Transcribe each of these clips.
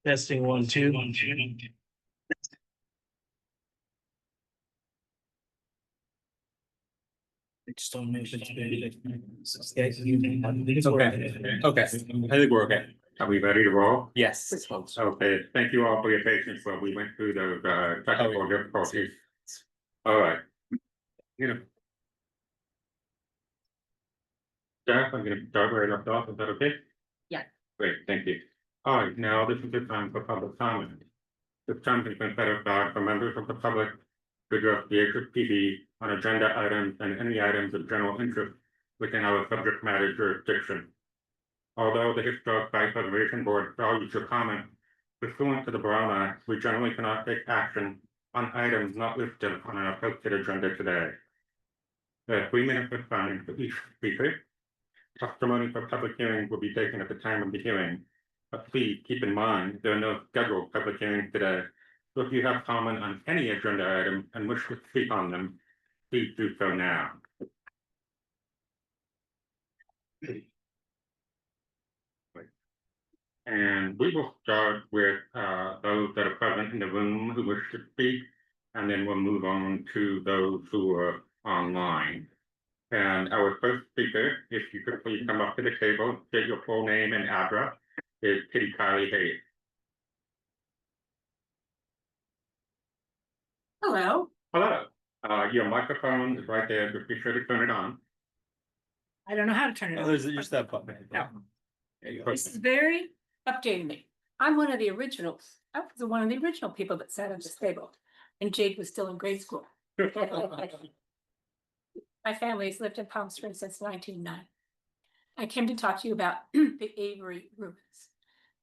Testing 1 2 Just don't make it big. Okay, I think we're okay. Are we ready to roll? Yes. Okay, thank you all for your patience while we went through those technical difficulties. All right. You know. Staff, I'm gonna start where I left off, is that okay? Yeah. Great, thank you. All right, now this is the time for public comment. This time has been set aside for members of the public to address the HSPB on agenda items and any items of general interest within our subject matter jurisdiction. Although the Historic Site Preservation Board values your comment, pursuant to the Brown Act, we generally cannot take action on items not listed on our posted agenda today. There are 3 minutes of time for each speaker. Testimony for public hearing will be taken at the time of the hearing. But please keep in mind, there are no scheduled public hearings today. So if you have comment on any agenda item and wish to speak on them, please do so now. And we will start with those that are present in the room who wish to speak, and then we'll move on to those who are online. And our first speaker, if you could please come up to the table, state your full name and address, is Kitty Kylie Hayes. Hello. Hello. Your microphone is right there, just be sure to turn it on. I don't know how to turn it Oh, on. there's your step button. No. There you go. This is very updating me. I'm one of the originals. I was one of the original people that sat at this table, and Jade was still in grade school. My family's lived in Palm Springs since 1909. I came to talk to you about the Avery ruins.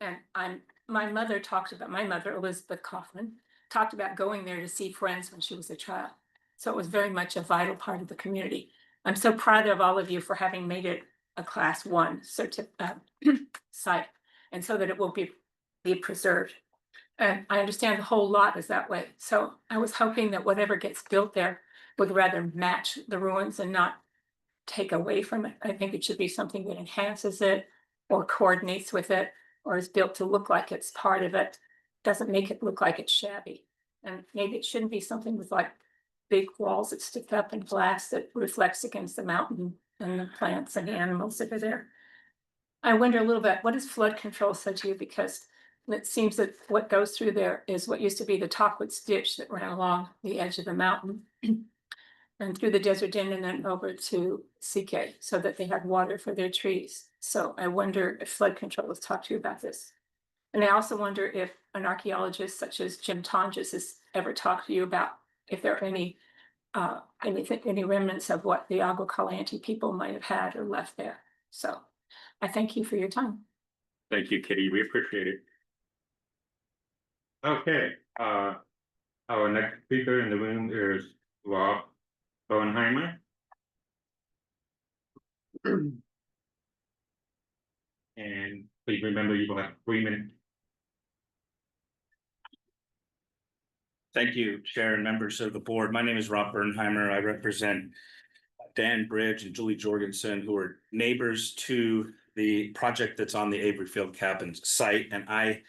And my mother, Elizabeth Kaufman, talked about going there to see friends when she was a child. So it was very much a vital part of the community. I'm so proud of all of you for having made it a class 1 site, and so that it will be preserved. And I understand the whole lot is that way. So I was hoping that whatever gets built there would rather match the ruins and not take away from it. I think it should be something that enhances it or coordinates with it, or is built to look like it's part of it. Doesn't make it look like it's shabby. And maybe it shouldn't be something with like big walls that stick up and glass that reflects against the mountain and the plants and the animals that are there. I wonder a little bit, what does flood control say to you? Because it seems that what goes through there is what used to be the Tockwitz ditch that ran along the edge of the mountain and through the Desert Inn and then over to CK, so that they had water for their trees. So I wonder if flood control has talked to you about this. And I also wonder if an archaeologist such as Jim Tonjes has ever talked to you about if there are any remnants of what the Agua Caliente people might have had or left there. So I thank you for your time. Thank you, Kitty. We appreciate it. Okay, our next speaker in the room is Rob Bowenheimer. And please remember you will have 3 minutes. Thank you, Chair and members of the board. My name is Rob Bernheimer. I represent Dan Bridge and Julie Jorgensen, who are neighbors to the project that's on the Avery Field Cabins site, and I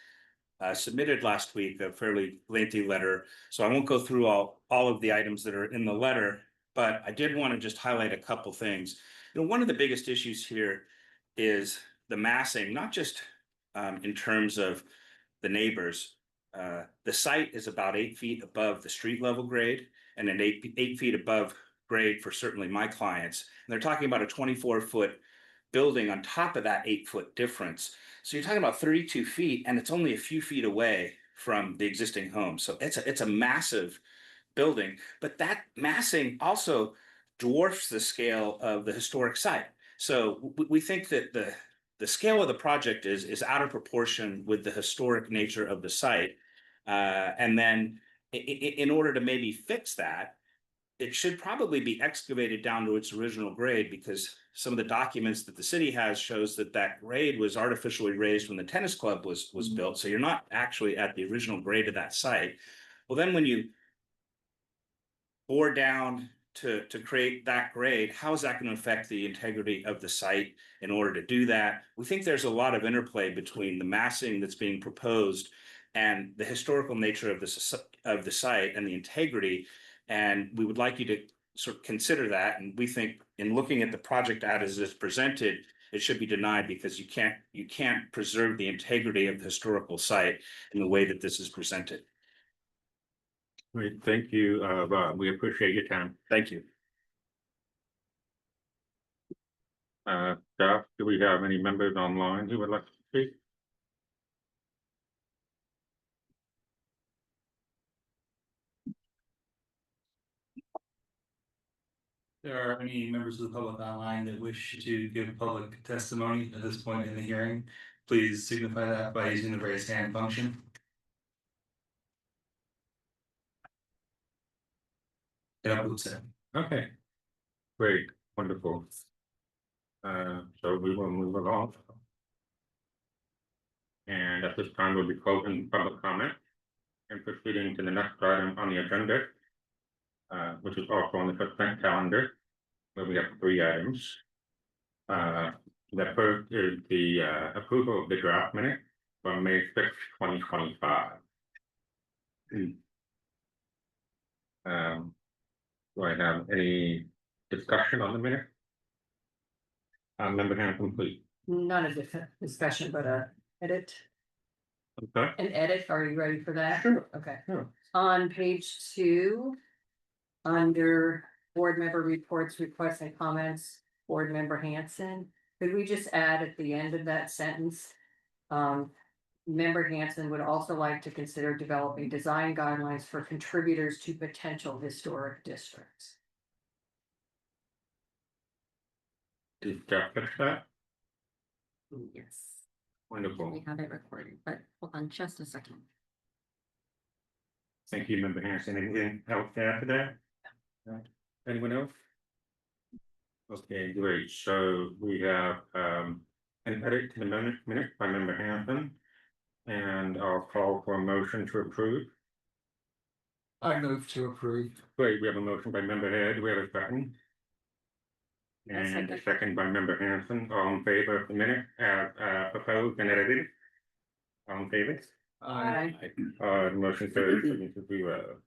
submitted last week a fairly lengthy letter, so I won't go through all of the items that are in the letter, but I did want to just highlight a couple things. You know, one of the biggest issues here is the massing, not just in terms of the neighbors. The site is about 8 feet above the street level grade and an 8 feet above grade for certainly my clients. And they're talking about a 24-foot building on top of that 8-foot difference. So you're talking about 32 feet, and it's only a few feet away from the existing home. So it's a massive building, but that massing also dwarfs the scale of the historic site. So we think that the scale of the project is out of proportion with the historic nature of the site. And then in order to maybe fix that, it should probably be excavated down to its original grade, because some of the documents that the city has shows that that grade was artificially raised when the tennis club was built. So you're not actually at the original grade of that site. Well, then when you bore down to create that grade, how is that going to affect the integrity of the site? In order to do that, we think there's a lot of interplay between the massing that's being proposed and the historical nature of the site and the integrity. And we would like you to sort of consider that. And we think in looking at the project as it's presented, it should be denied, because you can't preserve the integrity of the historical site in the way that this is presented. Great, thank you, Rob. We appreciate your time. Thank you. Staff, do we have any members online who would like to speak? There are any members of the public online that wish to give public testimony at this point in the hearing, please signify that by using the raise hand function. Yeah, I would say. Okay. Great, wonderful. So we will move along. And at this time, we'll be closing public comment and proceeding to the next item on the agenda, which is also on the consent calendar, where we have 3 items. The first is the approval of the draft minute from May 6, 2025. Do I have any discussion on the minute? Member Hanson, please. Not a discussion, but a edit, Okay. an edit. Are you ready for that? Sure. Okay. Sure. On page 2, under board member reports, requests and comments, board member Hanson, could we just add at the end of that sentence? Member Hanson would also like to consider developing design guidelines for contributors to potential historic districts. Did Jeff fix that? Yes, Wonderful. we have it recorded, but hold on just a second. Thank you, Member Hanson. Anything else to add to that? No. Anyone else? Okay, great. So we have an edit to the minute by Member Hanson. And I'll call for a motion to approve. I move to approve. Great, we have a motion by Member Head. Do we have a second? And a second by Member Hanson. All in favor of the minute as proposed and edited? All in favor? Aye. The motion carries 7-0.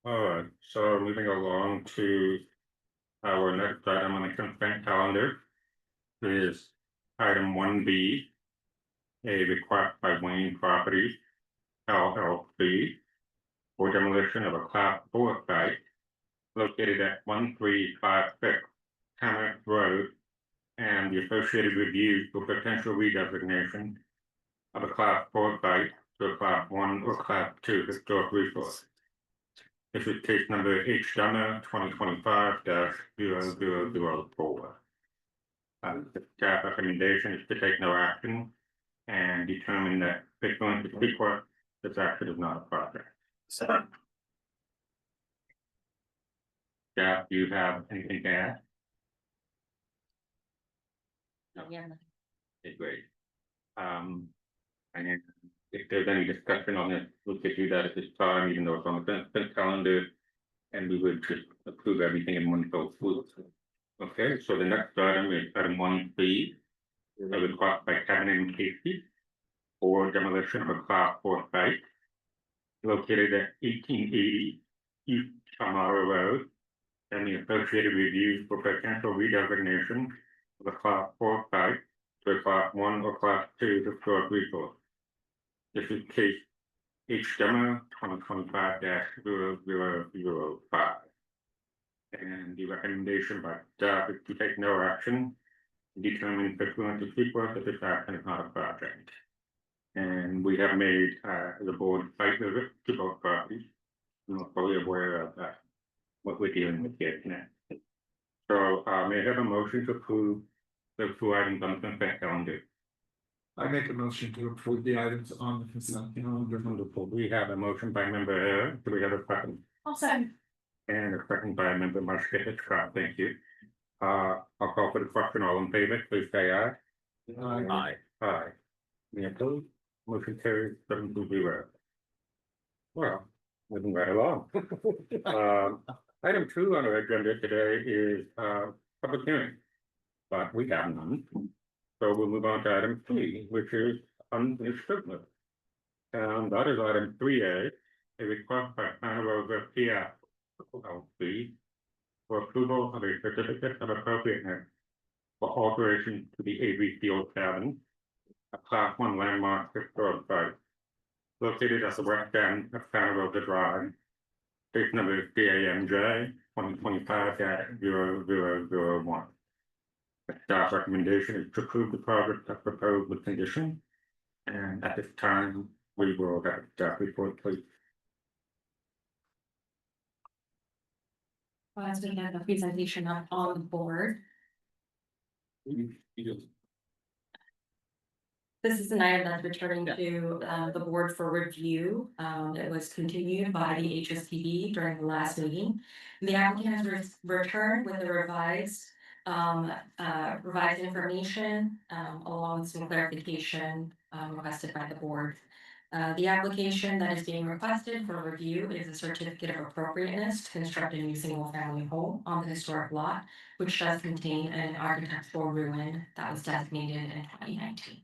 All right, so moving along to our next item on the consent calendar is item 1B, a request by Wayne Properties LLC for demolition of a Class 4 site located at 1356 Hammett Road and the associated review for potential redesignation of a Class 4 site to a Class 1 or Class 2 historic resource. This is case number H. 2025-0004. The staff recommendation is to take no action and determine that pursuant to request, this action is not a project. Staff, do you have anything to add? Yeah, Okay, great. And if there's any discussion on it, we could do that at this time, even though it's on the consent calendar. And we would just approve everything in one fell swoop. Okay, so the next item is item 1B. A request by Kevin and Casey for demolition of a class 4 site located at 1880 East Chamara Road, and the associated reviews for potential redesignation of a class 4 site to a class 1 or class 2 historic resource. This is case H demo 2025-0005. And the recommendation by staff is to take no action, determining pursuant to sequence that this action is not a project. And we have made the board site visit to both properties. We're fully aware of what we're dealing with here tonight. So may I have a motion to approve those two items on the consent calendar? I make a motion to approve the items on the consent calendar. Wonderful. We have a motion by member Hare. Do we have a second? I'll second. And a second by member Marshall Hitchcock. Thank you. I'll call for the question. All in favor, please say aye. Aye. Aye. Any opposed? Motion carries 7-0. Well, moving right along. Item 2 on our agenda today is public hearing, but we have none. So we'll move on to item 3, which is unfinished business. And that is item 3A, a request by Santa Rosa PF LLC for approval of a certificate of appropriateness for alteration to the Avery Field Cabin, a class 1 landmark historic site located at the west end of Santa Rosa Drive. Case number is DAMJ 2025-0001. The staff recommendation is to approve the project as proposed with condition. And at this time, we will have staff report, please. As we have a presentation up on the board, this is an item that's returning to the board for review. It was continued by the HSPB during the last meeting. The applicant has returned with a revised information along with some clarification requested by the board. The application that is being requested for review is a certificate of appropriateness to construct a new single-family home on the historic lot, which does contain an architectural ruin that was designated in 2019.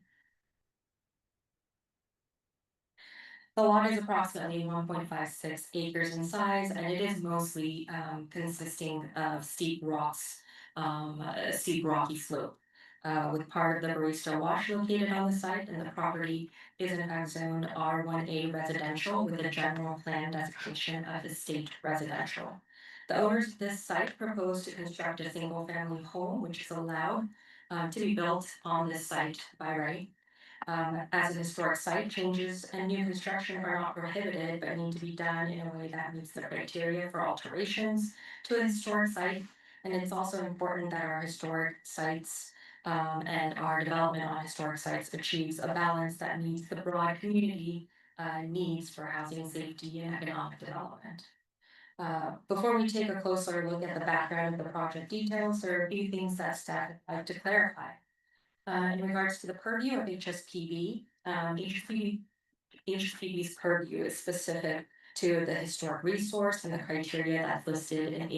The lot is approximately 1.56 acres in size, and it is mostly consisting of steep rocks, steep rocky slope. With part of the Barista Wash located on the site, and the property is in fact zoned R1A residential with a general plan designation of estate residential. The owners of this site propose to construct a single-family home, which is allowed to be built on this site by right. As an historic site, changes and new construction are not prohibited, but need to be done in a way that meets the criteria for alterations to a historic site. And it's also important that our historic sites and our development on historic sites achieves a balance that meets the broad community needs for housing, safety, and economic development. Before we take a closer look at the background of the project details, there are a few things that staff would like to clarify. In regards to the purview of HSPB, HSPB's purview is specific to the historic resource and the criteria that's listed in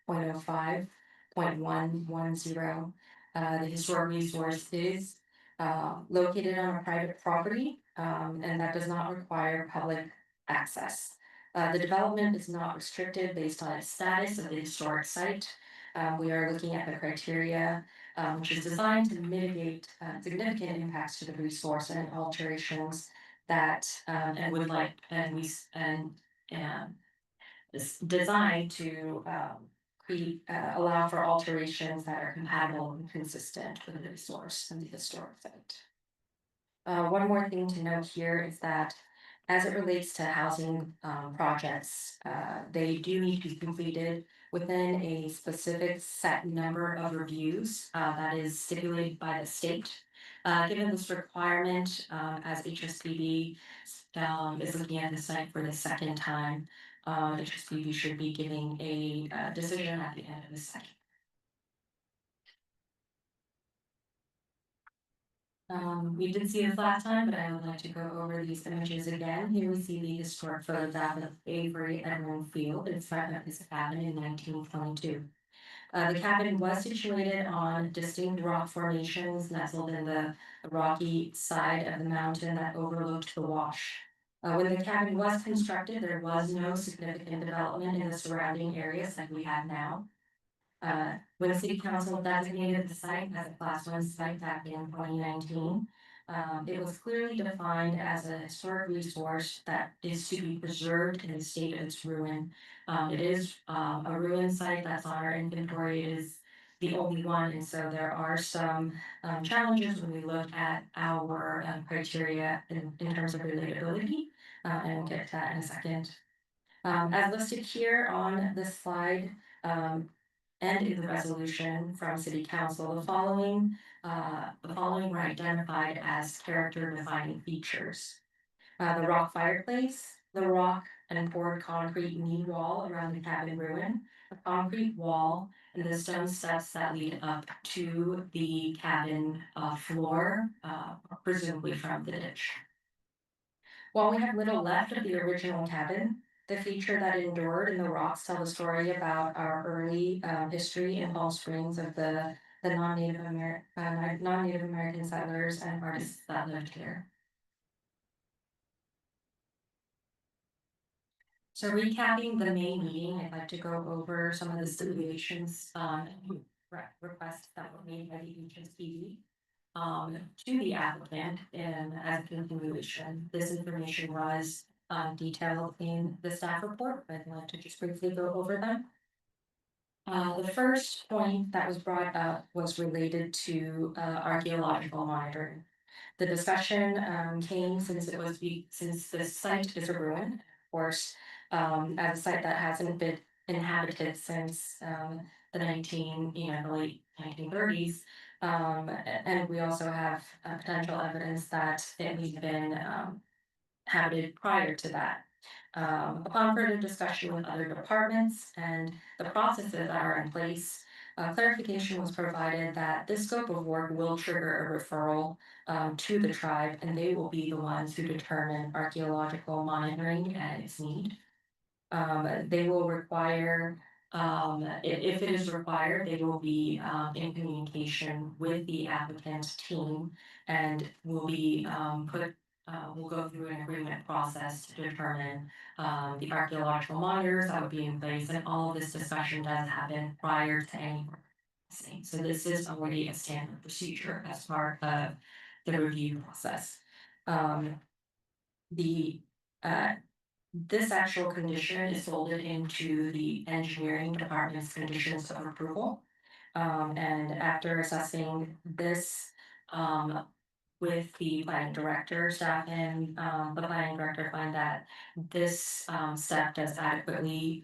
8.05.110. The historic resource is located on a private property, and that does not require public access. The development is not restricted based on its status of the historic site. We are looking at the criteria, which is designed to mitigate significant impacts to the resource and alterations that is designed to allow for alterations that are compatible and consistent with the resource and the historic site. One more thing to note here is that as it relates to housing projects, they do need to be completed within a specific set number of reviews that is stipulated by the state. Given this requirement, as HSPB is looking at the site for the second time, HSPB should be giving a decision at the end of the second. We did see this last time, but I would like to go over these images again. Here we see the historic photograph of Avery Edmund Field in front of his cabin in 1922. The cabin was situated on distinct rock formations nestled in the rocky side of the mountain that overlooked the wash. When the cabin was constructed, there was no significant development in the surrounding areas like we have now. When the city council designated the site as a class 1 site back in 2019, it was clearly defined as a historic resource that is to be preserved in the state of its ruin. It is a ruin site that's on our inventory. It is the only one, and so there are some challenges when we look at our criteria in terms of relatability, and we'll get to that in a second. As listed here on this slide, and in the resolution from City Council, the following were identified as character defining features. The rock fireplace, the rock and poured concrete knee wall around the cabin ruin, a concrete wall, and the stone steps that lead up to the cabin floor, presumably from the ditch. While we have little left of the original cabin, the feature that endured in the rocks tell the story about our early history in Palm Springs of the non-Native American settlers and artists that lived here. So recapping the May meeting, I'd like to go over some of the stipulations requests that were made by the HSPD to the applicant and as a continuation. This information was detailed in the staff report, but I'd like to just briefly go over them. The first point that was brought up was related to archaeological monitoring. The discussion came since this site is a ruin, of course, as a site that hasn't been inhabited since the late 1930s. And we also have potential evidence that it may have been habited prior to that. Upon further discussion with other departments and the processes that are in place, clarification was provided that this scope of work will trigger a referral to the tribe, and they will be the ones who determine archaeological monitoring and its need. They will require, if it is required, they will be in communication with the applicant team and will be we'll go through an agreement process to determine the archaeological monitors that would be in place, and all of this discussion does happen prior to any work. So this is already a standard procedure as part of the review process. This actual condition is folded into the engineering department's conditions of approval. And after assessing this with the planning director, staff and the planning director find that this step does adequately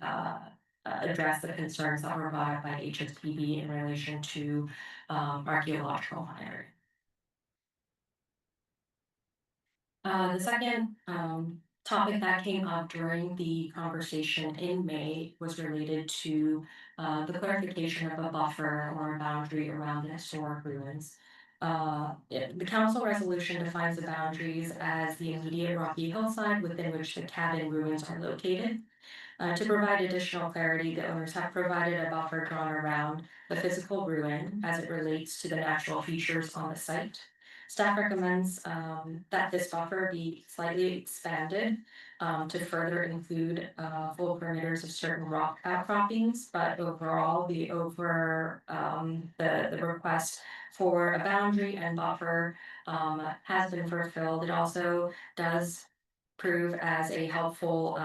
address the concerns that were brought up by HSPB in relation to archaeological monitoring. The second topic that came up during the conversation in May was related to the clarification of a buffer or a boundary around the historic ruins. The council resolution defines the boundaries as the immediate rocky hillside within which the cabin ruins are located. To provide additional clarity, the owners have provided a buffer drawn around the physical ruin as it relates to the natural features on the site. Staff recommends that this buffer be slightly expanded to further include full perimeters of certain rock outcroppings, but overall the request for a boundary and buffer has been fulfilled. It also does prove as a helpful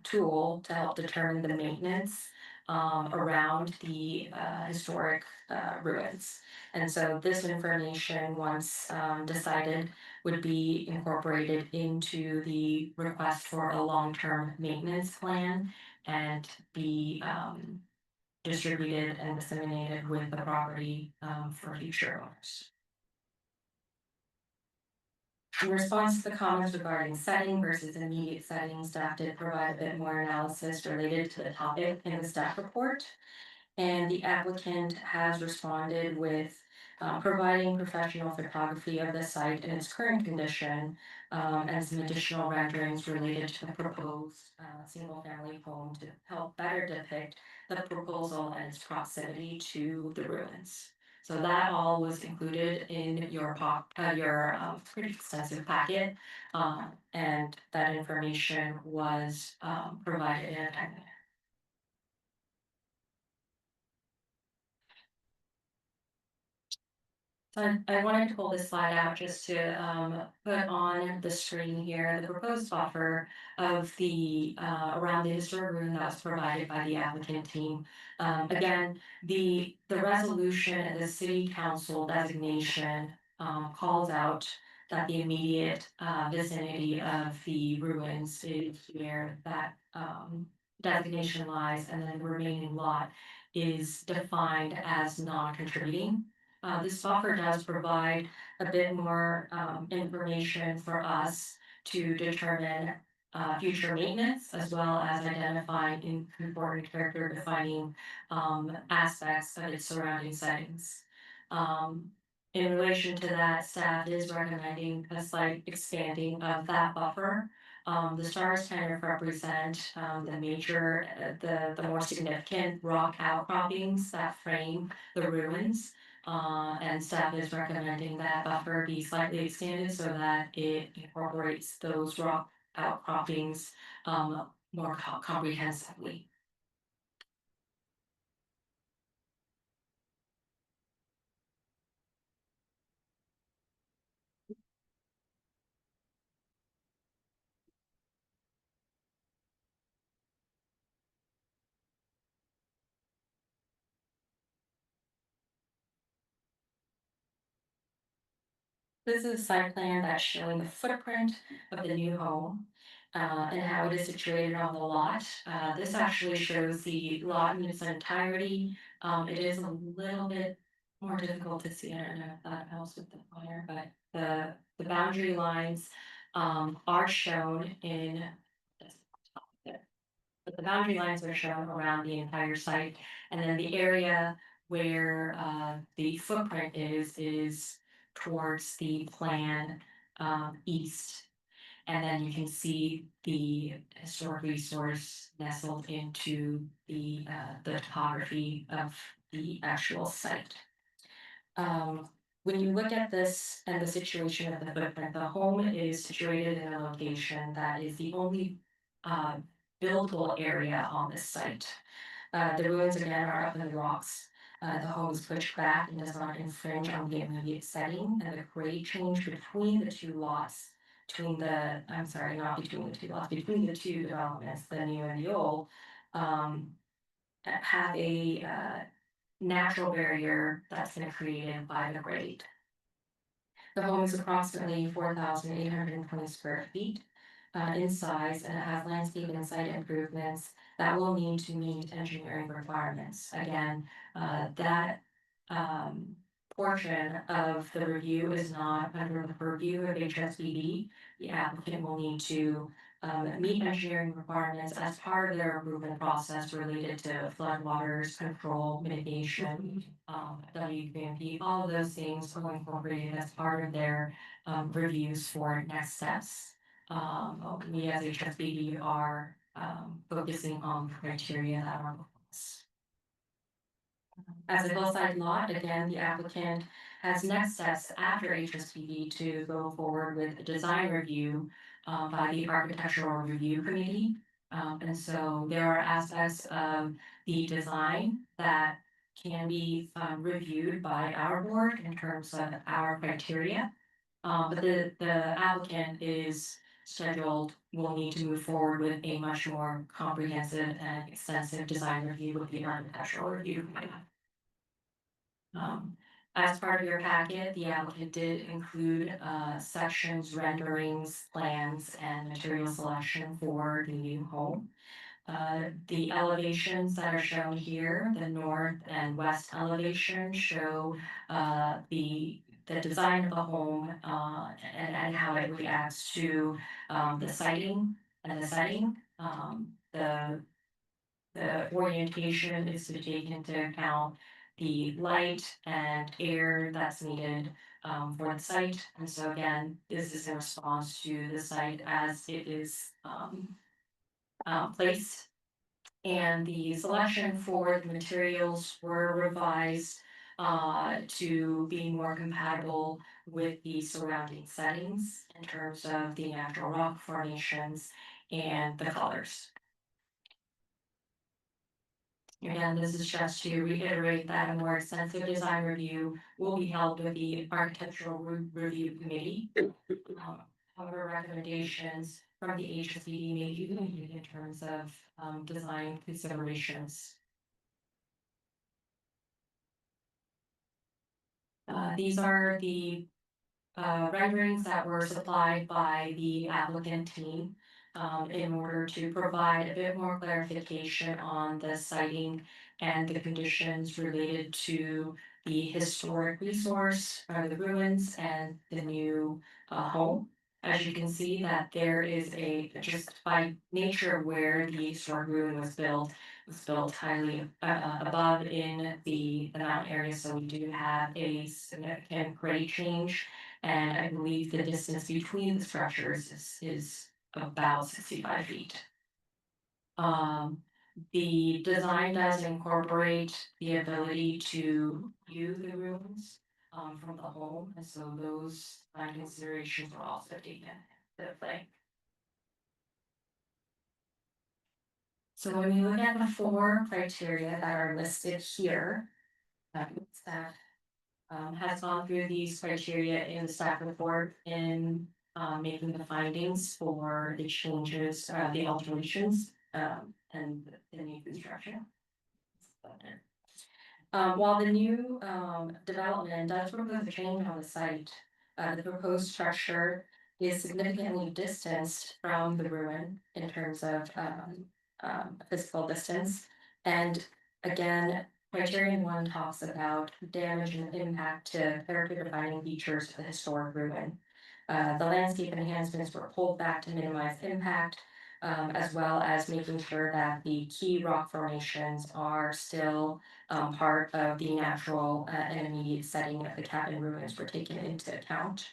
tool to help determine the maintenance around the historic ruins. And so this information, once decided, would be incorporated into the request for a long-term maintenance plan and be distributed and disseminated with the property for future owners. In response to the comments regarding setting versus immediate setting, staff did provide a bit more analysis related to the topic in the staff report. And the applicant has responded with providing professional photography of the site in its current condition, and some additional renderings related to the proposed single-family home to help better depict the proposal and its proximity to the ruins. So that all was included in your pretty extensive packet, and that information was provided in a timely. So I wanted to pull this slide out just to put on the screen here, the proposed buffer of the around the historic room that was provided by the applicant team. Again, the resolution and the city council designation calls out that the immediate vicinity of the ruins is where that designation lies, and then the remaining lot is defined as non-contributing. This buffer does provide a bit more information for us to determine future maintenance, as well as identifying important character defining aspects of its surrounding settings. In relation to that, staff is recommending a slight expanding of that buffer. The stars kind of represent the major, the more significant rock outcroppings that frame the ruins. And staff is recommending that buffer be slightly extended so that it incorporates those rock outcroppings more comprehensively. This is a site plan that's showing the footprint of the new home and how it is situated on the lot. This actually shows the lot in its entirety. It is a little bit more difficult to see. I don't know if that helps with the pointer, but the boundary lines are shown in. But the boundary lines are shown around the entire site, and then the area where the footprint is towards the plan east. And then you can see the historic resource nestled into the topography of the actual site. When you look at this and the situation of the footprint, the home is situated in a location that is the only buildable area on this site. The ruins again are up in the rocks. The home is pushed back and does not infringe on the immediate setting, and the grade change between the two lots, between the two developments, the new and the old, have a natural barrier that's been created by the grade. The home is approximately 4,820 square feet in size, and it has landscape and site improvements that will need to meet engineering requirements. Again, that portion of the review is not under the purview of HSBB. The applicant will need to meet engineering requirements as part of their approval process related to floodwaters, control, mitigation, WPMP, all of those things are incorporated as part of their reviews for next steps. We as HSBB are focusing on criteria that are before us. As a hillside lot, again, the applicant has next steps after HSBB to go forward with a design review by the Architectural Review Committee. And so there are aspects of the design that can be reviewed by our board in terms of our criteria. But the applicant is scheduled, will need to move forward with a much more comprehensive and extensive design review with the Architectural Review Committee. As part of your packet, the applicant did include sections, renderings, plans, and material selection for the new home. The elevations that are shown here, the north and west elevation, show the design of the home and how it reacts to the siting and the setting. The orientation is to take into account the light and air that's needed for the site. And so again, this is in response to the site as it is placed. And the selection for the materials were revised to be more compatible with the surrounding settings in terms of the natural rock formations and the colors. Again, this is just to reiterate that a more extensive design review will be held with the Architectural Review Committee. However, recommendations from the HSBD may be limited in terms of design considerations. These are the renderings that were supplied by the applicant team in order to provide a bit more clarification on the siting and the conditions related to the historic resource, the ruins and the new home. As you can see that there is just by nature where the historic ruin was built highly above in the mountain area, so we do have a significant grade change. And I believe the distance between the structures is about 65 feet. The design does incorporate the ability to view the ruins from the home, and so those considerations are also taken into play. So when we look at the 4 criteria that are listed here, that has gone through these criteria in the staff report in making the findings for the changes, the alterations, and the new construction. While the new development does propose a change on the site, the proposed structure is significantly distanced from the ruin in terms of physical distance. And again, criterion 1 talks about damage and impact to character defining features of the historic ruin. The landscape enhancements were pulled back to minimize impact, as well as making sure that the key rock formations are still part of the natural and immediate setting of the cabin ruins were taken into account.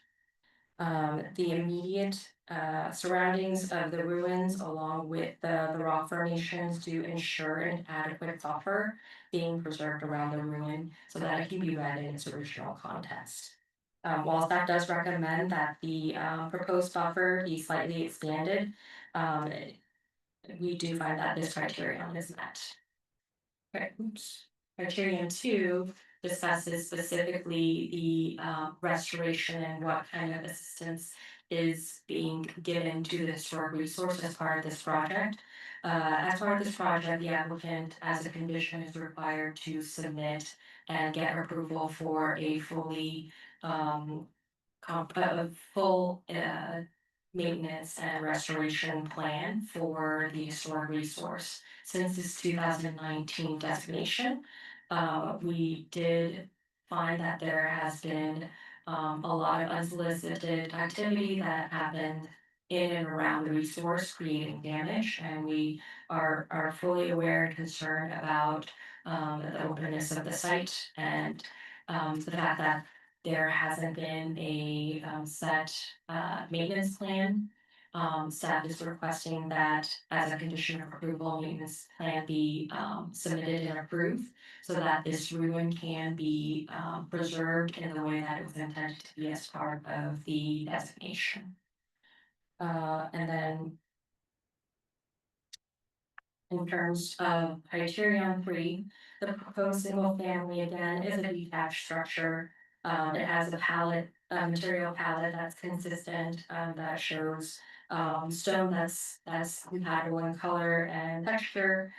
The immediate surroundings of the ruins along with the rock formations do ensure an adequate buffer being preserved around the ruin so that it can be read in its original context. While staff does recommend that the proposed buffer be slightly expanded, we do find that this criterion is met. Okay, oops. Criterion 2 discusses specifically the restoration and what kind of assistance is being given to the historic resource as part of this project. As part of this project, the applicant, as a condition, is required to submit and get approval for a fully full maintenance and restoration plan for the historic resource. Since this 2019 designation, we did find that there has been a lot of unsolicited activity that happened in and around the resource, creating damage, and we are fully aware and concerned about the openness of the site and the fact that there hasn't been a set maintenance plan. Staff is requesting that as a condition of approval, maintenance plan be submitted and approved so that this ruin can be preserved in the way that it was intended to be as part of the designation. And then in terms of criterion 3, the proposed single family again is a detached structure. It has a palette, material palette that's consistent, that shows stone that's compatible in color and texture,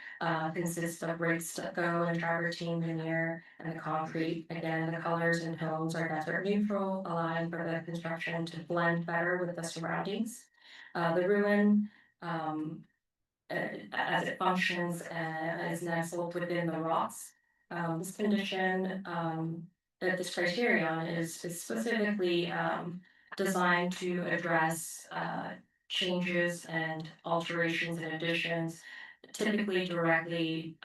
consists of brick, stucco, and travertine veneer, and the concrete. Again, the colors and tones are desert neutral, allowing for the construction to blend better with the surroundings. The ruin, as it functions, is nestled within the rocks. This condition, this criterion is specifically designed to address changes and alterations and additions, typically directly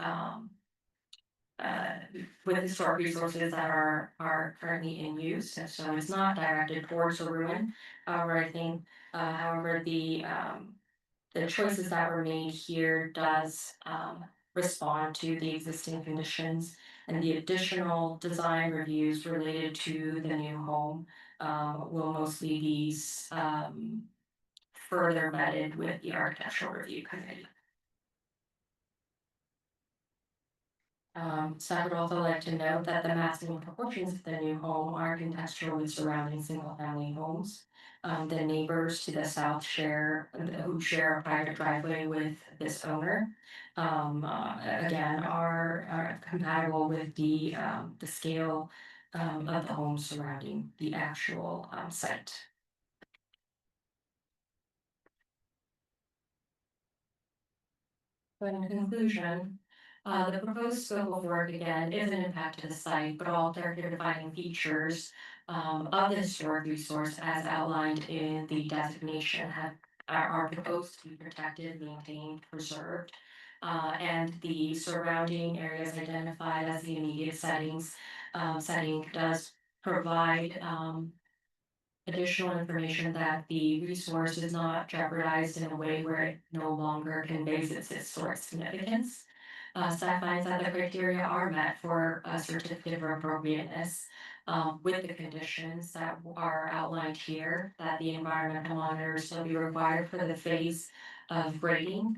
with historic resources that are currently in use, and so it's not directed towards a ruin. However, I think, however, the choices that were made here does respond to the existing conditions, and the additional design reviews related to the new home will mostly be further vetted with the architectural review committee. So I would also like to note that the massing proportions of the new home are contextual with surrounding single-family homes. The neighbors to the south who share a private driveway with this owner. Again, are compatible with the scale of the homes surrounding the actual site. So in conclusion, the proposed scope of work again is an impact to the site, but all character defining features of the historic resource as outlined in the designation are proposed to be protected, maintained, preserved. And the surrounding areas identified as the immediate setting does provide additional information that the resource is not jeopardized in a way where it no longer conveys its historic significance. Staff finds that the criteria are met for a certificate of appropriateness with the conditions that are outlined here, that the environmental monitors will be required for the phase of grading,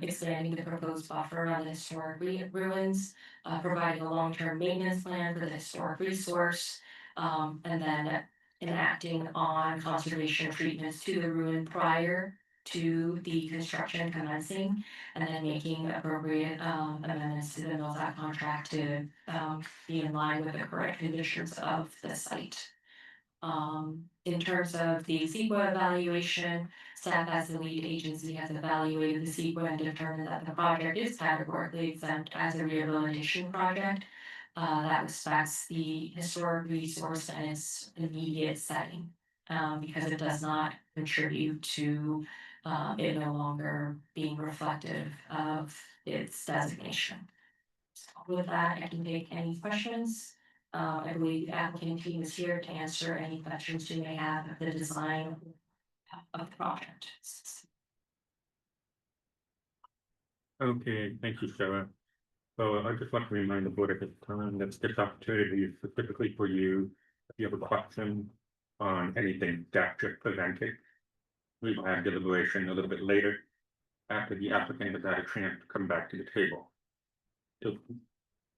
expanding the proposed buffer on the historic ruins, providing a long-term maintenance plan for the historic resource, and then enacting on conservation treatments to the ruin prior to the construction commencing, and then making appropriate amendments to the Millsap contract to be in line with the correct conditions of the site. In terms of the CEQA evaluation, staff as the lead agency has evaluated the CEQA and determined that the project is categorically exempt as a rehabilitation project that respects the historic resource and its immediate setting, because it does not contribute to it no longer being reflective of its designation. So with that, I can take any questions. I believe the applicant team is here to answer any questions you may have of the design of the project. Okay, thank you, Sarah. So I'd just like to remind the board at this time that this opportunity is specifically for you. If you have a question on anything that just presented, we will have deliberation a little bit later after the applicant has had a chance to come back to the table. If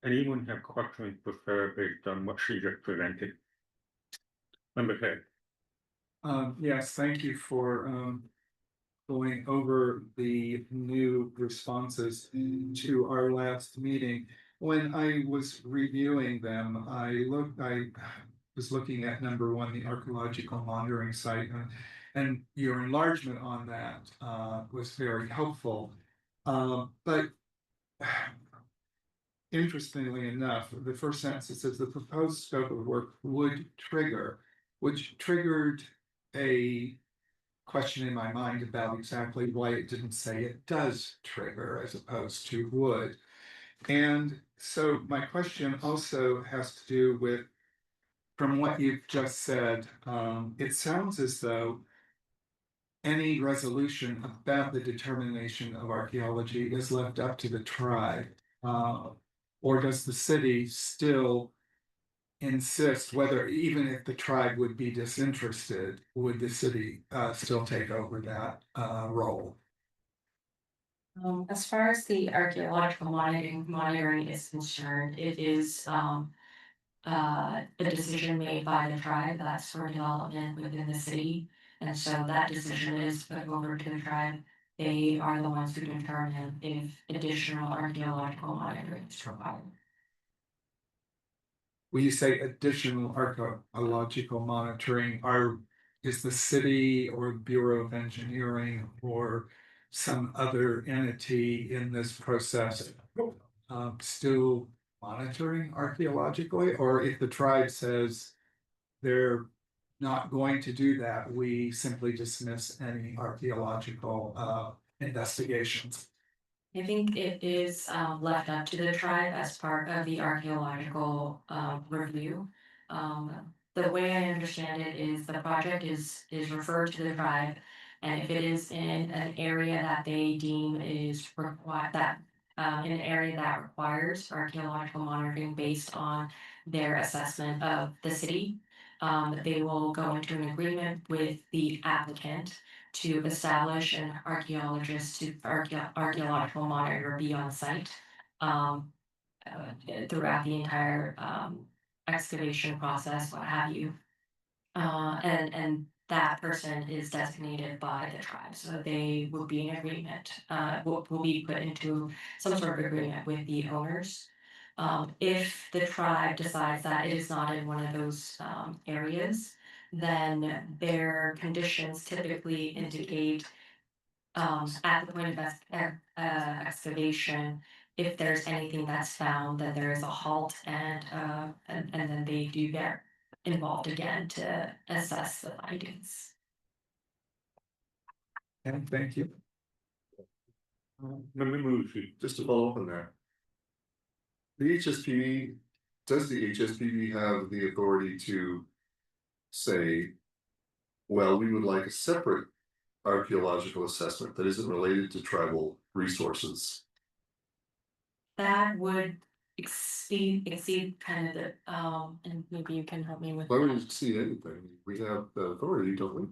anyone have questions for Sarah based on what she just presented? Member Head. Yes, thank you for going over the new responses to our last meeting. When I was reviewing them, I was looking at number one, the archaeological monitoring site, and your enlargement on that was very helpful. But interestingly enough, the first sentence, it says the proposed scope of work would trigger, which triggered a question in my mind about exactly why it didn't say it does trigger as opposed to would. And so my question also has to do with, from what you've just said, it sounds as though any resolution about the determination of archaeology is left up to the tribe. Or does the city still insist, whether even if the tribe would be disinterested, would the city still take over that role? As far as the archaeological monitoring is concerned, it is a decision made by the tribe that's for development within the city. And so that decision is put over to the tribe. They are the ones who determine if additional archaeological monitoring is required. When you say additional archaeological monitoring, is the city or Bureau of Engineering or some other entity in this process still monitoring archaeologically? Or if the tribe says they're not going to do that, we simply dismiss any archaeological investigations? I think it is left up to the tribe as part of the archaeological review. The way I understand it is the project is referred to the tribe. And if it is in an area that they deem is required, that in an area that requires archaeological monitoring based on their assessment of the city, they will go into an agreement with the applicant to establish an archaeologist to archaeological monitor be on site. Throughout the entire excavation process, what have you. And that person is designated by the tribe, so they will be in agreement, will be put into some sort of agreement with the owners. If the tribe decides that it is not in one of those areas, then their conditions typically indicate at the point of excavation, if there's anything that's found, then there is a halt and then they do get involved again to assess the findings. And thank you. Let me move you. Just to follow up on that. The HSPB, does the HSPB have the authority to say, well, we would like a separate archaeological assessment that isn't related to tribal resources? That would exceed kind of the, and maybe you can help me with Why would that. you see anything? We have the authority, don't we?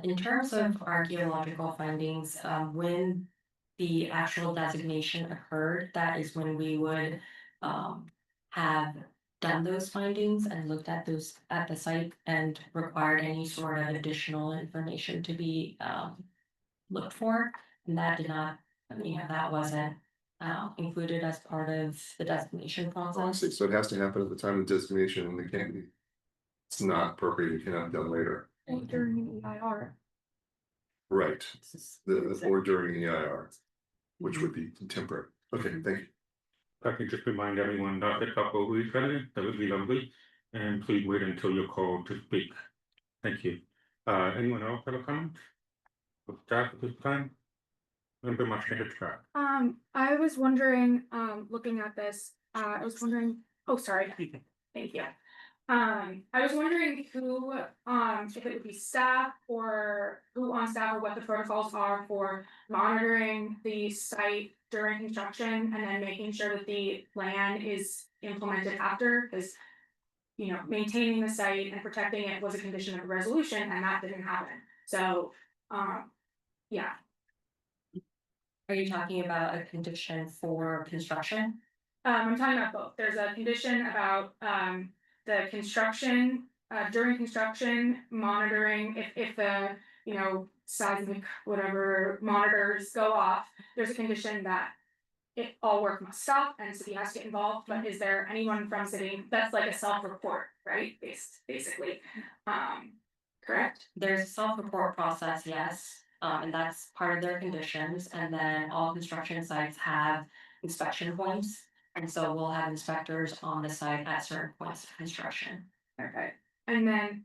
In terms of archaeological findings, when the actual designation occurred, that is when we would have done those findings and looked at those at the site and required any sort of additional information to be looked for. And that did not, that wasn't included as part of the designation Oh, I process. see. So it has to happen at the time of designation and it can't be. It's not appropriate, it cannot be done later. During the EIR. Right, or during the EIR, which would be temporary. Okay, thank you. I can just remind everyone that the couple who is ready, that would be lovely, and please wait until you're called to speak. Thank you. Anyone else have a comment? With staff at this time? Member Martinez Scott. I was wondering, looking at this, I was wondering, oh, sorry, thank you. I was wondering who, if it would be staff or who on staff or what the protocols are for monitoring the site during construction and then making sure that the plan is implemented after, because maintaining the site and protecting it was a condition of the resolution and that didn't happen. So, yeah. Are you talking about a condition for construction? I'm talking about both. There's a condition about the construction, during construction, monitoring if the, seismic, whatever monitors go off, there's a condition that all work must stop and city has to get involved, but is there anyone from city, that's like a self-report, right? Basically, correct? There's a self-report process, yes, and that's part of their conditions, and then all construction sites have inspection points. And so we'll have inspectors on the site at certain points of construction. Okay, and then.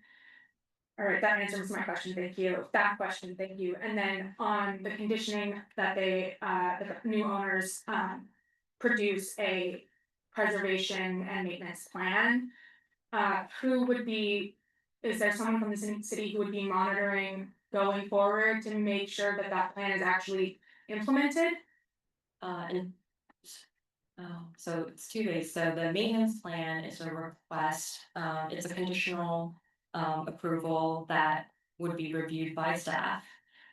All right, that answers my question, thank you. That question, thank you. And then on the conditioning that the new owners, produce a preservation and maintenance plan. Who would be, is there someone from the city who would be monitoring going forward to make sure that that plan is actually implemented? So it's 2 ways. So the maintenance plan is a request, it's a conditional approval that would be reviewed by staff.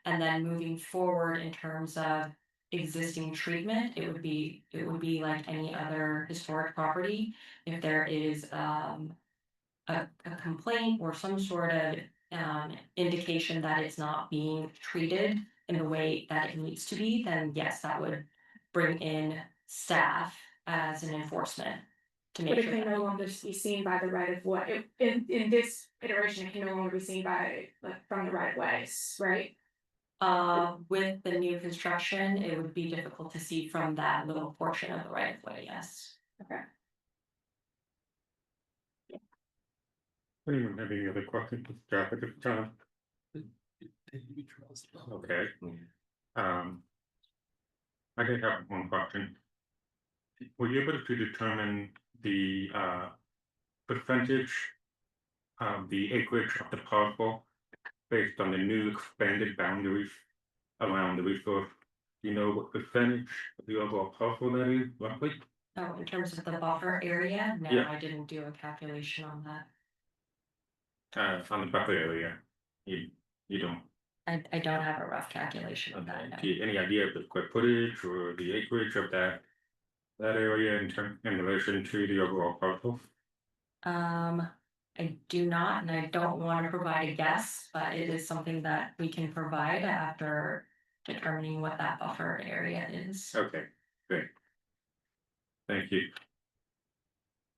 And then moving forward in terms of existing treatment, it would be like any other historic property. If there is a complaint or some sort of indication that it's not being treated in the way that it needs to be, then yes, that would bring in staff as an enforcement to make But it sure can that. no longer be seen by the right of way, in this iteration, it can no longer be seen by, like, from the right of ways, right? With the new construction, it would be difficult to see from that little portion of the right of way, yes. Okay. Anyone have any other questions with staff at this time? Okay. I did have one question. Were you able to determine the percentage of the acreage of the parcel based on the new expanded boundaries around the resource? Do you know what percentage of the overall parcel that is roughly? Oh, in terms of the buffer area, no, Yeah. I didn't do a calculation on that. On the buffer area, you don't. I don't have a rough calculation of that, no. Do you- Any idea of the square footage or the acreage of that area in relation to the overall parcel? I do not, and I don't want to provide a guess, but it is something that we can provide after determining what that buffer area is. Okay, great. Thank you.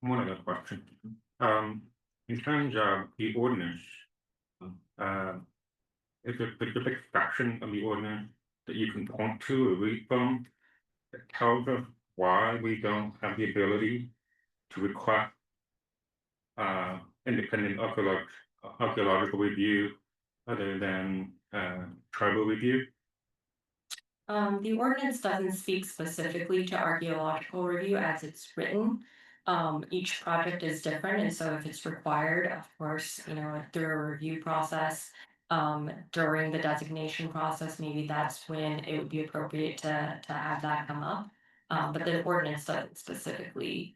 One other question. In terms of the ordinance, is there a specific section of the ordinance that you can point to or read from that tells us why we don't have the ability to request independent archaeological review other than tribal review? The ordinance doesn't speak specifically to archaeological review as it's written. Each project is different, and so if it's required, of course, through a review process. During the designation process, maybe that's when it would be appropriate to have that come up. But the ordinance doesn't specifically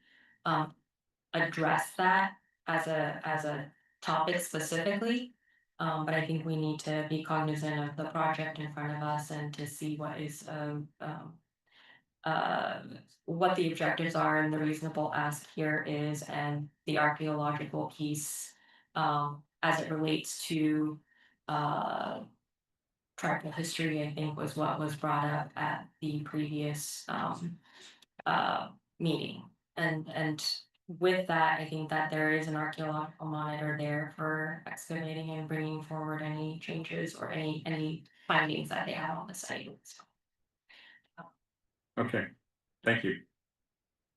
address that as a topic specifically. But I think we need to be cognizant of the project in front of us and to see what the objectives are and the reasonable ask here is, and the archaeological piece as it relates to tribal history, I think was what was brought up at the previous meeting. And with that, I think that there is an archaeological monitor there for excavating and bringing forward any changes or any findings that they have on the site. So, Okay, thank you.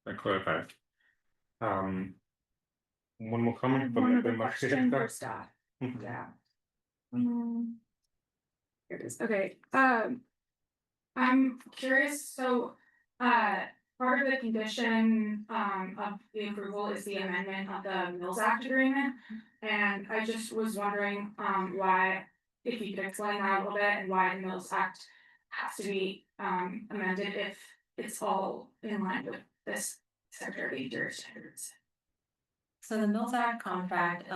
That clarifies. One more comment from One other everyone. question for staff. Mhm. Yeah. Here it is, okay, I'm curious, so, part of the condition, of the approval is the amendment of the Mills Act agreement. And I just was wondering, why, if you could explain that a little bit, and why the Mills Act has to be, amended if it's all in line with this Secretary of Interior standards. So the Mills Act contract,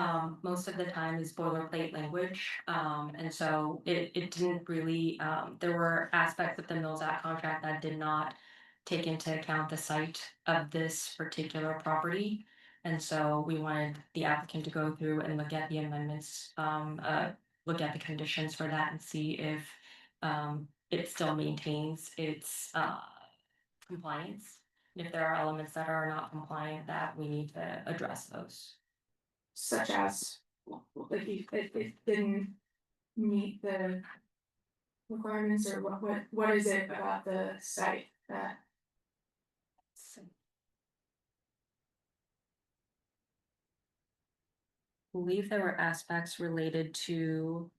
most of the time is boilerplate language. And so it didn't really, there were aspects of the Mills Act contract that did not take into account the site of this particular property. And so we wanted the applicant to go through and look at the amendments, look at the conditions for that and see if it still maintains its compliance. If there are elements that are not compliant, that we need to address those. Such as, like, if it didn't meet the requirements, or what is it about the site that? I believe there were aspects related to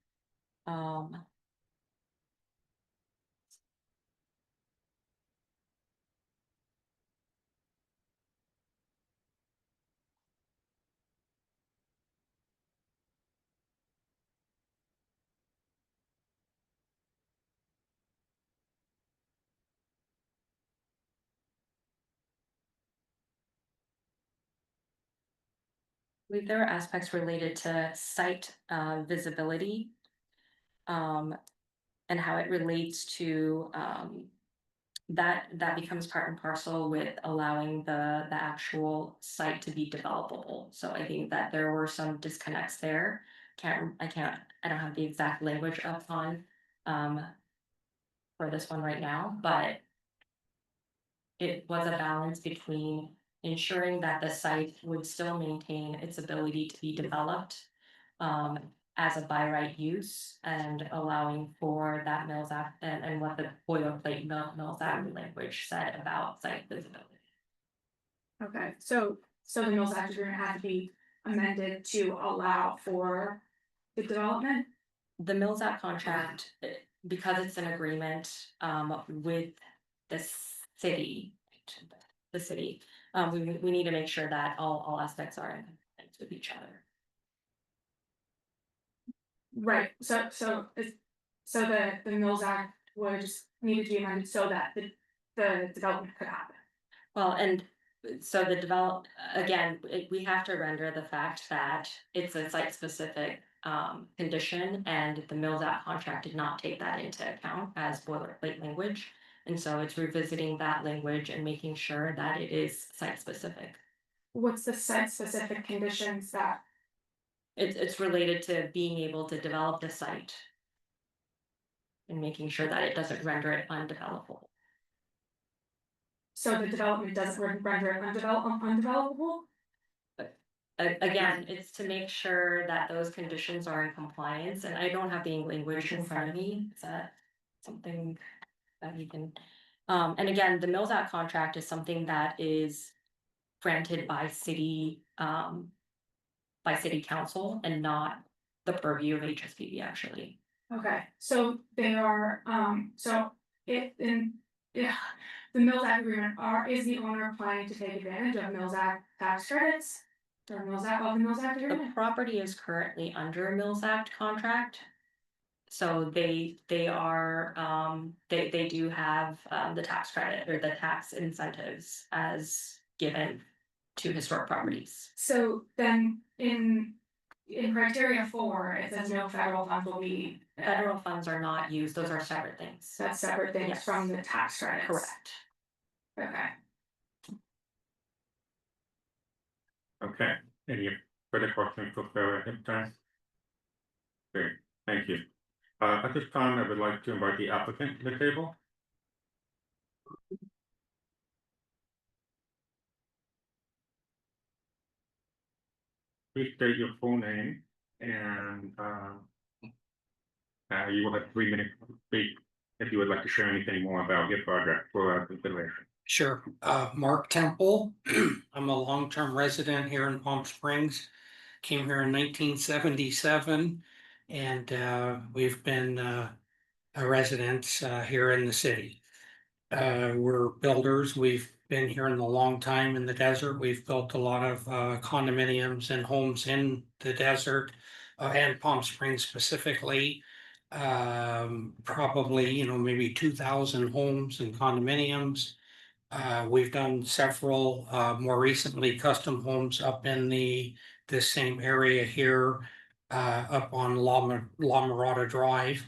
I believe there are aspects related to site visibility. And how it relates to that becomes part and parcel with allowing the actual site to be developable. So I think that there were some disconnects there. I don't have the exact language up on for this one right now, but it was a balance between ensuring that the site would still maintain its ability to be developed as a by right use, and allowing for that Mills Act and what the boilerplate Mills Act language said about site visibility. Okay, so the Mills Act agreement had to be amended to allow for the development? The Mills Act contract, because it's an agreement with the city. The city, we need to make sure that all aspects are in compliance with each other. Right, so the Mills Act would just need to be amended so that the development could happen. Well, and so the again, we have to render the fact that it's a site specific condition, and the Mills Act contract did not take that into account as boilerplate language. And so it's revisiting that language and making sure that it is site specific. What's the site specific conditions that, It's related to being able to develop the site. And making sure that it doesn't render it undevelopable. so the development doesn't render it undevelopable? Again, it's to make sure that those conditions are in compliance, and I don't have the language in front of me, is that something that you can? And again, the Mills Act contract is something that is granted by city council and not the purview of HSPB actually. Okay, so they are, so yeah, the Mills Act agreement is the owner planning to take advantage of Mills Act tax credits? Or Mills Act, of the Mills Act The agreement? property is currently under a Mills Act contract. So they are, they do have the tax credit or the tax incentives as given to historic properties. So then in criteria 4, it says no federal funds will be. Federal funds are not used, those are separate things. That's separate things Yes. from the tax credits. Correct. Okay. Okay, any further questions for Sarah at this time? Great, thank you. At this time, I would like to invite the applicant to the table. Please state your full name and you will have 3 minutes to speak if you would like to share anything more about your project for our consideration. Sure. Mark Temple. I'm a long-term resident here in Palm Springs. Came here in 1977, and we've been a residents here in the city. We're builders. We've been here in a long time in the desert. We've built a lot of condominiums and homes in the desert and Palm Springs specifically. Probably, maybe 2,000 homes and condominiums. We've done several, more recently custom homes up in this same area here, up on La Mirada Drive.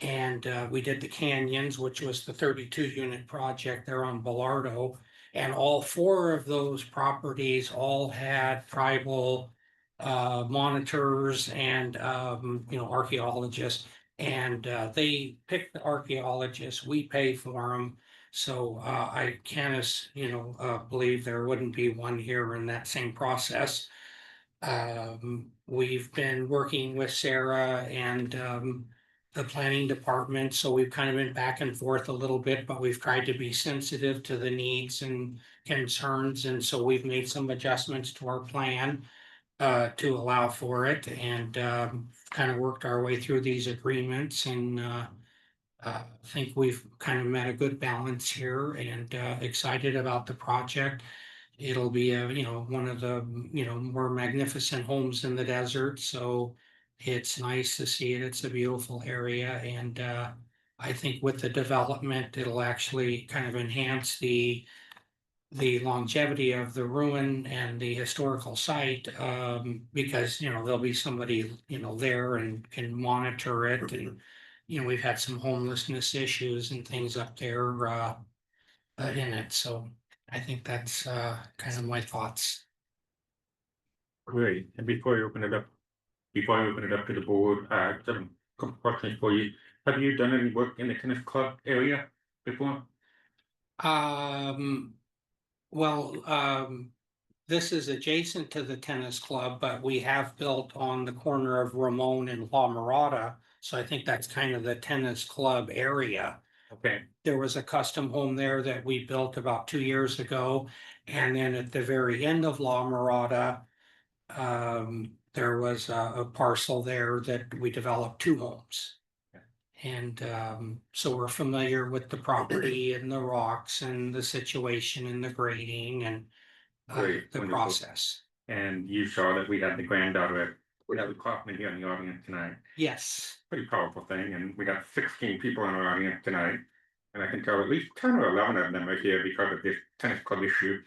And we did the Canyons, which was the 32-unit project there on Bellardo. And all 4 of those properties all had tribal monitors and archaeologists. And they picked the archaeologists, we pay for them. So I can't, believe there wouldn't be one here in that same process. We've been working with Sarah and the planning department, so we've kind of been back and forth a little bit, but we've tried to be sensitive to the needs and concerns, and so we've made some adjustments to our plan to allow for it, and kind of worked our way through these agreements, and I think we've kind of met a good balance here, and excited about the project. It'll be one of the, more magnificent homes in the desert, so it's nice to see it. It's a beautiful area, and I think with the development, it'll actually kind of enhance the longevity of the ruin and the historical site, because, there'll be somebody, there and can monitor it, and we've had some homelessness issues and things up there in it, so I think that's kind of my thoughts. Great, and before I open it up to the board, I have some couple questions for you. Have you done any work in the tennis club area before? This is adjacent to the tennis club, but we have built on the corner of Ramon and La Mirada. So I think that's kind of the tennis club area. Okay, There was a custom home there that we built about 2 years ago. And then at the very end of La Mirada, there was a parcel there that we developed 2 homes. And so we're familiar with the property and the rocks and the situation and the grading and Great, the wonderful. process. And you saw that we had the granddaughter, Natalie Kaufman, here in the audience tonight. Yes, Pretty powerful thing, and we got 16 people in our audience tonight. And I can tell at least 10 or 11 of them are here because of this tennis club issue.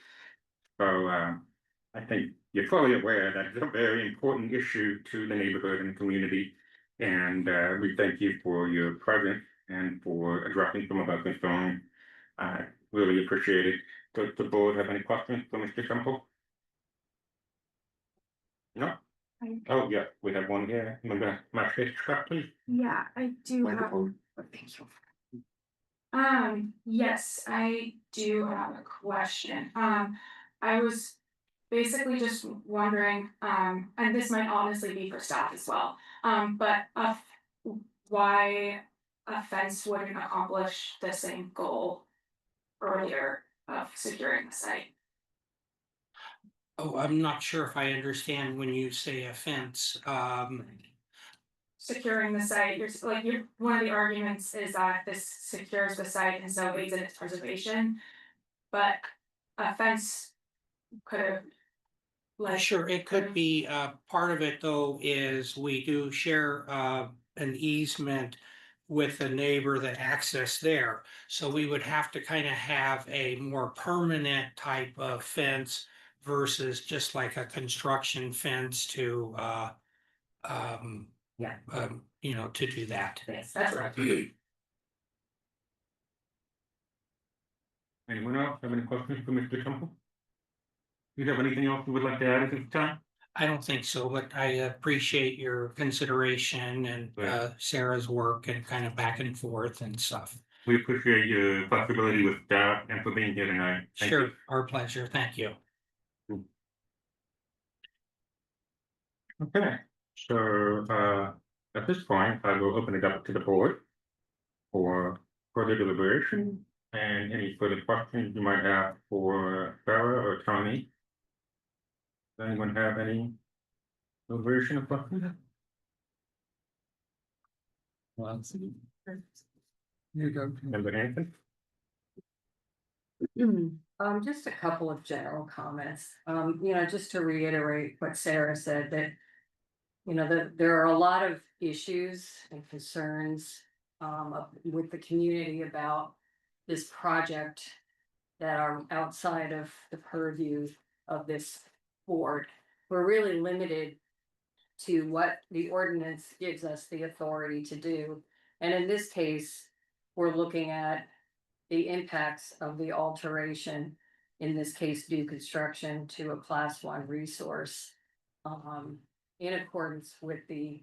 So I think you're fully aware that it's a very important issue to the neighborhood and community. And we thank you for your presence and for addressing some of our concerns. I really appreciate it. Does the board have any questions for Mr. Semple? No? Oh, yeah, we have one here. Member Marquez, please. Yeah, I do have, Microphone. thank you. Yes, I do have a question. I was basically just wondering, and this might honestly be for staff as well, but why a fence wouldn't accomplish the same goal earlier of securing the site? oh, I'm not sure if I understand when you say a fence, Securing the site, one of the arguments is that this secures the site and so aids in its preservation. But a fence could have. sure, it could be, part of it though is we do share, an easement with the neighbor that access there. So we would have to kind of have a more permanent type of fence versus just like a construction fence to, Yeah. you know, to do that. Yes, that's right. Anyone else have any questions for Mr. Temple? Do you have anything else you would like to add at this time? I don't think so, but I appreciate your consideration and Right. Sarah's work and kind of back and forth and stuff. We appreciate your flexibility with staff and for being here tonight. Thank Sure, you. our pleasure. Thank you. Okay, so at this point, I will open it up to the board for further deliberation and any further questions you might have for Sarah or Tony. Does anyone have any deliberation or questions? You go. Member Hanson? Just a couple of general comments, just to reiterate what Sarah said, that. There are a lot of issues and concerns, with the community about this project. That are outside of the purview of this board. We're really limited. To what the ordinance gives us the authority to do, and in this case, we're looking at. The impacts of the alteration, in this case, new construction to a class 1 resource. In accordance with the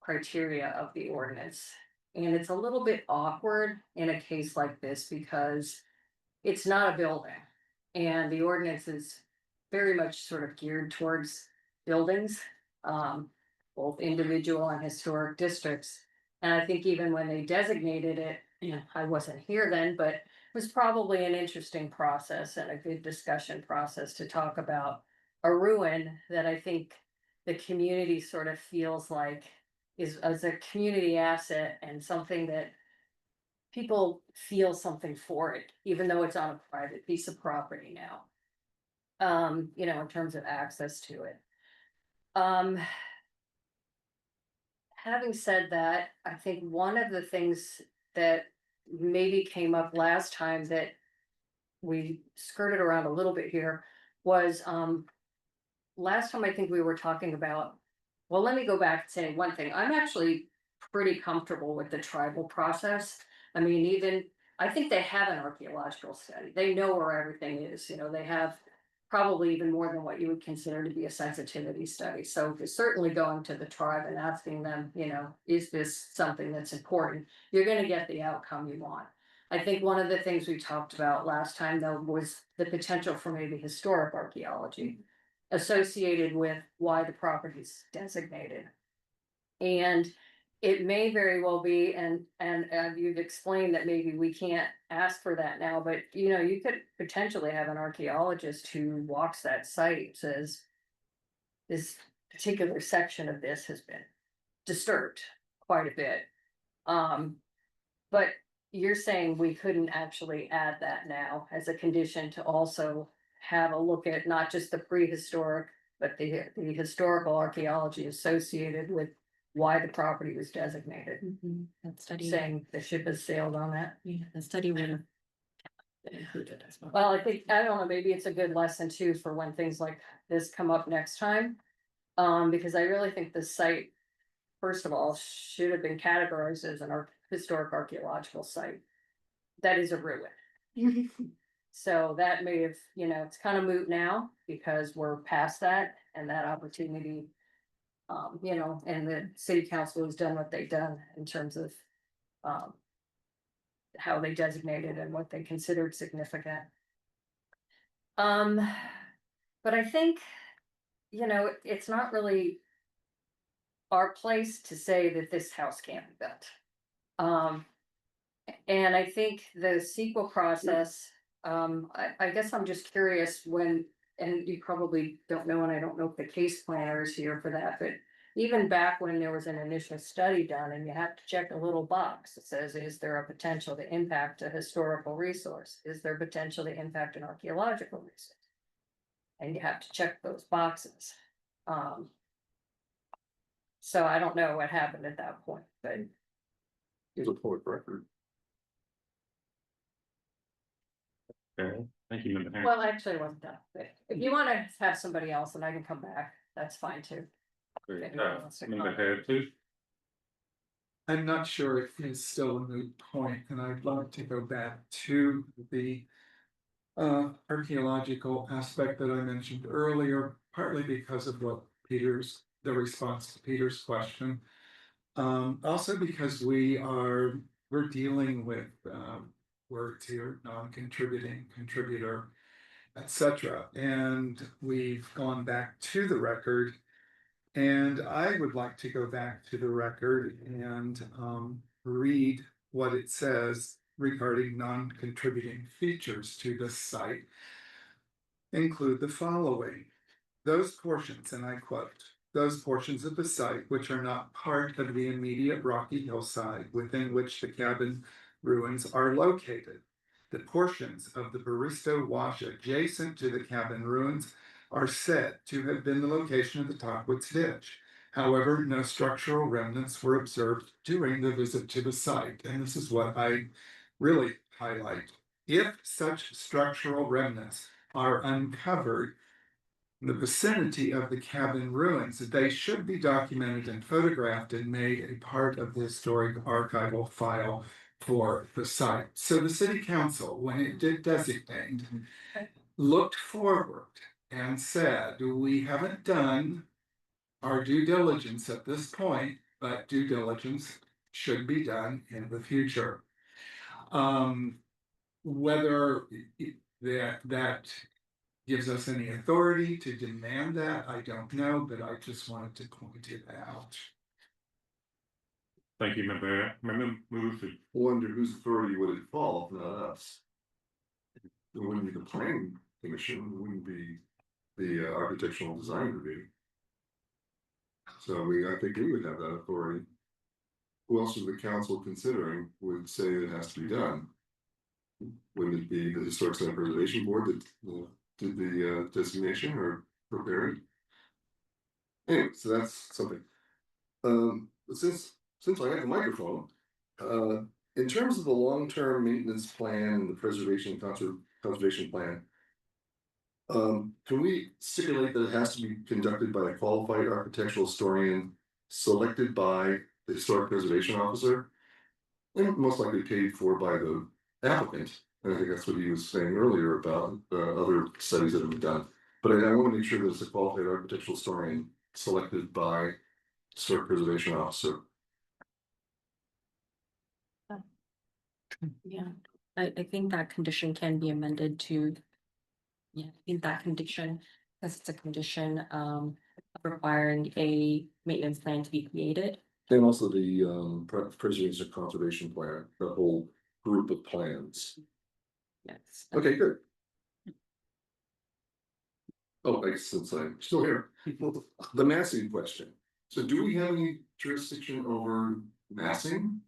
criteria of the ordinance. And it's a little bit awkward in a case like this because it's not a building. And the ordinance is very much sort of geared towards buildings, both individual and historic districts. And I think even when they designated it, I wasn't here then, but it was probably an interesting process and a good discussion process to talk about a ruin that I think the community sort of feels like is as a community asset and something that people feel something for it, even though it's on a private piece of property now. In terms of access to it. Having said that, I think one of the things that maybe came up last time that we skirted around a little bit here was, last time I think we were talking about, well, let me go back and say one thing. I'm actually pretty comfortable with the tribal process. I mean, I think they have an archaeological study. They know where everything is, they have probably even more than what you would consider to be a sensitivity study. So certainly going to the tribe and asking them, is this something that's important? You're going to get the outcome you want. I think one of the things we talked about last time, though, was the potential for maybe historic archaeology associated with why the property is designated. And it may very well be, and you've explained that maybe we can't ask for that now, but you could potentially have an archaeologist who walks that site, says this particular section of this has been disturbed quite a bit. But you're saying we couldn't actually add that now as a condition to also have a look at not just the prehistoric, but the historical archaeology associated with why the property was designated, That study, saying the ship has sailed on that. yeah, the study would have been included as well. Well, I think, I don't know, maybe it's a good lesson too for when things like this come up next time. Because I really think the site, first of all, should have been categorized as an historic archaeological site. That is a ruin. So that may have, it's kind of moot now because we're past that and that opportunity. And the city council has done what they've done in terms of. How they designated and what they considered significant. But I think, it's not really. Our place to say that this house can't be built. And I think the sequel process, I guess I'm just curious when, and you probably don't know, and I don't know if the case planner is here for that, but. Even back when there was an initial study done and you have to check a little box that says, is there a potential to impact a historical resource? Is there potential to impact an archaeological resource? And you have to check those boxes. So I don't know what happened at that point, but It's a public record. Okay, thank you, Member Hanson. well, actually it wasn't done. But if you wanna have somebody else and I can come back, that's fine too. Great. anyone wants to Member comment. Hare, please. I'm not sure if it's still a moot point, and I'd like to go back to the. Archaeological aspect that I mentioned earlier, partly because of what the response to Peter's question. Also because we're dealing with, words here, non-contributing, contributor, etc. And we've gone back to the record. And I would like to go back to the record and read what it says regarding non-contributing features to this site. Include the following. Those portions, and I quote, those portions of the site which are not part of the immediate rocky hillside within which the cabin ruins are located. The portions of the Baristo Wash adjacent to the cabin ruins are said to have been the location of the Tockwitz Ditch. However, no structural remnants were observed during the visit to the site, and this is what I really highlight. If such structural remnants are uncovered in the vicinity of the cabin ruins, they should be documented and photographed and made a part of the historic archival file for the site. So the city council, when it did designate, looked forward and said, we haven't done our due diligence at this point, but due diligence should be done in the future. Whether that gives us any authority to demand that, I don't know, but I just wanted to point it out. Thank you, Member Hare. Member Move. Wonder whose authority would it fall, if not us? It wouldn't be the planning commission, it wouldn't be the architectural design review. So I think we would have that authority. Who else is the council considering would say it has to be done? Wouldn't it be the Historic Site Preservation Board that did the designation or prepared? Anyway, so that's something. Since I have the microphone, in terms of the long-term maintenance plan and the preservation conservation plan. Can we stipulate that it has to be conducted by a qualified architectural historian selected by the historic preservation officer? And most likely paid for by the applicant. And I think that's what he was saying earlier about other studies that have been done. But I want to make sure that it's a qualified architectural historian selected by historic preservation officer. Yeah, I think that condition can be amended to. Yeah, I think that condition, because it's a condition requiring a maintenance plan to be created. And also the preservation conservation plan, the whole group of plans. Yes. Okay, good. Oh, since I'm still here, the massing question. So do we have any jurisdiction over massing?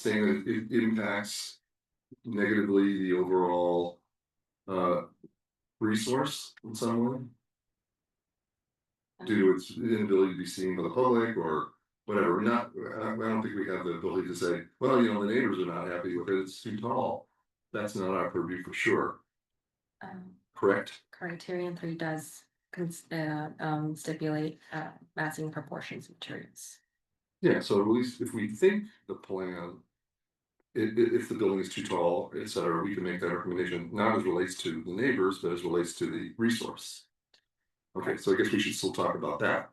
saying that it impacts negatively the overall resource in some way? Due to its inability to be seen by the public or whatever, I don't think we have the ability to say, well, you know, the neighbors are not happy with it, it's too tall. That's not our purview for sure, correct? Criterion 3 does stipulate massing proportions of materials. Yeah, so at least if we think the plan. If the building is too tall, et cetera, we can make that recommendation, not as relates to the neighbors, but as relates to the resource. Okay, so I guess we should still talk about that.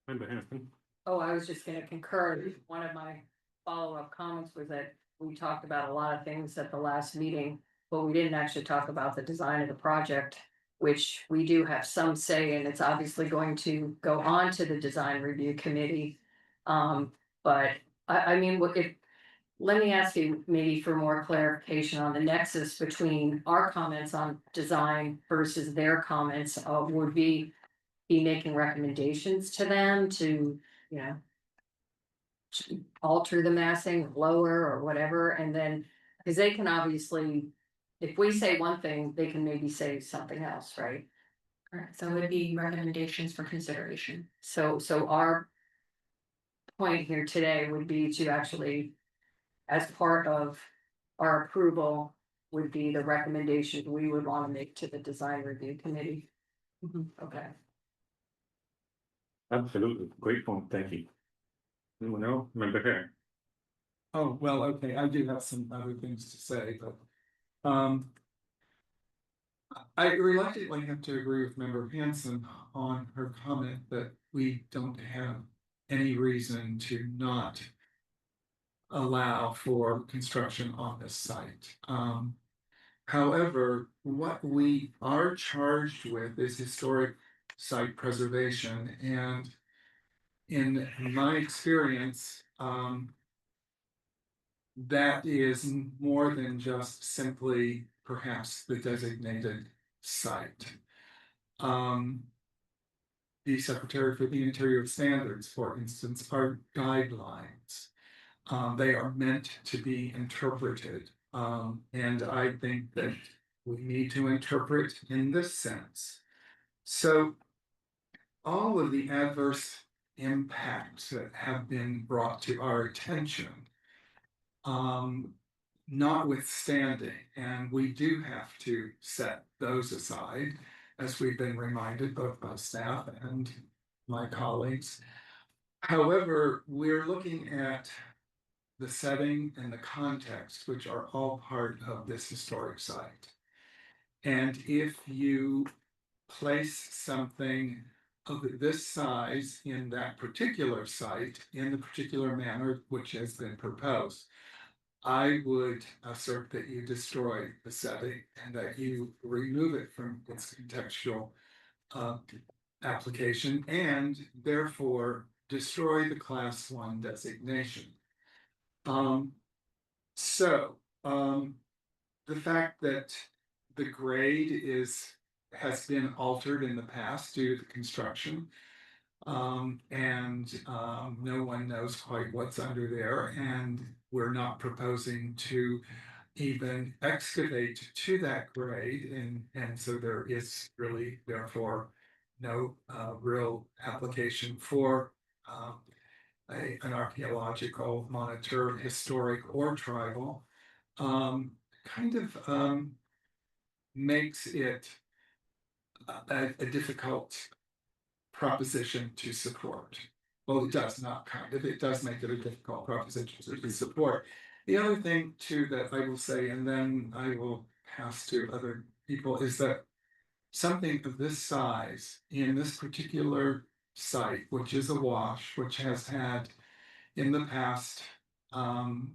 Member Hanson. Oh, I was just gonna concur. One of my follow-up comments was that we talked about a lot of things at the last meeting, but we didn't actually talk about the design of the project, which we do have some say, and it's obviously going to go on to the design review committee. But I mean, let me ask you maybe for more clarification on the nexus between our comments on design versus their comments. Would we be making recommendations to them to, you know, alter the massing, lower or whatever, and then, because they can obviously, if we say one thing, they can maybe say something else, right? Correct. So it would be recommendations for consideration. So our point here today would be to actually, as part of our approval, would be the recommendation we would want to make to the design review committee. Okay. Absolutely, great point, thank you. Anyone else? Member Hare. Oh, well, okay, I do have some other things to say, but, I reluctantly have to agree with Member Hanson on her comment that we don't have any reason to not allow for construction on this site. However, what we are charged with is historic site preservation, and in my experience, that is more than just simply perhaps the designated site. The Secretary for the Interior Standards, for instance, are guidelines. They are meant to be interpreted, and I think that we need to interpret in this sense. So all of the adverse impacts that have been brought to our attention, notwithstanding, and we do have to set those aside, as we've been reminded both by staff and my colleagues. However, we're looking at the setting and the context, which are all part of this historic site. And if you place something of this size in that particular site, in the particular manner which has been proposed, I would assert that you destroy the setting and that you remove it from its contextual application, and therefore destroy the Class 1 designation. The fact that the grade has been altered in the past due to the construction, and no one knows quite what's under there, and we're not proposing to even excavate to that grade, and so there is really therefore no real application for an archaeological monitor, historic or tribal. Kind of makes it a difficult proposition to support. Well, it does not kind of, it does make it a difficult proposition to support. The other thing too that I will say, and then I will pass to other people, is that something of this size in this particular site, which is a wash, which has had in the past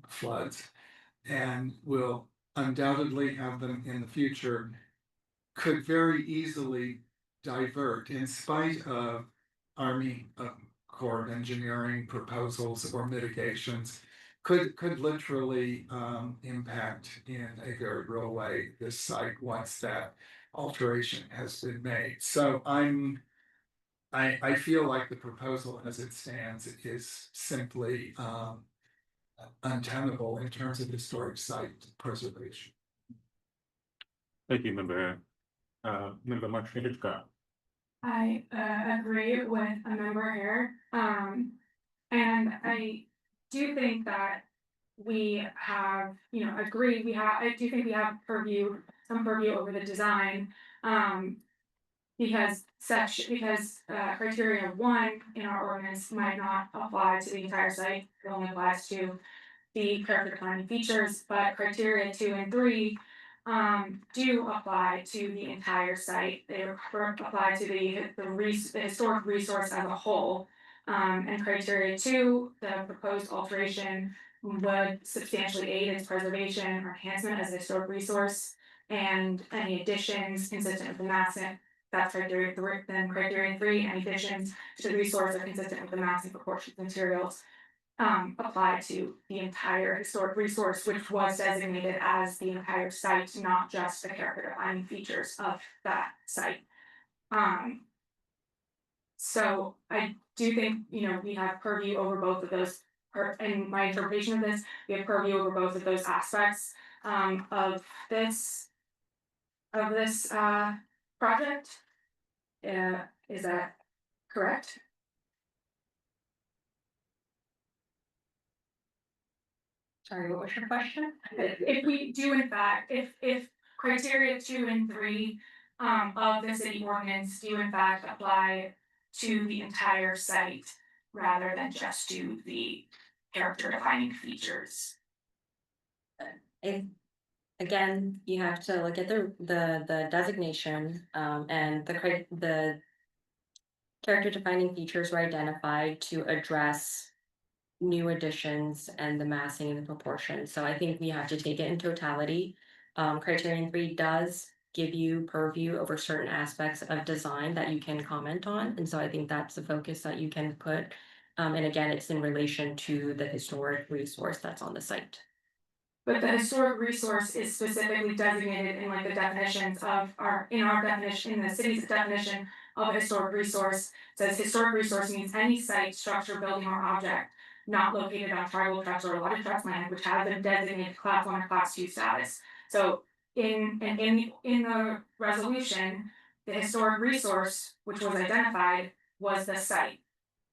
floods, and will undoubtedly have them in the future, could very easily divert, in spite of Army Corps of Engineering proposals or mitigations, could literally impact in a very real way this site once that alteration has been made. So I feel like the proposal as it stands is simply untenable in terms of historic site preservation. Thank you, member Martin Hitchcock. I agree with a member here. And I do think that we have, agreed, I do think we have some purview over the design. Because criteria 1 in our ordinance might not apply to the entire site, it only applies to the character defining features, but criteria 2 and 3 do apply to the entire site. They apply to the historic resource as a whole. And criteria 2, the proposed alteration would substantially aid its preservation or enhancement as a historic resource, and any additions consistent with the massing. That's criteria 3. Then criteria 3, any additions to the resource are consistent with the massing proportions materials apply to the entire historic resource, which was designated as the entire site, not just the character defining features of that site. So I do think, we have purview over both of those, and my interpretation of this, we have purview over both of those aspects of this project. Is that correct? Sorry, what was your question? If we do in fact, if criteria 2 and 3 of the city ordinance do in fact apply to the entire site rather than just to the character defining features. Again, you have to look at the designation, and the character defining features were identified to address new additions and the massing and the proportion. So I think we have to take it in totality. Criterion 3 does give you purview over certain aspects of design that you can comment on. And so I think that's the focus that you can put. And again, it's in relation to the historic resource that's on the site. But the historic resource is specifically designated in the definitions of in the city's definition of a historic resource. It says historic resource means any site, structure, building, or object not located on tribal trust or allotted trust land, which has been designated class 1 or class 2 status. So in the resolution, the historic resource, which was identified, was the site.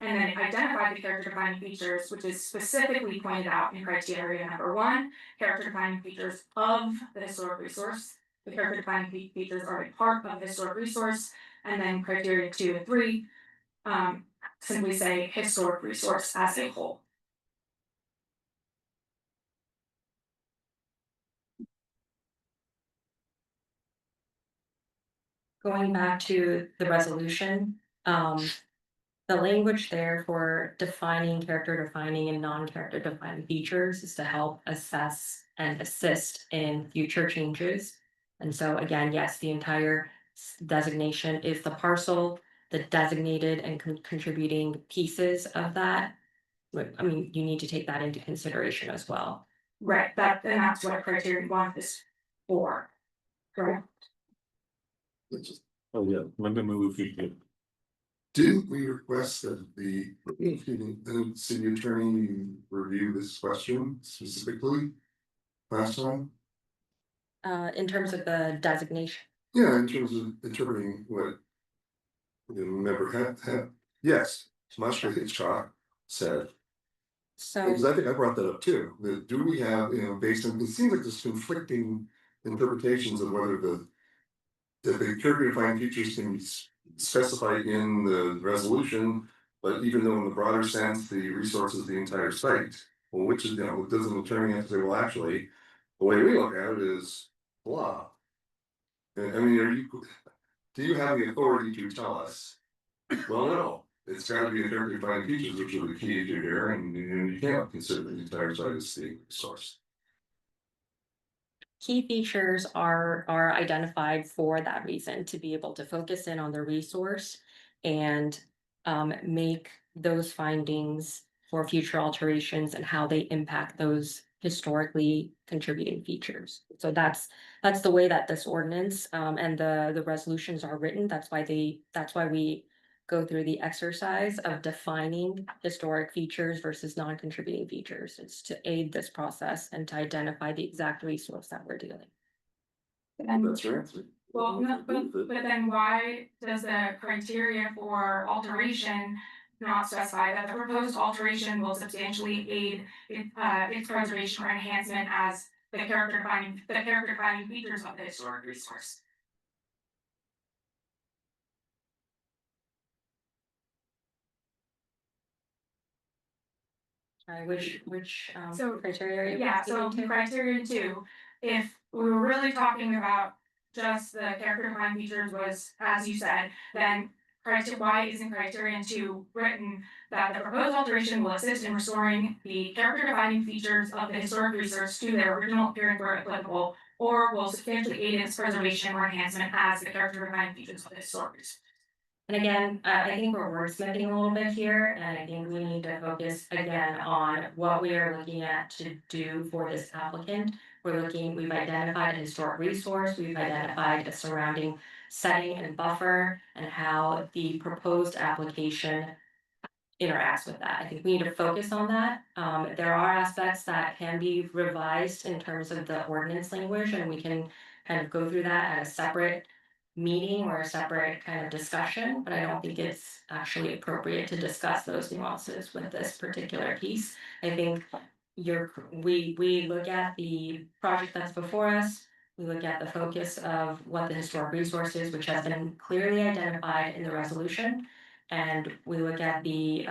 And then it identified the character defining features, which is specifically pointed out in criteria number 1, character defining features of the historic resource. The character defining features are a part of the historic resource, and then criteria 2 and 3 simply say historic resource as a whole. Going back to the resolution, the language there for defining character defining and non-character defining features is to help assess and assist in future changes. And so again, yes, the entire designation is the parcel, the designated and contributing pieces of that. I mean, you need to take that into consideration as well. Right, and that's what criteria 1 is for. Correct. Oh, yeah, member Muruki. Didn't we request that the city attorney review this question specifically last time? In terms of the designation. Yeah, in terms of interpreting what the member had, yes, Master Hitchcock said. So Because I think I brought that up too, that do we have, based on, it seems like there's conflicting interpretations of whether the character defining features can be specified in the resolution, but even though in the broader sense, the resource is the entire site. Well, which is, doesn't the attorney have to say, well, actually, the way we look at it is blah. I mean, do you have the authority to tell us? Well, no, it's gotta be the character defining features, which are the key to here, and you can't consider the entire site as the source. key features are identified for that reason, to be able to focus in on the resource and make those findings for future alterations and how they impact those historically contributing features. So that's the way that this ordinance and the resolutions are written. That's why we go through the exercise of defining historic features versus non-contributing features. It's to aid this process and to identify the exact resource that we're dealing. And That's right. well, no, but then why does the criteria for alteration not specify that the proposed alteration will substantially aid its preservation or enhancement as the character defining features of the historic resource? Which So, criteria are you Yeah, so speaking to? criterion two, if we were really talking about just the character defining features was, as you said, then why isn't criterion two written that the proposed alteration will assist in restoring the character defining features of the historic resource to their original appearance where applicable, or will substantially aid in its preservation or enhancement as the character defining features of the historic resource? And again, I think we're wordsmithing a little bit here, and I think we need to focus again on what we are looking at to do for this applicant. We've identified a historic resource, we've identified a surrounding setting and buffer, and how the proposed application interacts with that. I think we need to focus on that. There are aspects that can be revised in terms of the ordinance language, and we can kind of go through that at a separate meeting or a separate kind of discussion, but I don't think it's actually appropriate to discuss those nuances with this particular piece. I think we look at the project that's before us, we look at the focus of what the historic resource is, which has been clearly identified in the resolution. And we look at the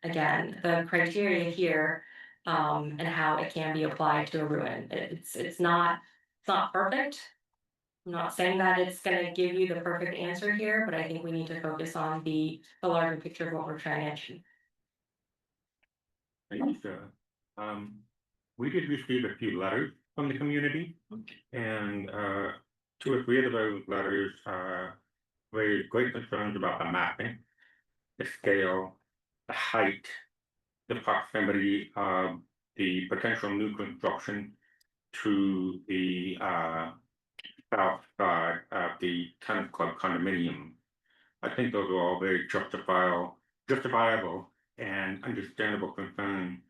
again, the criteria here and how it can be applied to a ruin. It's not perfect. I'm not saying that it's gonna give you the perfect answer here, but I think we need to focus on the larger picture of what we're trying to achieve. Thank you, Sarah. We did receive a few letters from the community, and 2 or 3 of those letters raised great concerns about the mapping, the scale, the height, the proximity of the potential new construction to the south side of the tennis club condominium. I think those are all very justifiable and understandable concerns.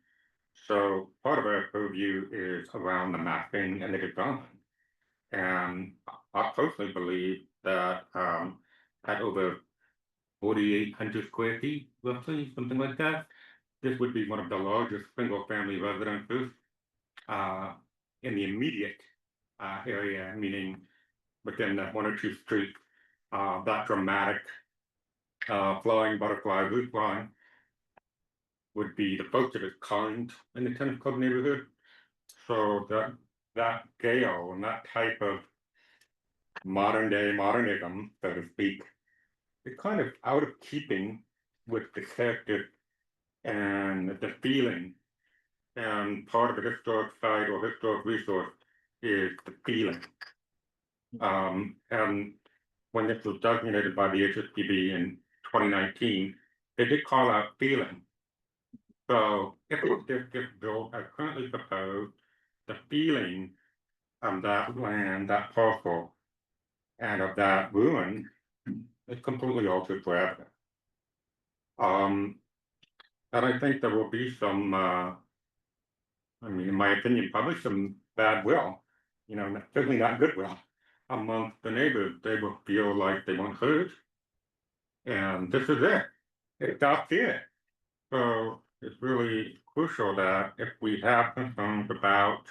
So part of our purview is around the mapping and the design. And I personally believe that at over 4,800 square feet, roughly, something like that, this would be one of the largest single-family residences in the immediate area, meaning within that 1 or 2 streets, that dramatic flowing butterfly roof line would be the first of its kind in the tennis club neighborhood. So that scale and that type of modern day modernism, so to speak, is kind of out of keeping with the character and the feeling. And part of a historic site or historic resource is the feeling. And when this was designated by the HSPB in 2019, they did call out feeling. So if this gets built as currently proposed, the feeling of that land, that parcel, and of that ruin is completely altered forever. And I think there will be some, I mean, in my opinion, probably some bad will, certainly not goodwill amongst the neighbors. They will feel like they weren't heard. And this is it. It stops here. So it's really crucial that if we have concerns about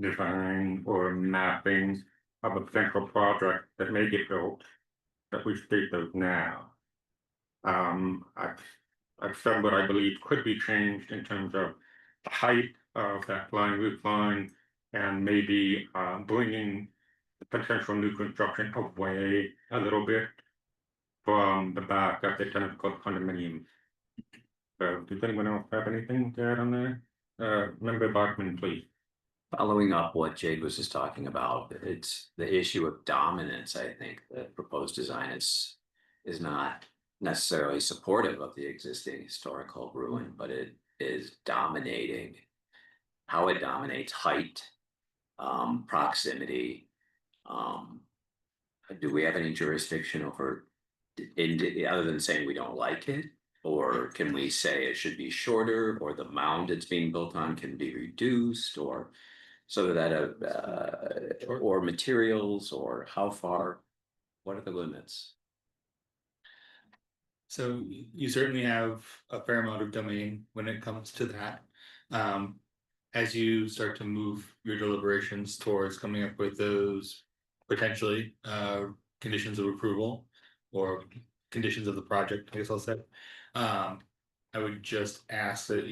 design or mapping of a potential project that may get built, that we state those now. I've said what I believe could be changed in terms of the height of that flying roof line and maybe bringing the potential new construction away a little bit from the back of the tennis club condominium. So does anyone else have anything to add on there? Member Bachman, please. Following up what Jade was just talking about, it's the issue of dominance. I think the proposed design is not necessarily supportive of the existing historical ruin, but it is dominating. How it dominates height, proximity. Do we have any jurisdiction over other than saying we don't like it? Or can we say it should be shorter, or the mound it's being built on can be reduced, or so that, or materials, or how far? What are the limits? So you certainly have a fair amount of domain when it comes to that. As you start to move your deliberations towards coming up with those potentially conditions of approval or conditions of the project, I guess I'll say. I would just ask that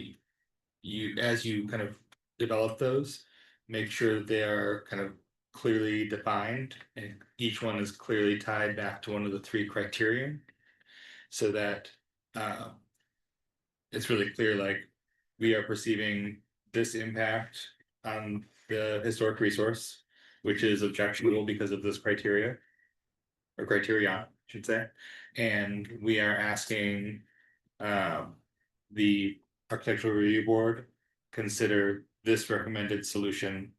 you, as you kind of develop those, make sure that they are kind of clearly defined and each one is clearly tied back to one of the three criteria. So that it's really clear, like, we are perceiving this impact on the historic resource, which is objectionable because of this criteria. Or criterion, I should say, and we are asking the architectural review board consider this recommended solution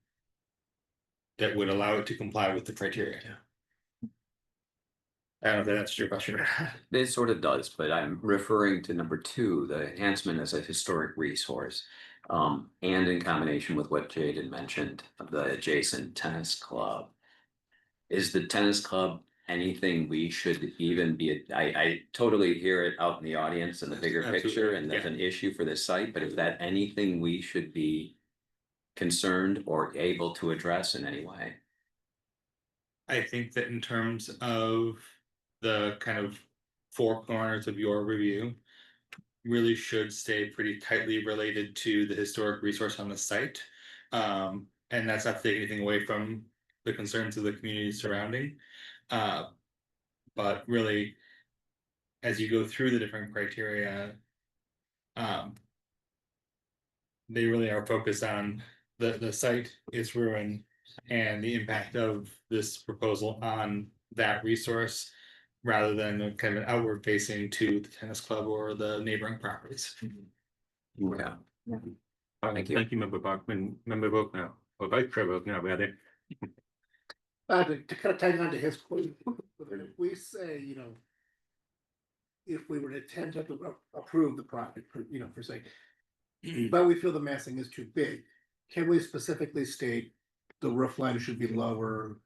that would allow it to comply with the criteria. I don't know if that answers your question. It sort of does, but I'm referring to number two, the enhancement as a historic resource. And in combination with what Jade had mentioned, the adjacent tennis club. Is the tennis club anything we should even be, I totally hear it out in the audience and the bigger Absolutely, picture, and there's yeah. an issue for this site, but is that anything we should be concerned or able to address in any way? I think that in terms of the kind of four corners of your review, really should stay pretty tightly related to the historic resource on the site. And that's not taking anything away from the concerns of the community surrounding. But really, as you go through the different criteria, they really are focused on the site, its ruin, and the impact of this proposal on that resource, rather than a kind of an outward facing to the tennis club or the neighboring properties. Yeah. Thank you. Thank you, Member Bachman, Member Vogt or Vice Chair Vogt rather. To kind of tag on to his point, if we say, if we were to attempt to approve the project, per se, but we feel the massing is too big, can we specifically state the roof line should be lower?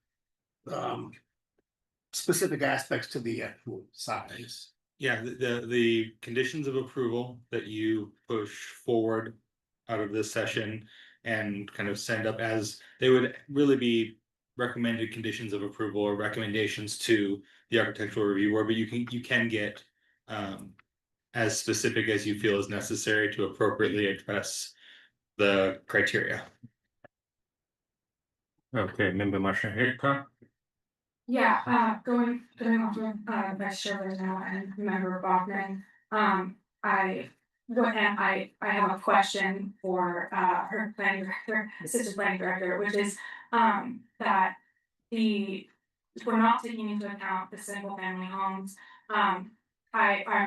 Specific aspects to the actual size. Yeah, the conditions of approval that you push forward out of this session and kind of send up, as they would really be recommended conditions of approval or recommendations to the architectural review board, but you can get as specific as you feel is necessary to appropriately address the criteria. Okay, Member Marcia Hickok. Yeah, going off of Vice Chair now and Member Bachman, I have a question for her planning director, assistant planning director, which is that we're not taking into account the single family homes. I'm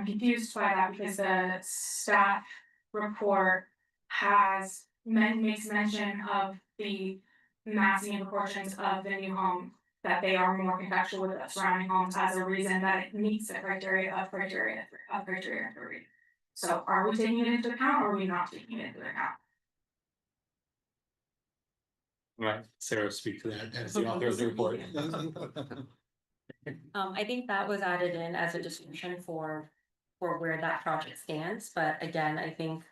confused by that because the staff report makes mention of the massing and proportions of the new home, that they are more contextual with the surrounding homes as a reason that it meets the criteria of criteria 3. So are we taking it into account or are we not taking it into account? Right, Sarah, speak to that as the author of the report. I think that was added in as a description for where that project stands, but again, I think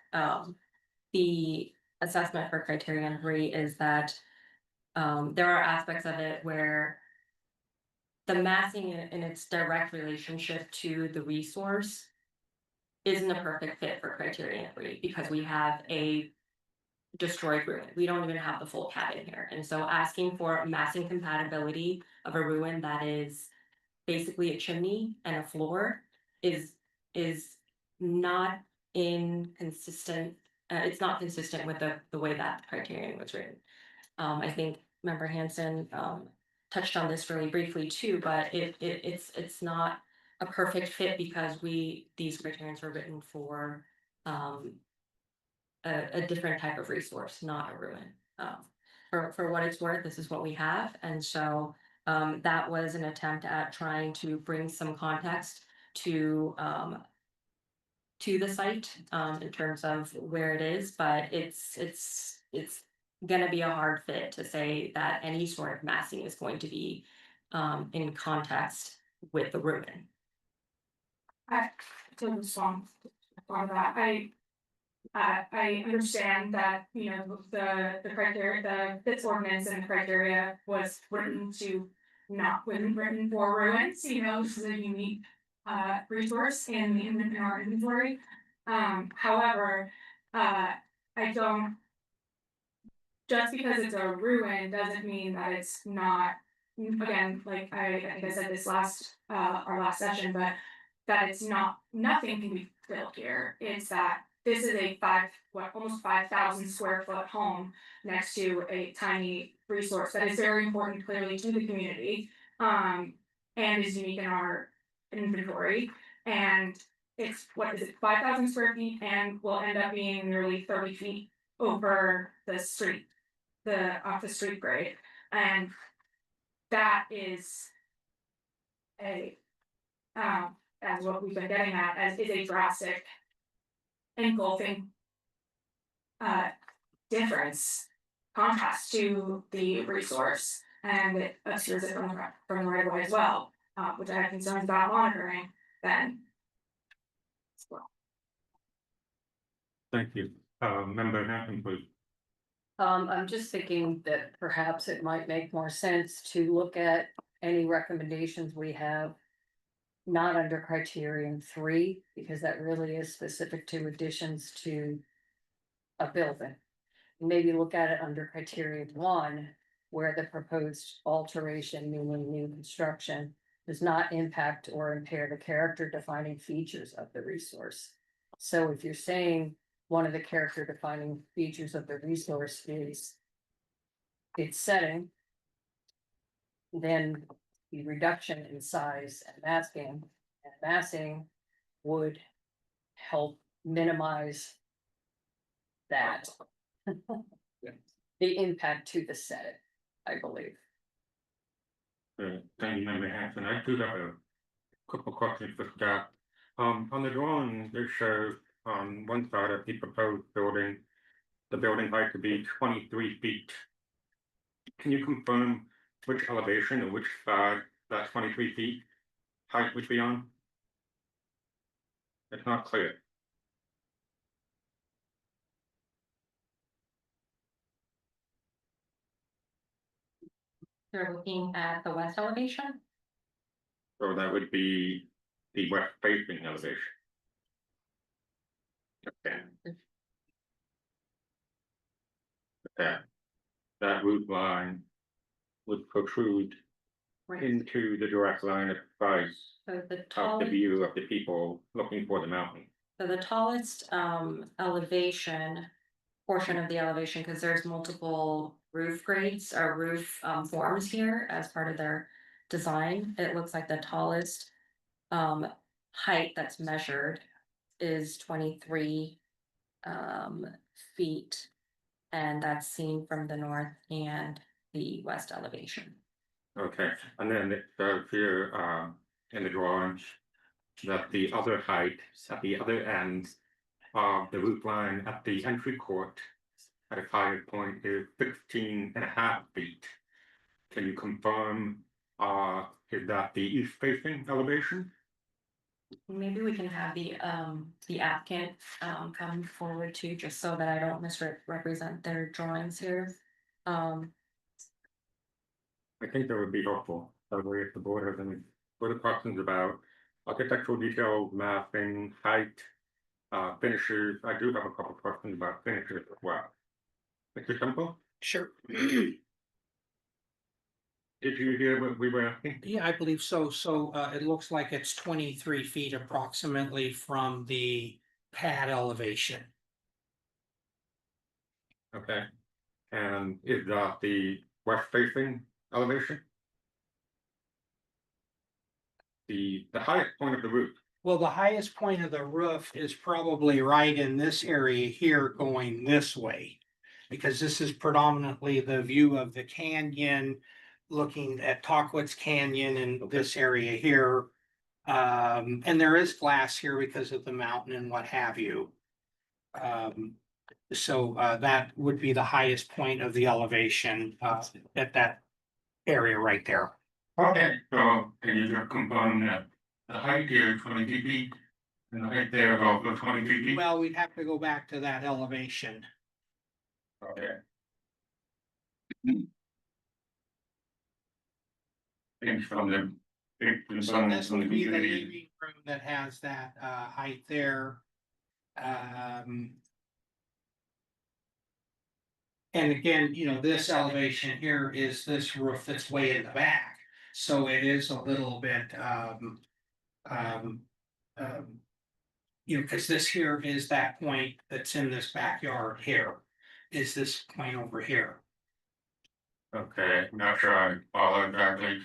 the assessment for criterion 3 is that there are aspects of it where the massing in its direct relationship to the resource isn't a perfect fit for criterion 3 because we have a destroyed ruin. We don't even have the full cabin here. And so asking for massing compatibility of a ruin that is basically a chimney and a floor is not inconsistent. It's not consistent with the way that criterion was written. I think Member Hanson touched on this really briefly too, but it's not a perfect fit because these criterions were written for a different type of resource, not a ruin. For what it's worth, this is what we have, and so that was an attempt at trying to bring some context to the site, in terms of where it is, but it's gonna be a hard fit to say that any sort of massing is going to be, in context with the ruin. I to respond on that, I understand that, you know, the criteria, this ordinance and the criteria was written written for ruins, you know, this is a unique resource in our inventory. However, I don't. Just because it's a ruin doesn't mean that it's not, again, like I think I said this our last session, but that it's not, nothing can be built here. It's that this is a almost 5,000 square foot home next to a tiny resource that is very important clearly to the community. And is unique in our inventory. And it's, 5,000 square feet, and will end up being nearly 30 feet over the street, off the street grade. And that is as what we've been getting at, as is a drastic engulfing difference, contrast to the resource, and it obscures it from the right of way as well, which I have concerns about monitoring then. As well. Thank you. Member Hanson, please. I'm just thinking that perhaps it might make more sense to look at any recommendations we have. Not under criterion 3, because that really is specific to additions to a building. Maybe look at it under criterion 1, where the proposed alteration, meaning new construction, does not impact or impair the character defining features of the resource. So if you're saying one of the character defining features of the resource is its setting, then the reduction in size and massing would help minimize that. The impact to the setting, I believe. Thank you, Member Hanson. I do have a couple questions for staff. On the drawing, they show on one side of the proposed building, the building height to be 23 feet. Can you confirm which elevation or which side that 23 feet height would be on? It's not clear. You're looking at the west elevation? So that would be the west facing elevation. Okay. That roof line would protrude Right. into the direct line of sight So the of the tallest, view of the people looking for the mountain. so the tallest elevation, portion of the elevation, because there's multiple roof grades or roof forms here as part of their design. It looks like the tallest height that's measured is 23 feet, and that's seen from the north and the west elevation. Okay, and then it says here in the drawings that the other height at the other end of the roof line at the entry court at a higher point is 16.5 feet. Can you confirm is that the east facing elevation? Maybe we can have the applicant come forward too, just so that I don't misrepresent their drawings here. I think that would be helpful, that way if the board has any further questions about architectural details, mapping, height, finishes. I do have a couple of questions about finishes as well. Mr. Temple, Sure. did you hear what we were asking? Yeah, I believe so. So it looks like it's 23 feet approximately from the pad elevation. Okay, and is that the west facing elevation? The highest point of the roof. Well, the highest point of the roof is probably right in this area here going this way. Because this is predominantly the view of the canyon, looking at Tockwitz Canyon and this area here. And there is glass here because of the mountain and what have you. So that would be the highest point of the elevation at that area right there. Okay, so can you just confirm that the height here is 23 feet? And the height there is also 23 feet? Well, we'd have to go back to that elevation. Okay. Things from the. So this would be the living room that has that height there. And again, you know, this elevation here is this roof that's way in the back, so it is a little bit you know, because this here is that point that's in this backyard here, is this point over here. Okay, not sure I follow exactly.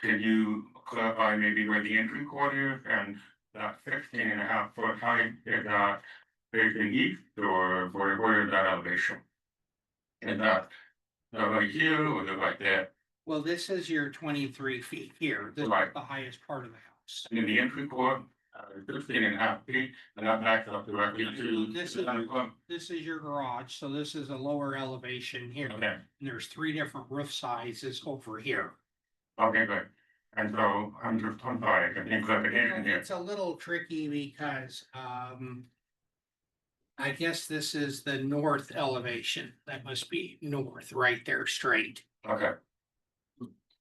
Can you clarify maybe where the entry court is and that 16.5 foot height is that facing east or where is that elevation? Is that right here or is it right there? Well, this is your 23 feet here, this is Right. the highest part of the house. In the entry court, 16.5 feet, and that backs up directly to. This is your garage, so this is a lower elevation here. Okay, And there's 3 different roof sizes over here. okay, good. And so I'm just, I'm sorry, I think clarification here. It's a little tricky because I guess this is the north elevation. That must be north right there straight. Okay,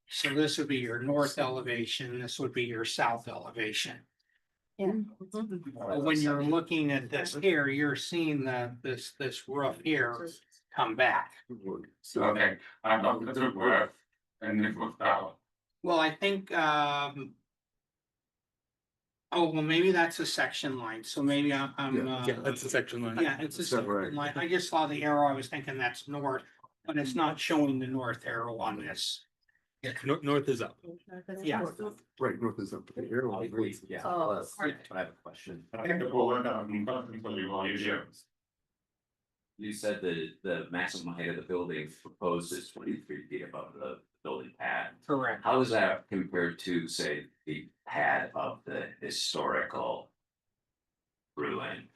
So this would be your north elevation, this would be your south elevation. But when you're looking at this here, you're seeing this roof here come back. okay, I thought this was west and this was south. Well, I think oh, well, maybe that's a section line, so maybe I'm Yeah, that's the section line. yeah, it's a Is that right? section line. I just saw the arrow, I was thinking that's north, but it's not showing the north arrow on this. Yeah, north is up. Yeah. Right, north is up here. I agree, yeah, Oh, but I have a question. I think the board, question for you all is You said that the maximum height of the building proposed is 23 feet above the building pad. Correct. How is that compared to, say, the pad of the historical ruin?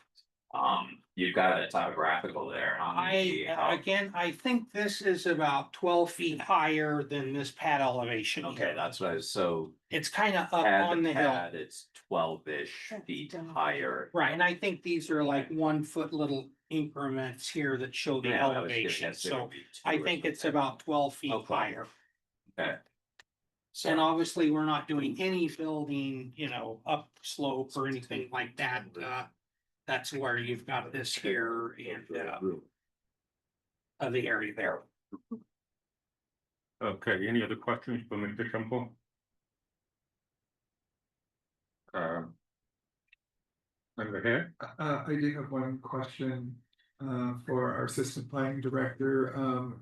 You've got a topographical there on the Again, I think this is about 12 feet higher than this pad elevation. Okay, here. that's what I was, so It's kind of up pad on to the hill. pad, it's 12-ish feet higher. Right, and I think these are like 1 foot little increments here that show the Yeah, I was elevation, guessing it so would be two I or think it's something. about 12 feet Okay. higher. Okay. And obviously, we're not doing any building, you know, up slope or anything like that. That's where you've got this here and the area there. Okay, any other questions for Mr. Temple? Over here, I do have one question for our assistant planning director.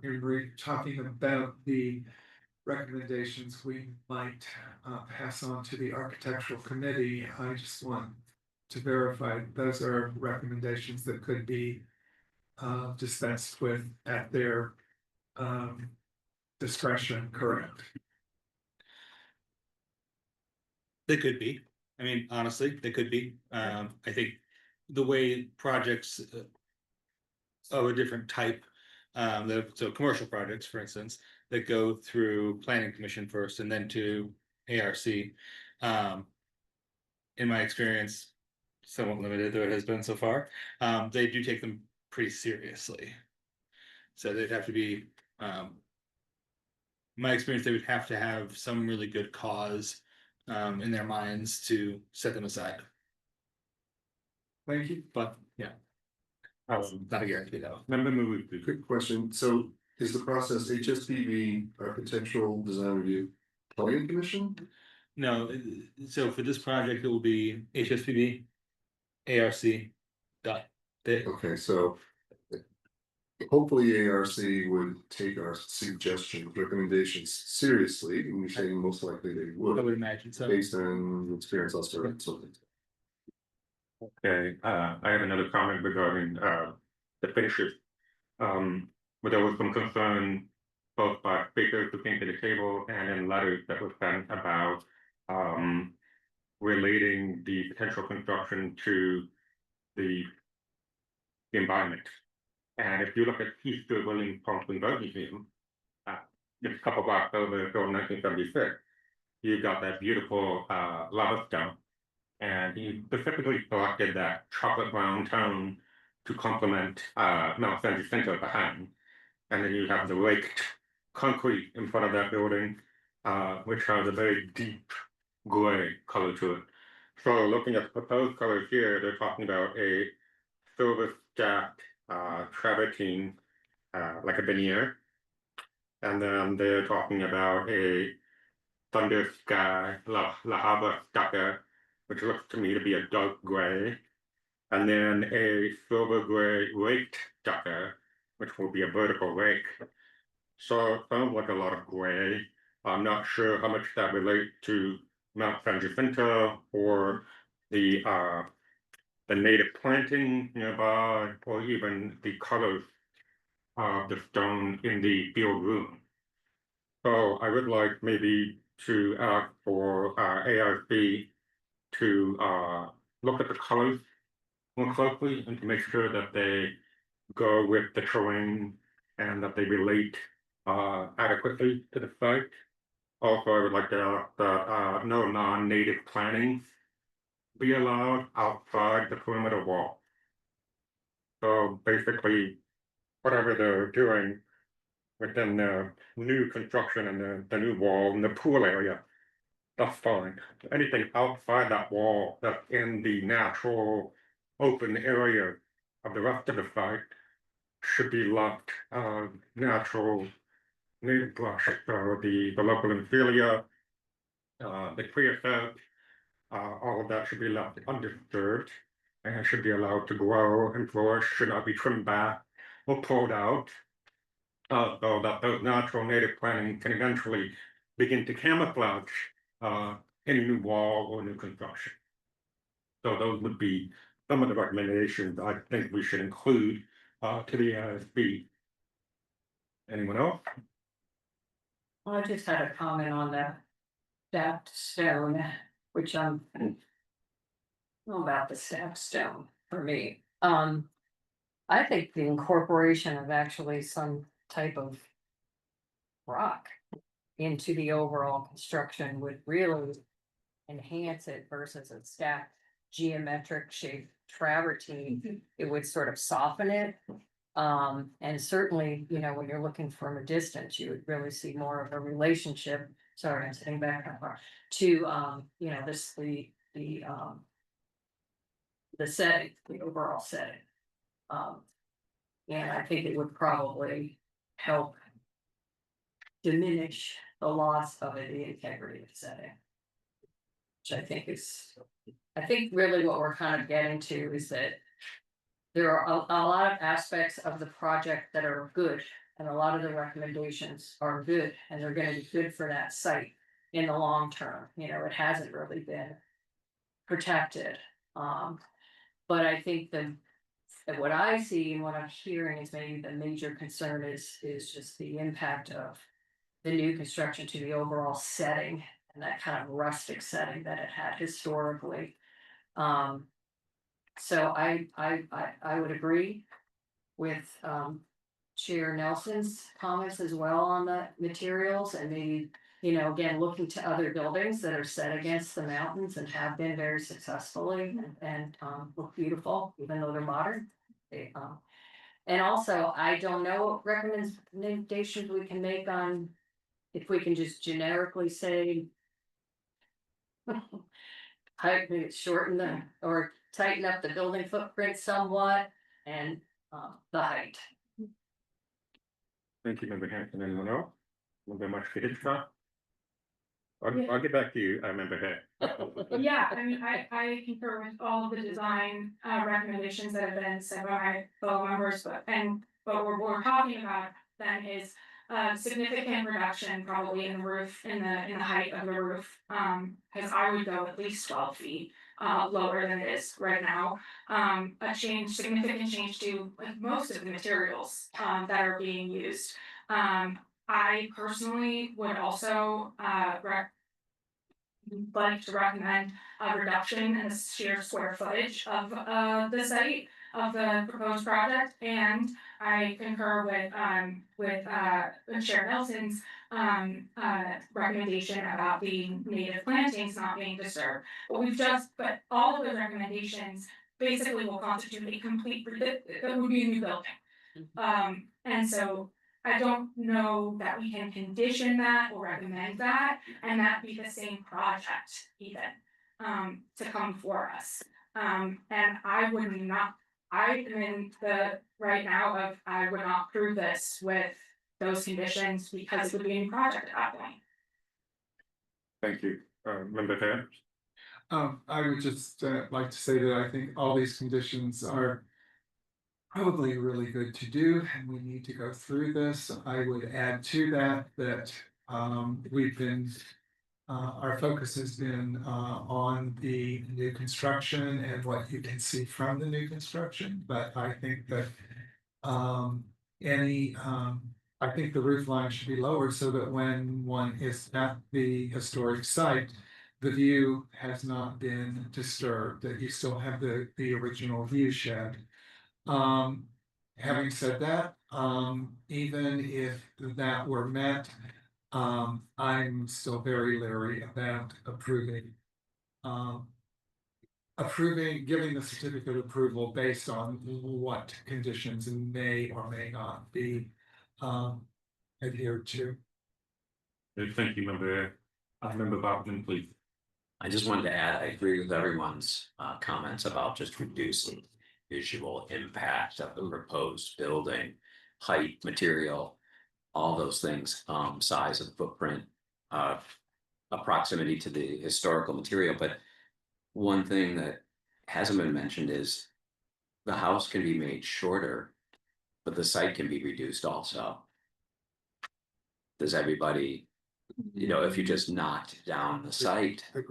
We're talking about the recommendations we might pass on to the architectural committee. I just want to verify those are recommendations that could be dispensed with at their discretion, correct? They could be. I mean, honestly, they could be. I think the way projects of a different type, so commercial projects, for instance, that go through planning commission first and then to ARC. In my experience, somewhat limited though it has been so far, they do take them pretty seriously. So they'd have to be, my experience, they would have to have some really good cause in their minds to set them aside. Thank you. But yeah, not a guarantee though. member move. Quick question, so is the process HSPB, architectural design review, planning commission? No, so for this project, it will be HSPB, ARC, dot. Okay, so. Hopefully ARC would take our suggestions, recommendations seriously, and we're saying most likely they I would would, imagine so. based on experience elsewhere. So Okay, I have another comment regarding the finishes. But there was some concern both by speakers who came to the table and in letters that were sent about relating the potential construction to the environment. And if you look at Easter William Thompson Boat Museum, just a couple blocks over from 1976, you've got that beautiful lava stone. And he specifically selected that chocolate brown tone to complement Mount San Jacinto behind. And then you have the raked concrete in front of that building, which has a very deep gray color to it. So looking at the proposed colors here, they're talking about a silver stacked travertine, like a veneer. And then they're talking about a thunder sky La Habra stucco, which looks to me to be a dark gray. And then a silver gray raked stucco, which will be a vertical rake. So it sounds like a lot of gray. I'm not sure how much that relates to Mount San Jacinto or the native planting nearby, or even the colors of the stone in the field room. So I would like maybe to ask for ARC to look at the colors more closely and to make sure that they go with the terrain and that they relate adequately to the site. Also, I would like to ask that no non-native planting be allowed outside the perimeter wall. So basically, whatever they're doing within the new construction and the new wall and the pool area, that's fine. Anything outside that wall that's in the natural open area of the rest of the site should be left natural native brush. So the local Emphilia, the creosote, all of that should be left undisturbed and should be allowed to grow and flourish, should not be trimmed back or pulled out. So that those natural native planting can eventually begin to camouflage any new wall or new construction. So those would be some of the recommendations I think we should include to the ASB. Anyone else? I just had a comment on that stone, which I'm know about the staff stone for me. I think the incorporation of actually some type of rock into the overall construction would really enhance it versus a stacked geometric shaped travertine. It would sort of soften it. And certainly, you know, when you're looking from a distance, you would really see more of a relationship. Sorry, I'm sitting back that far to, you know, the setting, the overall setting. And I think it would probably help diminish the loss of the integrity of the setting. Which I think really what we're kind of getting to is that there are a lot of aspects of the project that are good, and a lot of the recommendations are good, and they're gonna be good for that site in the long term. You know, it hasn't really been protected. But I think what I see and what I'm hearing is maybe the major concern is just the impact of the new construction to the overall setting and that kind of rustic setting that it had historically. So I would agree with Chair Nelson's comments as well on the materials, and maybe, you know, again, looking to other buildings that are set against the mountains and have been very successfully and look beautiful, even though they're modern. And also, I don't know what recommendations we can make on, if we can just generically say shorten the, or tighten up the building footprint somewhat and the height. Thank you, Member Hanson. Anyone else? Member Mushkidisha? I'll get back to you, Member Hay. Yeah, I mean, I concur with all of the design recommendations that have been said by my fellow members, but what we're talking about then is significant reduction probably in the roof, in the height of the roof. Cause I would go at least 12 feet lower than it is right now. A significant change to like most of the materials that are being used. I personally would also like to recommend a reduction in the sheer square footage of the site of the proposed project, and I concur with Chair Nelson's recommendation about the native plantings not being disturbed. But all of those recommendations basically will constitute a complete, that would be a new building. And so I don't know that we can condition that or recommend that, and that be the same project even, to come for us. And I would not, I am in the right now of, I would not approve this with those conditions because it would be a new project at that point. Thank you. Member Fair? I would just like to say that I think all these conditions are probably really good to do, and we need to go through this. I would add to that we've been our focus has been on the new construction and what you can see from the new construction, but I think that I think the roof line should be lower so that when one is at the historic site, the view has not been disturbed, that you still have the original view shed. Having said that, even if that were met, I'm still very leery about giving the certificate of approval based on what conditions may or may not be adhered to. Thank you, Member. Member Bachman, please. I just wanted to add, I agree with everyone's comments about just reducing visual impact of the proposed building, height, material, all those things, size of the footprint, a proximity to the historical material. But one thing that hasn't been mentioned is the house can be made shorter, but the site can be reduced also. Does everybody, if you just knocked down the site, the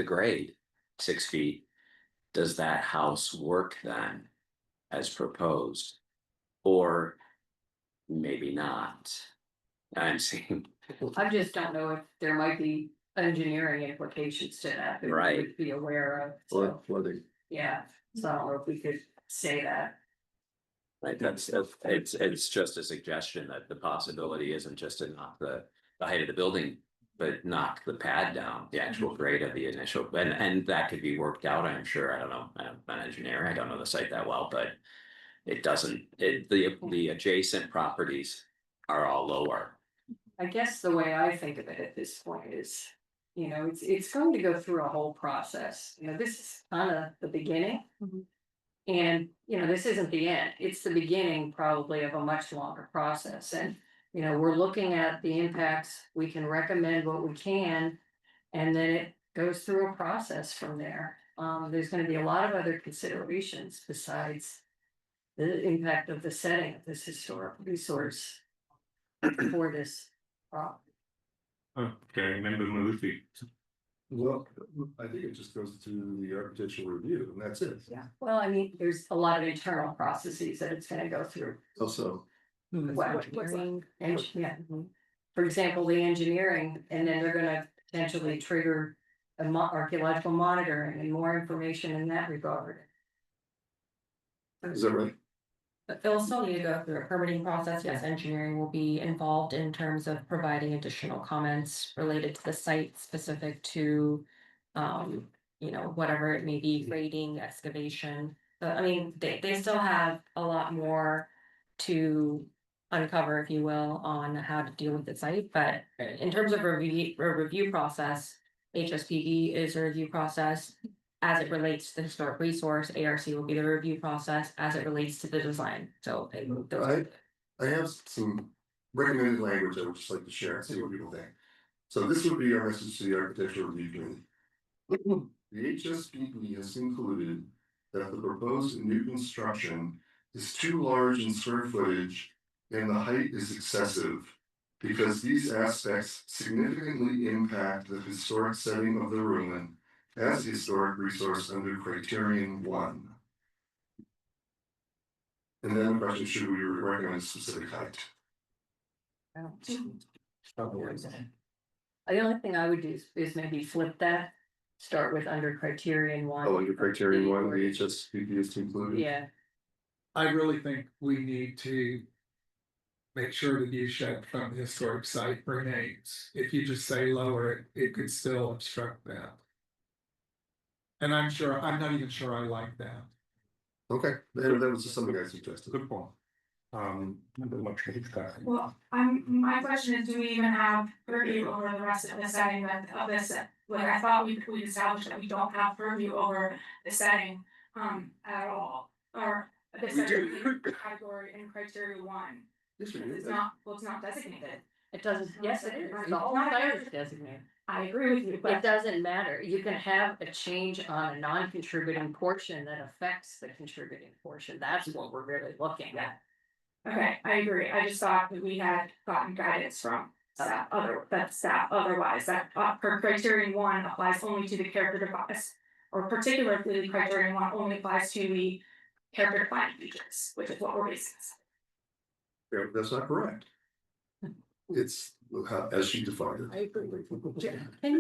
grade 6 feet, does that house work then as proposed? Or maybe not? I'm seeing. I just don't know if there might be engineering implications to that. That we Right. would be aware of, Or so, flooding. yeah, so I don't know if we could say that. Right, it's just a suggestion that the possibility isn't just to knock the height of the building, but knock the pad down, the actual grade of the initial, and that could be worked out, I'm sure. I don't know, I'm not an engineer, I don't know the site that well, but it doesn't, the adjacent properties are all lower. I guess the way I think of it at this point is, it's going to go through a whole process. This is kind of the beginning. And, this isn't the end. It's the beginning probably of a much longer process. And, we're looking at the impacts. We can recommend what we can. And then it goes through a process from there. There's going to be a lot of other considerations besides the impact of the setting of this historic resource for this property. Okay, Member Murphy. Well, I think it just goes to the architectural review and that's it. Yeah, well, I mean, there's a lot of internal processes that it's gonna go through. Also, Engineering, yeah. For example, the engineering, and then they're gonna potentially trigger archaeological monitoring and more information in that regard. is that right? But they'll still need to go through a permitting process. Yes, engineering will be involved in terms of providing additional comments related to the site specific to. Whatever it may be, grading, excavation. I mean, they still have a lot more to uncover, if you will, on how to deal with the site. But in terms of a review process, HSPD is a review process. As it relates to the historic resource, ARC will be the review process as it relates to the design, so. I have some recommended language I would just like to share and see what people think. So this would be our message to the architectural review committee. The HSPB has concluded that the proposed new construction is too large in square footage and the height is excessive because these aspects significantly impact the historic setting of the ruin as a historic resource under criterion 1. And then the question, should we recommend a specific height? The only thing I would do is maybe flip that, start with under criterion one. Oh, under criterion one, the HSPP is included. Yeah, I really think we need to. Make sure the view shed from the historic site remains. If you just say lower it, it could still obstruct that. And I'm not even sure I like that. Okay, that was just something I suggested. Good point. Not much discussion. Well, my question is, do we even have purview over the rest of the setting of this? Like, I thought we established that we don't have purview over the setting, at all, or the setting category in criteria one. Yes, we It's do. not, well, it's not designated. it doesn't, yes, it is, Right. the whole site is designated. I agree with you, It but doesn't matter, you can have a change on a non-contributing portion that affects the contributing portion, that's what we're really looking at. okay, I agree. I just thought that we had gotten guidance from staff otherwise, that per criterion one applies only to the character device. Or particularly criterion one only applies to the character defining features, which is what we're basing this. Yeah, that's not correct. It's as she defined it. agree.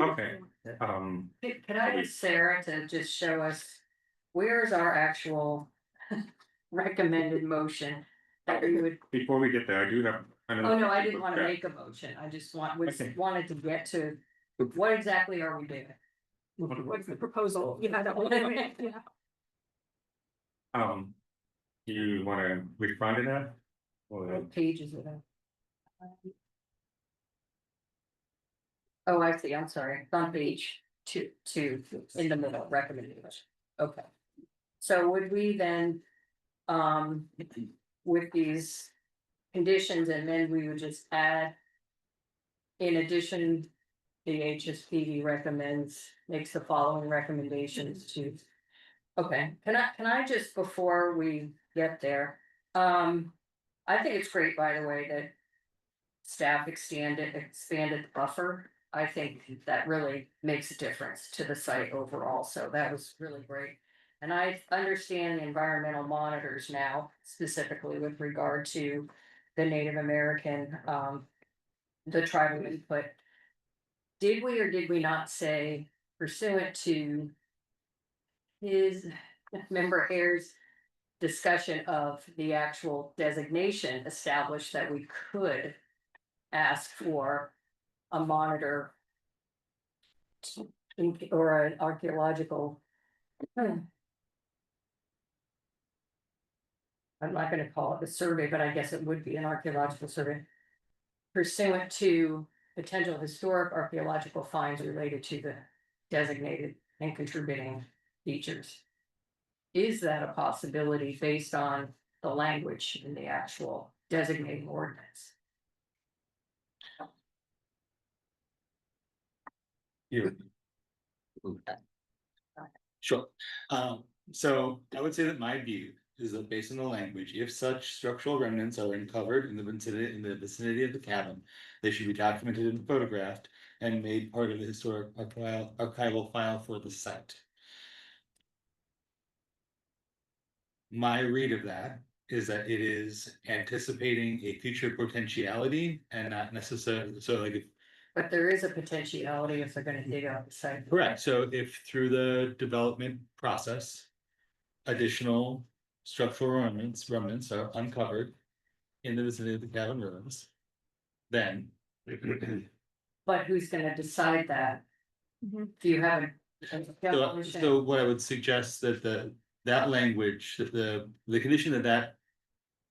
Okay, Could I ask Sarah to just show us, where's our actual recommended motion? That we would, before we get there, I do have. oh no, I didn't wanna make a motion, I just Okay. wanted to get to, what exactly are we doing? What's the proposal? You know, that we're doing, yeah. Do you wanna respond to that? Or, What page is it on? Oh, I see, I'm sorry, it's on page two, in the middle, recommendation, okay. So would we then, with these conditions, and then we would just add. In addition, the HSPD makes the following recommendations to. Okay, can I just, before we get there, I think it's great, by the way, that. Staff expanded the buffer, I think that really makes a difference to the site overall, so that was really great. And I understand the environmental monitors now, specifically with regard to the Native American, the tribal input. Did we or did we not say pursuant to his member Ayers' discussion of the actual designation established that we could ask for a monitor or an archaeological. I'm not gonna call it a survey, but I guess it would be an archaeological survey. Pursuant to potential historic archaeological finds related to the designated and contributing features. Is that a possibility based on the language in the actual designating ordinance? you, Sure. So I would say that my view is that based on the language, if such structural remnants are uncovered in the vicinity of the cabin, they should be documented and photographed and made part of the historic archival file for the site. My read of that is that it is anticipating a future potentiality and not necessarily, so like if. But there is a potentiality if they're gonna dig out the site. Correct, so if through the development process. Additional structural remnants are uncovered. In the vicinity of the cabin ruins. Then. But who's gonna decide that? Mhm. Do you have a? So what I would suggest that that language, that the condition that.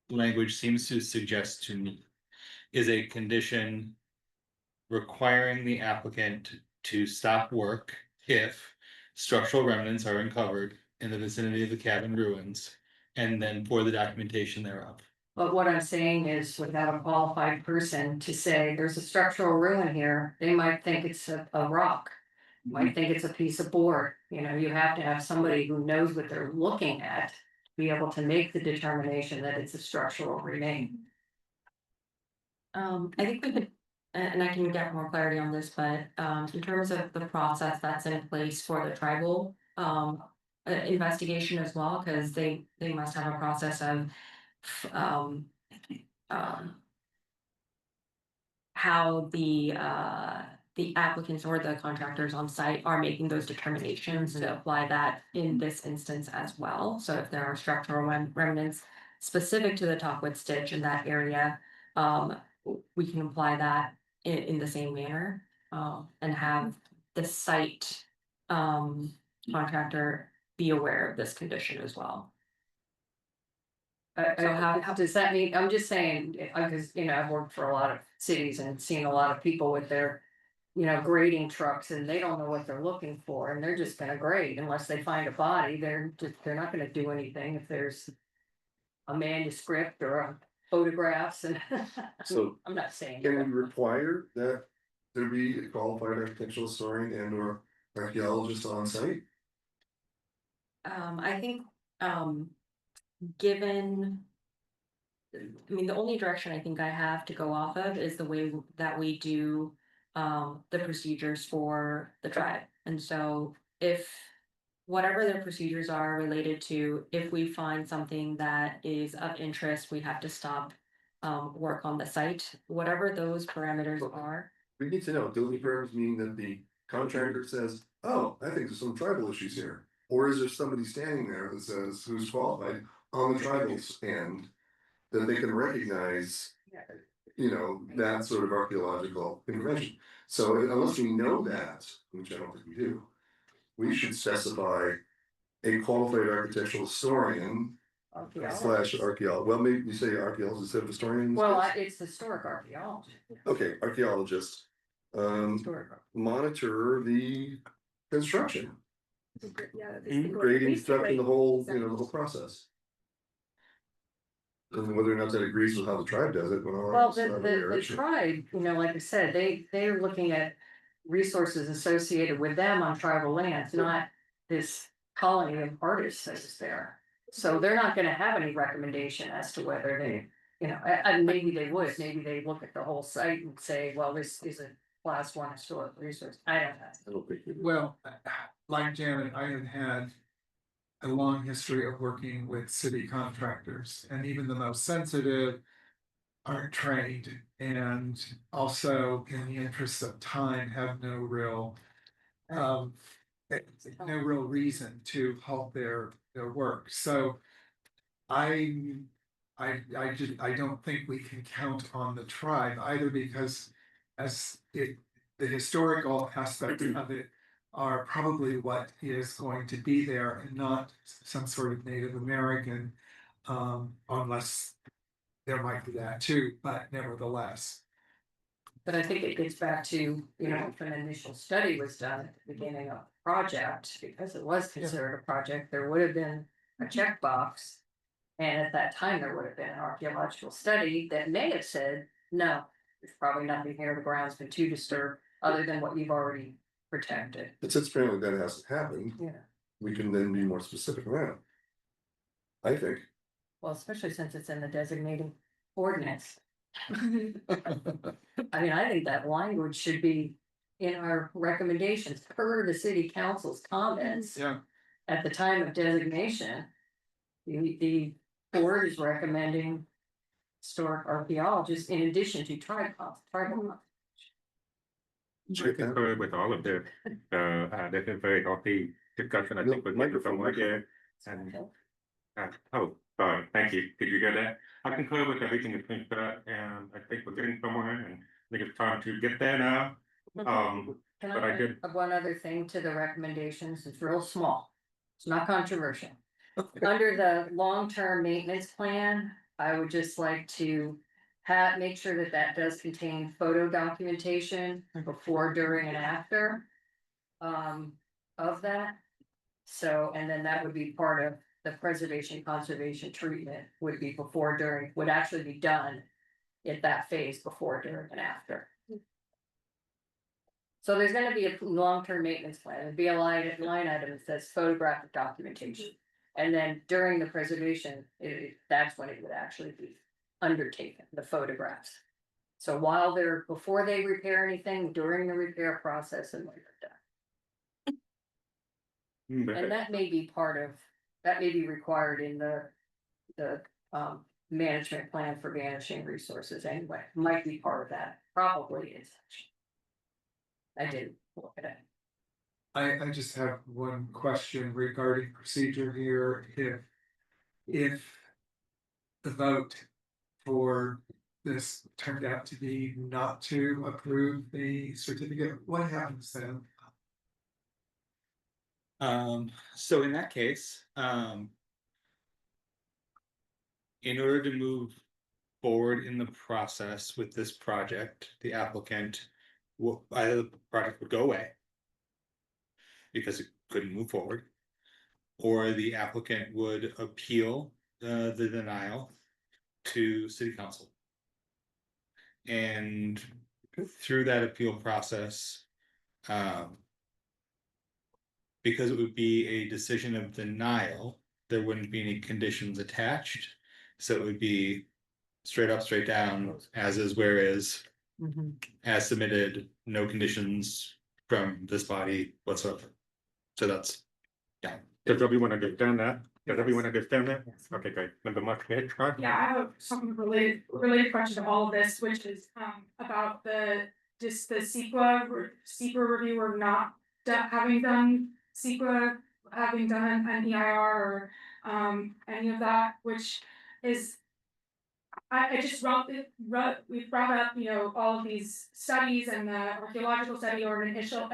Language seems to suggest to me. Is a condition. Requiring the applicant to stop work if structural remnants are uncovered in the vicinity of the cabin ruins. And then for the documentation thereof. But what I'm saying is, without a qualified person to say there's a structural ruin here, they might think it's a rock. Might think it's a piece of board, you know, you have to have somebody who knows what they're looking at. to Be able to make the determination that it's a structural remain. I think we could, and I can get more clarity on this, but in terms of the process that's in place for the tribal investigation as well, because they must have a process of how the the applicants or the contractors on site are making those determinations to apply that in this instance as well. So if there are structural remnants specific to the Topwood stitch in that area, we can apply that in the same manner, and have the site, contractor be aware of this condition as well. So How does that mean, I'm just saying, because, I've worked for a lot of cities and seen a lot of people with their. Grading trucks and they don't know what they're looking for and they're just gonna grade unless they find a body, they're not gonna do anything if there's. A manuscript or a photographs and. So I'm not saying. can we require that there be a qualified architectural historian and or archaeologist on site? I think, given. I mean, the only direction I think I have to go off of is the way that we do, the procedures for the tribe. And so if whatever their procedures are related to, if we find something that is of interest, we have to stop, work on the site, whatever those parameters are. We need to know, building permits mean that the contractor says, oh, I think there's some tribal issues here. Or is there somebody standing there that says, who's qualified on the tribal end, that they can recognize, that sort of archaeological information. So unless we know that, which I don't think we do, we should specify a qualified architectural historian slash archaeologist. Well, maybe you say archaeologist instead of historian. in this Well, case? it's historic archaeology. Okay, archaeologist, Historic. monitor the construction, Yeah. grading, construction, the whole, the whole process. And whether or not that agrees with how the tribe does it. Well, the tribe, like I said, they're looking at resources associated with them on tribal lands, not this colony of artists that is there. So they're not gonna have any recommendation as to whether they, and maybe they would, maybe they look at the whole site and say, well, this is a class 1 historic resource. I don't know. Well, like Janet, I have had. A long history of working with city contractors and even the most sensitive. Aren't trained and also in the interest of time have no real. No real reason to halt their work, so. I don't think we can count on the tribe either because. The historical aspects of it. Are probably what is going to be there and not some sort of Native American. Unless there might be that too, but nevertheless. But I think it gets back to, if an initial study was done at the beginning of the project, because it was considered a project, there would have been a checkbox. And at that time, there would have been an archaeological study that may have said, no, there's probably nothing here, the ground's been too disturbed, other than what you've already protected. But since apparently that hasn't happened, Yeah, we can then be more specific around. I think. well, especially since it's in the designating ordinance. I mean, I think that language should be in our recommendations per the city council's comments. Yeah. At the time of designation. The board is recommending historic archaeologists in addition to tribal. I concur with all of this. This is very healthy discussion, I think, with microphone right there. And, sorry, thank you. Did you get that? I concur with everything that's been said, and I think we're getting somewhere, and I think it's time to get there now. Can But I I did- add one other thing to the recommendations? It's real small. It's not controversial. Under the long-term maintenance plan, I would just like to make sure that that does contain photo documentation before, during and after. Of that. So, and then that would be part of the preservation conservation treatment would be before, during, would actually be done. At that phase before, during and after. So there's gonna be a long-term maintenance plan, it'd be a line item that says photographic documentation. And then during the preservation, that's when it would actually be undertaken, the photographs. So while before they repair anything, during the repair process and when they're done. And that may be required in the management plan for vanishing resources anyway, might be part of that, probably is. I didn't look at it. I just have one question regarding procedure here, if the vote for this turned out to be not to approve the certificate, what happens then? So in that case, in order to move forward in the process with this project, the applicant will, either the project would go away because it couldn't move forward, or the applicant would appeal the denial to city council. And through that appeal process, because it would be a decision of denial, there wouldn't be any conditions attached. So it would be straight up, straight down, as is, where is, as submitted, no conditions from this body whatsoever. So that's, yeah. Does everyone understand that? Does everyone understand that? Yes. Okay, great. Member Martinez, Scott? Yeah, I have something related question to all of this, which is about the CEQA review or not having done CEQA, having done an EIR or any of that, which is. I just we brought up, you know, all of these studies and the archaeological study or an initial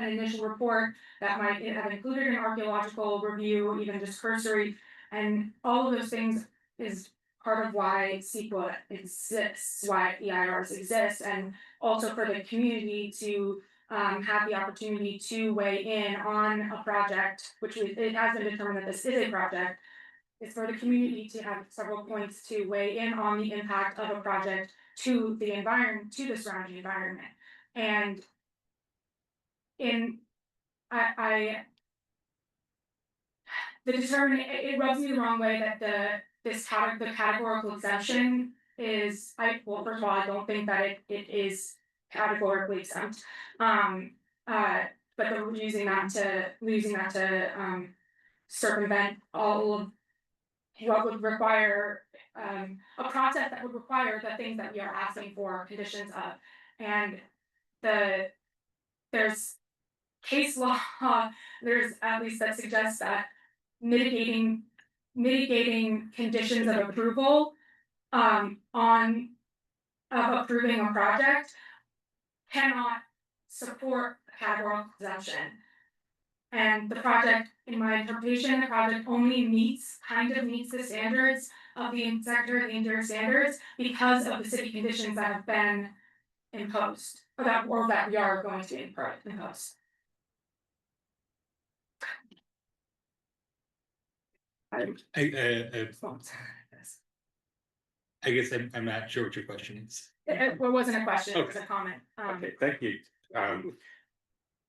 report that might have included an archaeological review, even just cursory. And all of those things is part of why CEQA exists, why EIRs exist, and also for the community to have the opportunity to weigh in on a project, which it has been determined that this is a project. It's for the community to have several points to weigh in on the impact of a project to the environment, to the surrounding environment. And it rubs me the wrong way that the categorical exemption is, well, first of all, I don't think that it is categorically exempt. But they're using that to circumvent all of what would require a process that would require the things that we are asking for conditions of. And there's case law, there's at least that suggests that mitigating conditions of approval of approving a project cannot support a categorical exemption. And the project, in my interpretation, the project only meets the standards of the Secretary of the Interior standards because of the city conditions that have been imposed, or that we are going to impose. I guess I'm not sure what your question is. It wasn't a question, it was a comment. Okay, thank you.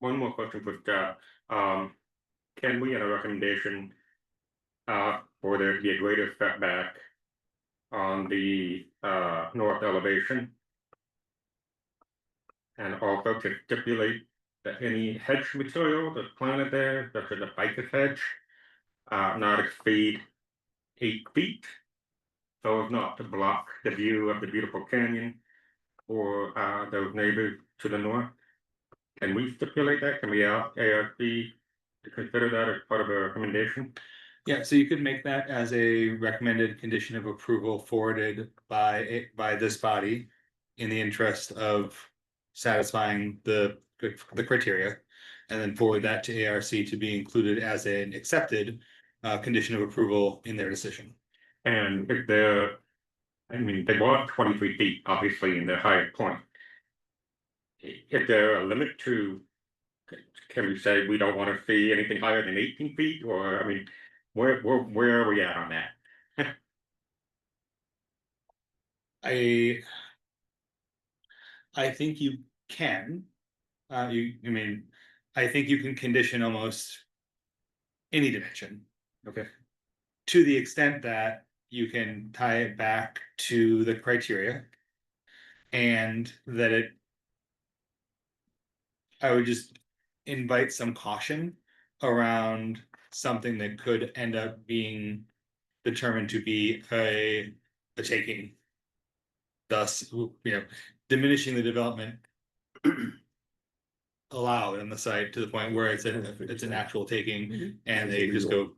One more question for Scott. Can we have a recommendation for there to be a greater setback on the north elevation? And also to stipulate that any hedge material that's planted there, such as a ficus hedge, not exceed 8 feet, so as not to block the view of the beautiful canyon or those neighbors to the north. Can we stipulate that? Can we ask ARC to consider that as part of a recommendation? Yeah, so you could make that as a recommended condition of approval forwarded by this body in the interest of satisfying the criteria, and then forward that to ARC to be included as an accepted condition of approval in their decision. And if they're, I mean, they want 23 feet, obviously, in their highest point. Is there a limit to, can we say we don't want to see anything higher than 18 feet, or, I mean, where are we at on that? I think you can, I think you can condition almost any dimension. Okay. To the extent that you can tie it back to the criteria. And that I would just invite some caution around something that could end up being determined to be a taking. Thus, diminishing the development allowed on the site to the point where it's an actual taking, and they just go.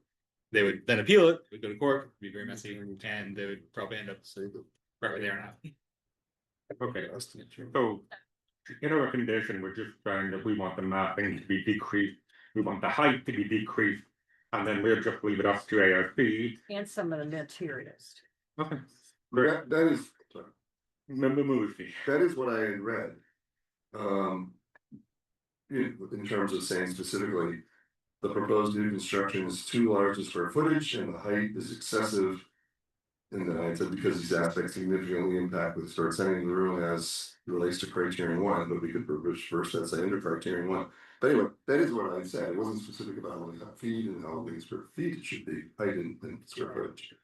They would then appeal it, it would go to court, it'd be very messy, and they would probably end up right where they are now. Okay, so in our condition, we're just saying that we want the mapping to be decreased, we want the height to be decreased. And then we'll just leave it up to ARC. And some of the materials. Okay. That is, Member Murphy. that is what I had read. In terms of saying specifically, the proposed new construction is too large in square footage and the height is excessive. And then I said because these aspects significantly impact the historic setting of the room as it relates to criterion 1, but we could reverse that, say under criterion 1. But anyway, that is what I said. It wasn't specific about how many feet and how many square feet it should be, height and square footage.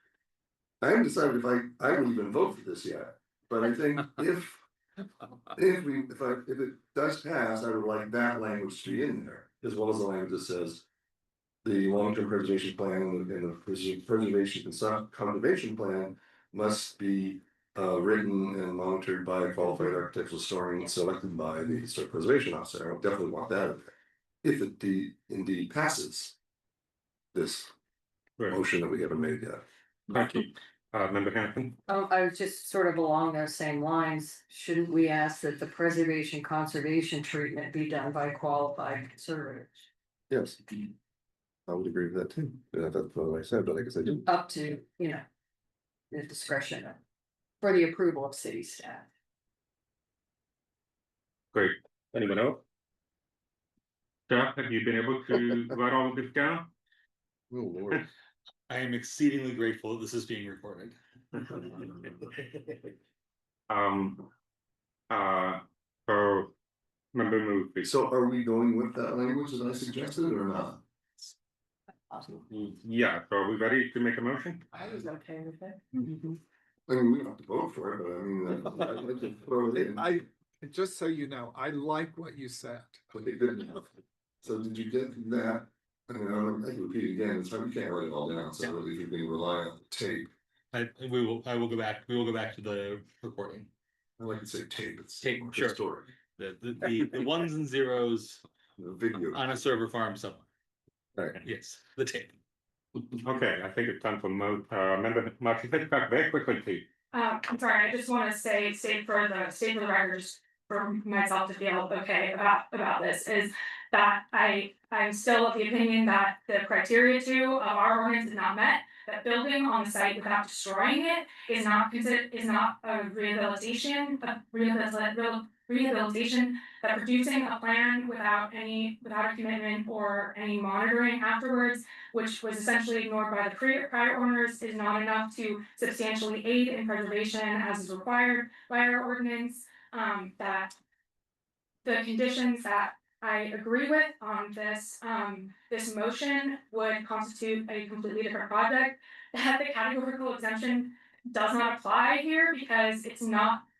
I haven't decided if I would even vote for this yet, but I think if it does pass, I would like that language to be in there, as well as the language that says the long-term preservation plan and the preservation and conservation plan must be written and monitored by a qualified architectural historian selected by the historic preservation officer. I would definitely want that in there. If it indeed passes this motion that we haven't made yet. Thank you. Member Hanson. I was just sort of along those same lines, shouldn't we ask that the preservation conservation treatment be done by qualified conservators? Yes. I would agree with that too. That's what I said, but I guess I do. Up to, the discretion for the approval of city staff. Great. Anyone else? Jeff, have you been able to write all of this down? Oh, Lord. I am exceedingly grateful that this is being recorded. So Member Murphy. So are we going with that language that I suggested or not? Yeah, so are we ready to make a motion? I was okay with it. I mean, we don't have to vote for it, but I mean, I'd like to throw it in. Just so you know, I like what you said. Okay, good enough. So did you get that? I mean, I can repeat again, it's hard, you can't write it all down, so really you're being reliant on tape. I will go back to the recording. I like to say tape, it's Tape, more sure. historic. The ones and zeros The video. on a server farm somewhere. Right. Yes, the tape. Okay, I think it's time for Member Marcy, take it back very quickly, please. I'm sorry, I just wanna say, state for the records for myself to feel okay about this is that I'm still of the opinion that the criteria 2 of our ordinance is not met. That building on the site without destroying it is not a rehabilitation, that producing a plan without a commitment or any monitoring afterwards, which was essentially ignored by the prior owners, is not enough to substantially aid in preservation as is required by our ordinance. That the conditions that I agree with on this motion would constitute a completely different project. That the categorical exemption does not apply here because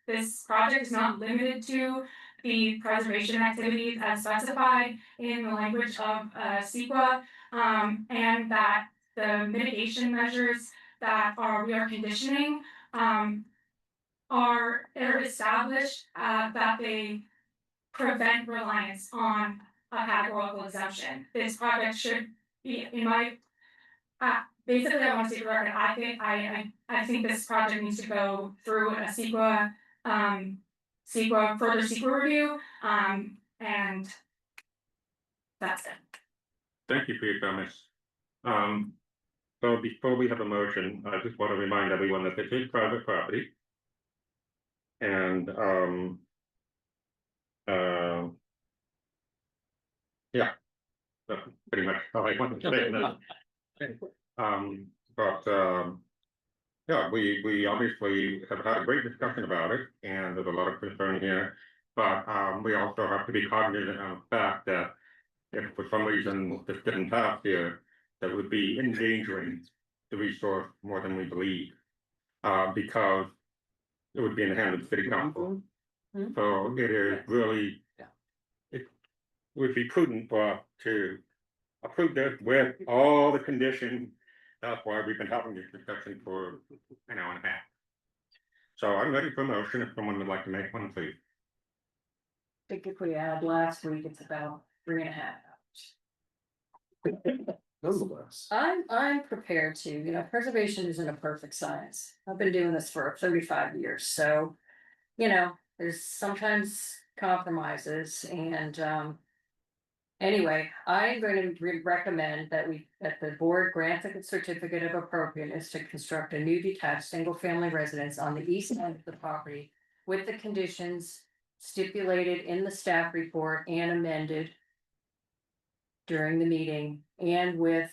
this project is not limited to the preservation activities as specified in the language of CEQA, and that the mitigation measures that we are conditioning are established that they prevent reliance on a categorical exemption. This project should be, basically I want to say the record, I think this project needs to go through a further CEQA review, and that's it. Thank you for your comments. So before we have a motion, I just want to remind everyone that this is private property. And yeah, that's pretty much all I wanted to say. Yeah, we obviously have had a great discussion about it, and there's a lot of concern here. But we also have to be cognizant of the fact that if for some reason this didn't pass here, that would be endangering the resource more than we believe. Because it would be in the hands of the city council. So it is really, it would be prudent for us to approve this with all the conditions. That's why we've been having this discussion for an hour and a half. So I'm ready for a motion if someone would like to make one, please. think if we add last week, it's about 3.5 hours. Nonetheless. I'm prepared to, preservation isn't a perfect science. I've been doing this for 35 years, so. There's sometimes compromises and, anyway, I'm going to recommend that the board grant the certificate of appropriateness to construct a new detached single-family residence on the east end of the property with the conditions stipulated in the staff report and amended during the meeting, and with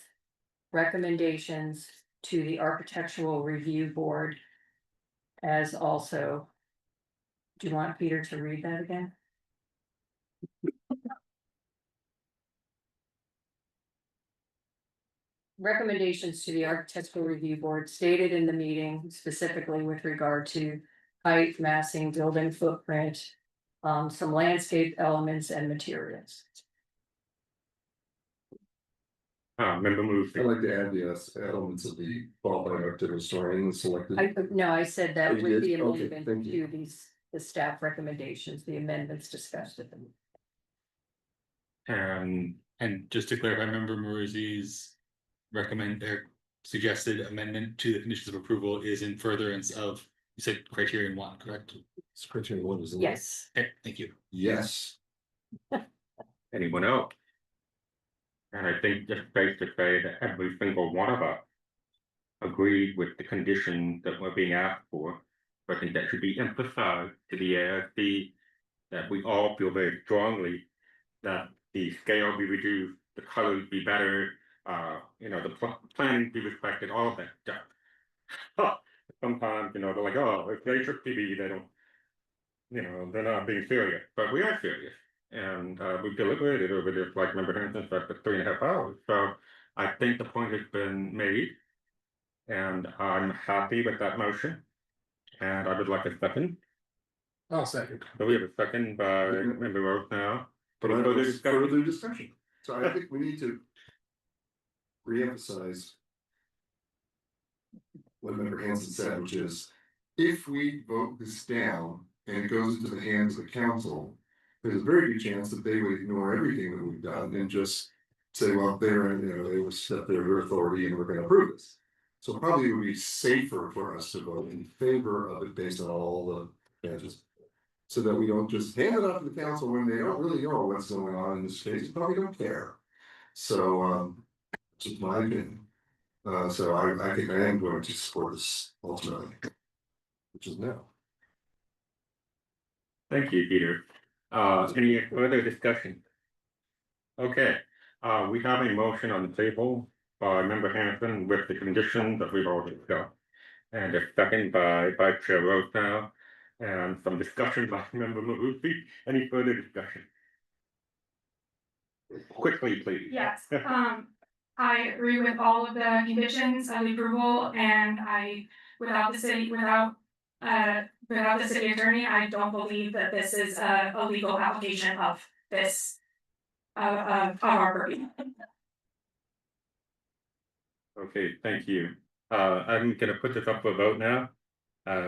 recommendations to the architectural review board as also. Do you want Peter to read that again? Recommendations to the architectural review board stated in the meeting, specifically with regard to height, massing, building footprint, some landscape elements and materials. Member Murphy. I'd like to add the elements of the qualified architectural historian selected. I said that Oh, you with the did? Okay, amendment thank you. to the staff recommendations, the amendments discussed at them. And just to clarify, Member Marizzi's recommend or suggested amendment to the conditions of approval is in furtherance of, you said criterion 1, correct? It's criterion 1 was in. Yes. Okay, thank you. Yes. Anyone else? And I think just safe to say that every single one of us agreed with the conditions that were being asked for. I think that should be emphasized to the ARC, that we all feel very strongly that the scale be reduced, the colors be better, the planning be respected, all of that stuff. Sometimes, they're like, oh, if they took TV, they don't, they're not being serious, but we are serious. And we've deliberated over this, like Member Hanson said, for 3.5 hours. So I think the point has been made. And I'm happy with that motion. And I would like a second. I'll second. So we have a second by Member Rose now. But I further discussion. So I think we need to reemphasize what Member Hanson said, which is if we vote this down and it goes into the hands of the council, there's a very good chance that they would ignore everything that we've done and just say, well, they would set their authority and we're going to approve this. So probably it would be safer for us to vote in favor of it based on all the judges. So that we don't just hand it off to the council when they don't really know what's going on in this case, they probably don't care. So, just my opinion. So I think I am going to support this ultimately. Which is no. Thank you, Peter. Any further discussion? Okay, we have a motion on the table by Member Hanson with the conditions that we've already discussed. And a second by Vice Chair Rose now. And some discussion by Member Marufi. Any further discussion? Quickly, please. Yes, I agree with all of the conditions of approval and without the city attorney, I don't believe that this is a legal application of this. Of our purview. Okay, thank you. I'm gonna put this up for a vote now.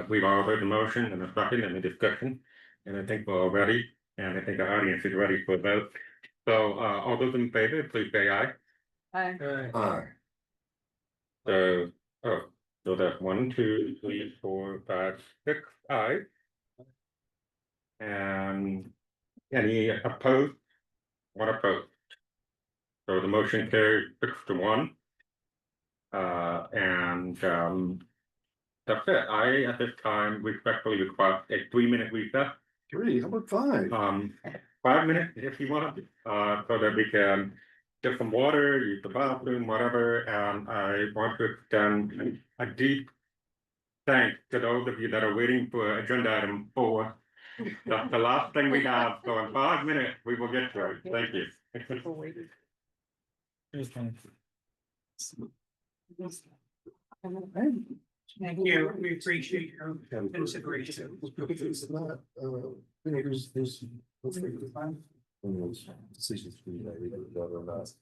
We've all heard the motion and the second and the discussion, and I think we're all ready, and I think our audience is ready for a vote. So, all those in favor, please say aye. Aye. So that's 1, 2, 3, 4, 5, 6 ayes. And any opposed? One opposed. So the motion carries 6-1. That's it. I, at this time, respectfully request a 3-minute recess. 3, how about 5? 5 minutes if you want, so that we can get some water, use the bathroom, whatever. And I want to extend a deep thanks to those of you that are waiting for agenda item 4. That's the last thing we have. So in 5 minutes, we will get to it. Thank you. Thank you, we appreciate your consideration. Decisions for you, whether or not.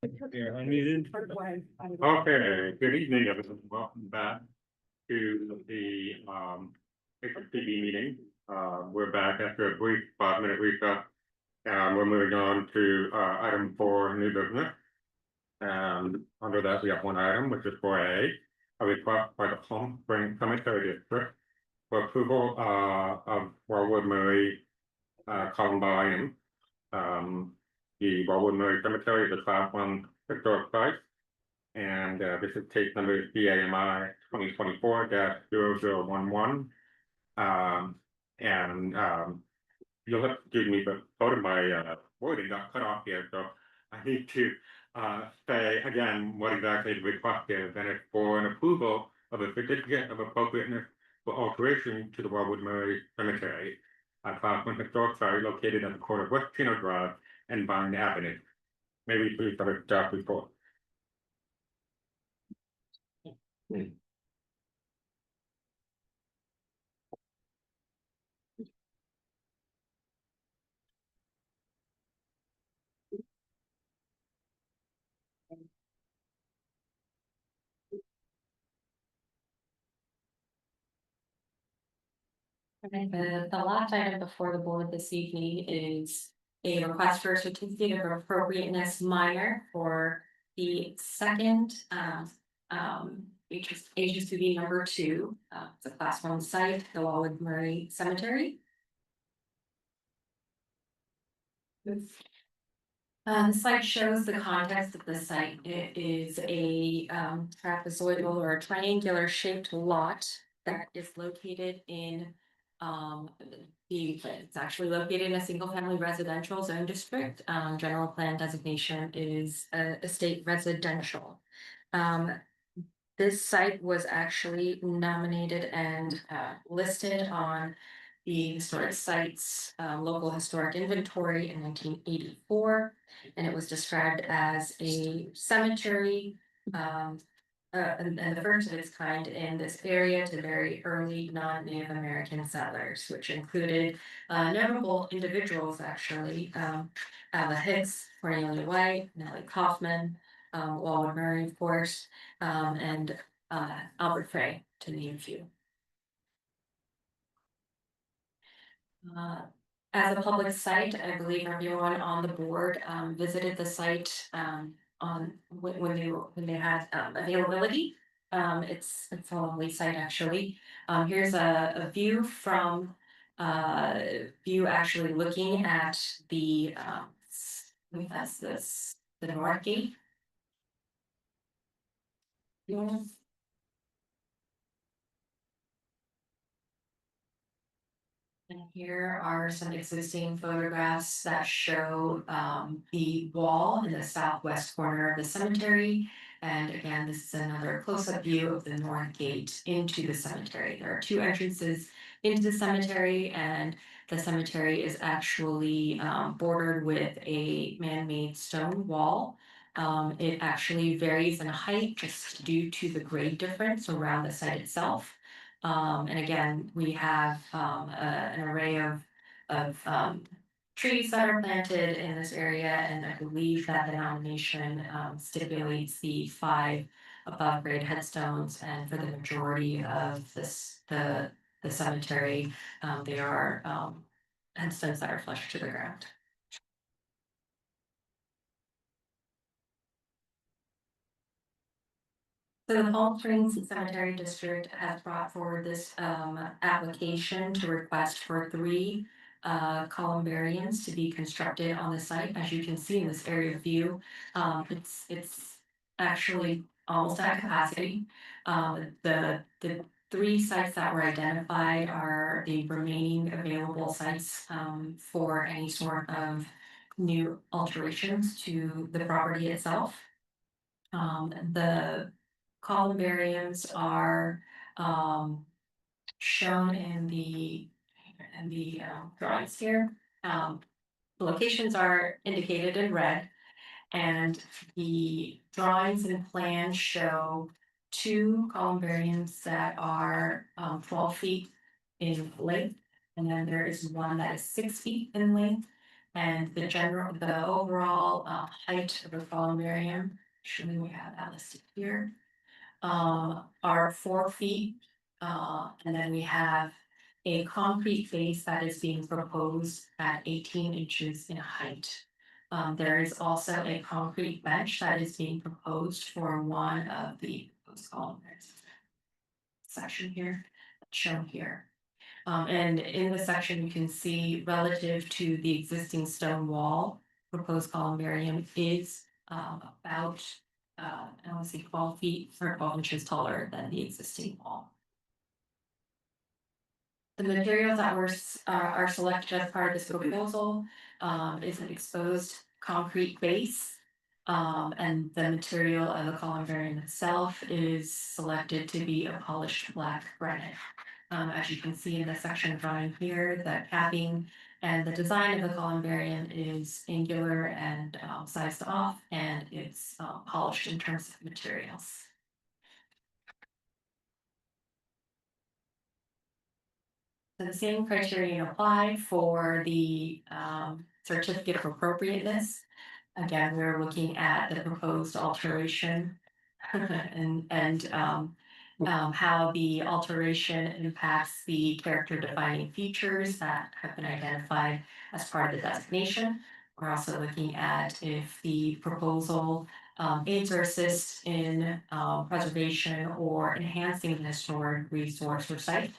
Okay, good evening, everyone. Welcome back. to the HPB meeting. We're back after a brief 5-minute recess. We're moving on to item 4, new business. And under that, we have one item, which is 4A, a request by the Palm Springs Cemetery District for approval of Wildwood Murray Columbine. The Wildwood Murray Cemetery is a Class 1 historic site. And this is case number CAMI 2024-0011. You'll have to excuse me, but part of my wording got cut off here, so I need to say again what exactly the request is, and it's for an approval of a certificate of appropriateness for alteration to the Wildwood Murray Cemetery, a Class 1 historic site located at the corner of West Chino Drive and Vine Avenue. May we please have a staff report? Okay, the last item before the board this evening is a request for a certificate of appropriateness minor for the second HSCB number 2. It's a Class 1 site, the Wildwood Murray Cemetery. The site shows the context of the site. It is a trapezoidal or a triangular shaped lot that is located in it's actually located in a single family residential zone district. General plan designation is estate residential. This site was actually nominated and listed on the historic sites local historic inventory in 1984, and it was described as a cemetery and the first of its kind in this area to very early non-Native American settlers, which included notable individuals actually, Alva Hicks, Cornelia White, Nellie Kaufman, Wildwood Murray, of course, and Albert Frey, to name a few. As a public site, I believe everyone on the board visited the site when they had availability. It's a lovely site actually. Here's a view from actually looking at the that's the north gate. Yeah. And here are some existing photographs that show the wall in the southwest corner of the cemetery. And again, this is another close-up view of the north gate into the cemetery. There are 2 entrances into the cemetery, and the cemetery is actually bordered with a man-made stone wall. It actually varies in height just due to the grade difference around the site itself. And again, we have an array of trees that are planted in this area, and I believe that the nomination stipulates the 5 above grade headstones, and for the majority of the cemetery, they are headstones that are flush to the ground. So the Palm Springs Cemetery District has brought forward this application to request for 3 columbariums to be constructed on the site. As you can see in this area view, it's actually almost at capacity. The 3 sites that were identified are the remaining available sites for any sort of new alterations to the property itself. The columbariums are shown in the drawings here. The locations are indicated in red, and the drawings and plans show 2 columbariums that are 12 feet in length, and then there is one that is 6 feet in length. And the overall height of the columbarium, actually we have that listed here, are 4 feet And then we have a concrete base that is being proposed at 18 inches in height. There is also a concrete bench that is being proposed for one of the proposed columns. Section here, shown here. And in the section, you can see relative to the existing stone wall, proposed columbarium is about, I want to say 12 feet or 12 inches taller than the existing wall. The materials that are selected as part of this proposal is an exposed concrete base. And the material of the columbarium itself is selected to be a polished black granite. As you can see in the section drawing here, the capping and the design of the columbarium is angular and sized off, and it's polished in terms of materials. So the same criterion apply for the certificate of appropriateness. Again, we're looking at the proposed alteration and how the alteration impacts the character defining features that have been identified as part of the designation. We're also looking at if the proposal aids or assists in preservation or enhancing the historic resource or site.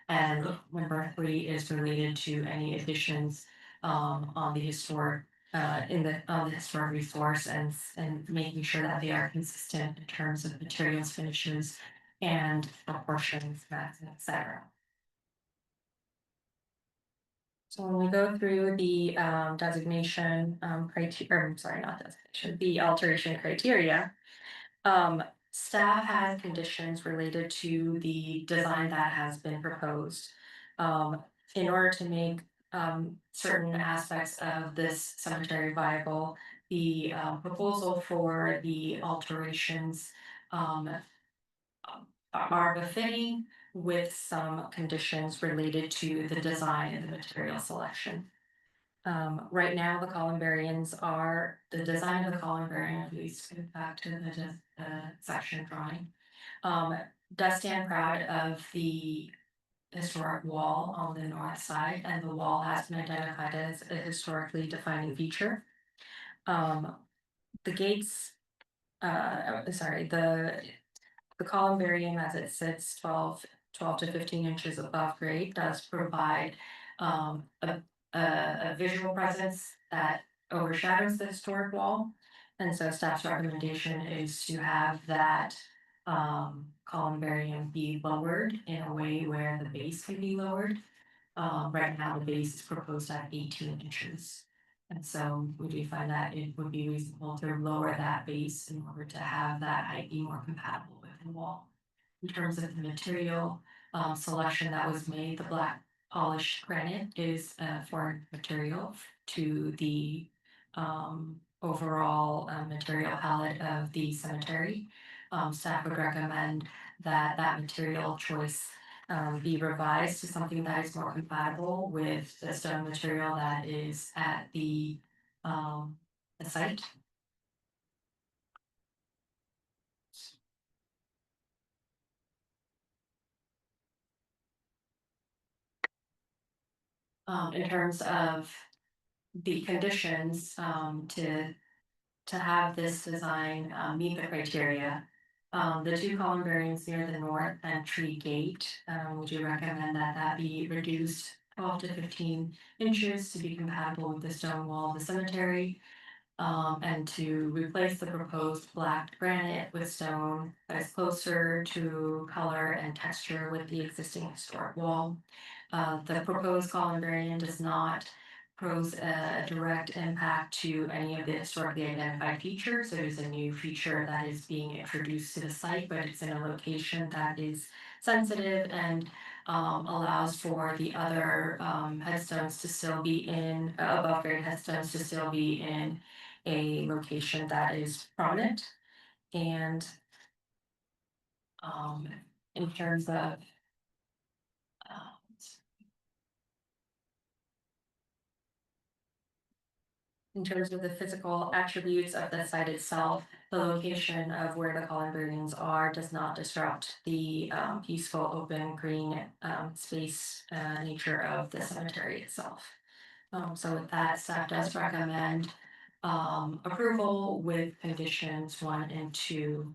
And number 3 is related to any additions on the historic on the historic resource and making sure that they are consistent in terms of materials, finishes, and proportions, etc. So when we go through the designation criteria, sorry, not designation, the alteration criteria, staff has conditions related to the design that has been proposed. In order to make certain aspects of this cemetery viable, the proposal for the alterations are befitting with some conditions related to the design and the material selection. Right now, the columbariums are, the design of the columbarium, at least back to the section drawing, does stand proud of the historic wall on the north side, and the wall has been identified as a historically defining feature. The gates, the columbarium as it sits 12 to 15 inches above grade does provide a visual presence that overshadows the historic wall. And so staff's recommendation is to have that columbarium be lowered in a way where the base can be lowered. Right now, the base is proposed at 18 inches. And so we do find that it would be reasonable to lower that base in order to have that height be more compatible with the wall. In terms of the material selection that was made, the black polished granite is a foreign material to the overall material palette of the cemetery. Staff would recommend that that material choice be revised to something that is more compatible with the stone material that is at the site. In terms of the conditions to have this design meet the criteria. The 2 columbariums near the north entry gate, would you recommend that that be reduced 12 to 15 inches to be compatible with the stone wall of the cemetery? And to replace the proposed black granite with stone that is closer to color and texture with the existing historic wall. The proposed columbarium does not pose a direct impact to any of the historically identified features. It is a new feature that is being introduced to the site, but it's in a location that is sensitive and allows for the other headstones to still be in, above grade headstones to still be in a location that is prominent. And in terms of in terms of the physical attributes of the site itself, the location of where the columbariums are does not disrupt the peaceful, open, green space nature of the cemetery itself. So with that, staff does recommend approval with conditions 1 and 2.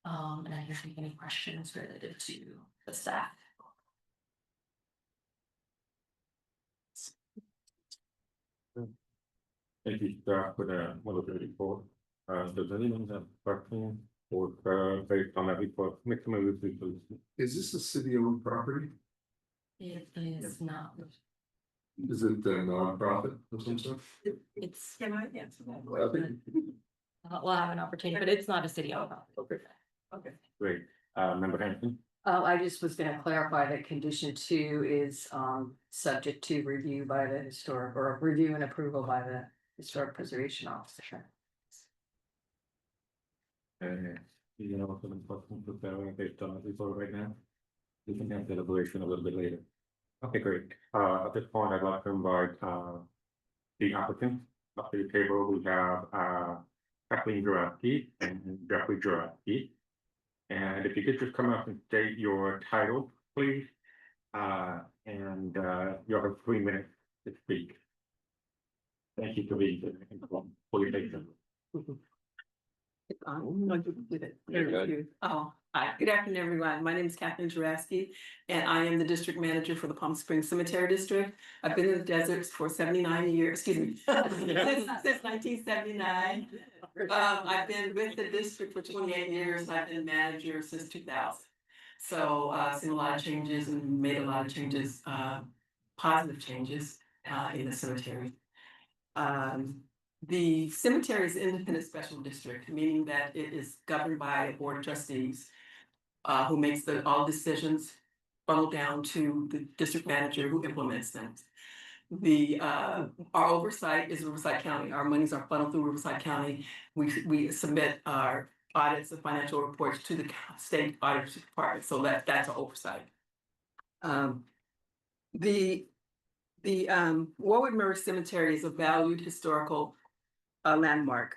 And I can take any questions related to the staff. Thank you, staff, for that wonderful report. Does anyone have questions or based on that report? Mr. Miller, please. Is this a city-owned property? It is not. Is it a nonprofit or some stuff? It's, I think- we'll have an opportunity, but it's not a city owned. Okay. Okay. Great, member Hanson? I just was gonna clarify that condition 2 is subject to review by the historic, or review and approval by the historic preservation officer. You know, some questions for Sarah based on the report right now? We can have deliberation a little bit later. Okay, great. At this point, I'd like to invite the applicant up to the table. We have Kathleen Jurafsky and Jeffrey Jurafsky. And if you could just come up and state your title, please. And you have 3 minutes to speak. Thank you for being here and for your patience. Oh, hi, good afternoon, everyone. My name is Kathleen Jurafsky, and I am the district manager for the Palm Springs Cemetery District. I've been in the deserts for 79 years, excuse me, since 1979. I've been with the district for 28 years. I've been manager since 2000. So I've seen a lot of changes and made a lot of changes, positive changes in the cemetery. The cemetery is an independent special district, meaning that it is governed by a board of trustees who makes all decisions funnel down to the district manager who implements them. Our oversight is Riverside County. Our monies are funneled through Riverside County. We submit our audits and financial reports to the state auditor's department, so that's our oversight. The Warwood Murray Cemetery is a valued historical landmark.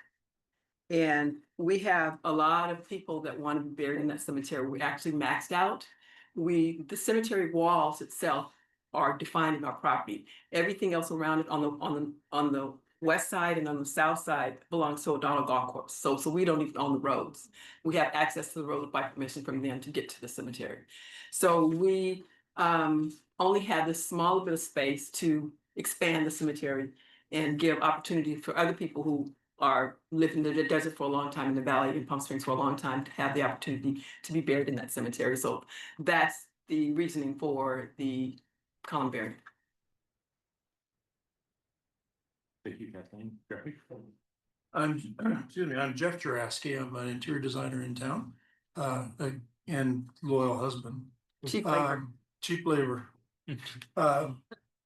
And we have a lot of people that want to be buried in that cemetery. We actually maxed out. The cemetery walls itself are defining our property. Everything else around it on the west side and on the south side belongs to O'Donnell Golf Course. So we don't even own the roads. We have access to the road by permission from them to get to the cemetery. So we only have this small bit of space to expand the cemetery and give opportunity for other people who are living in the desert for a long time in the valley in Palm Springs for a long time to have the opportunity to be buried in that cemetery. So that's the reasoning for the columbarium. Thank you, Kathleen. Jeffrey? Excuse me, I'm Jeff Jurafsky. I'm an interior designer in town, and loyal husband. Cheap labor. Cheap labor.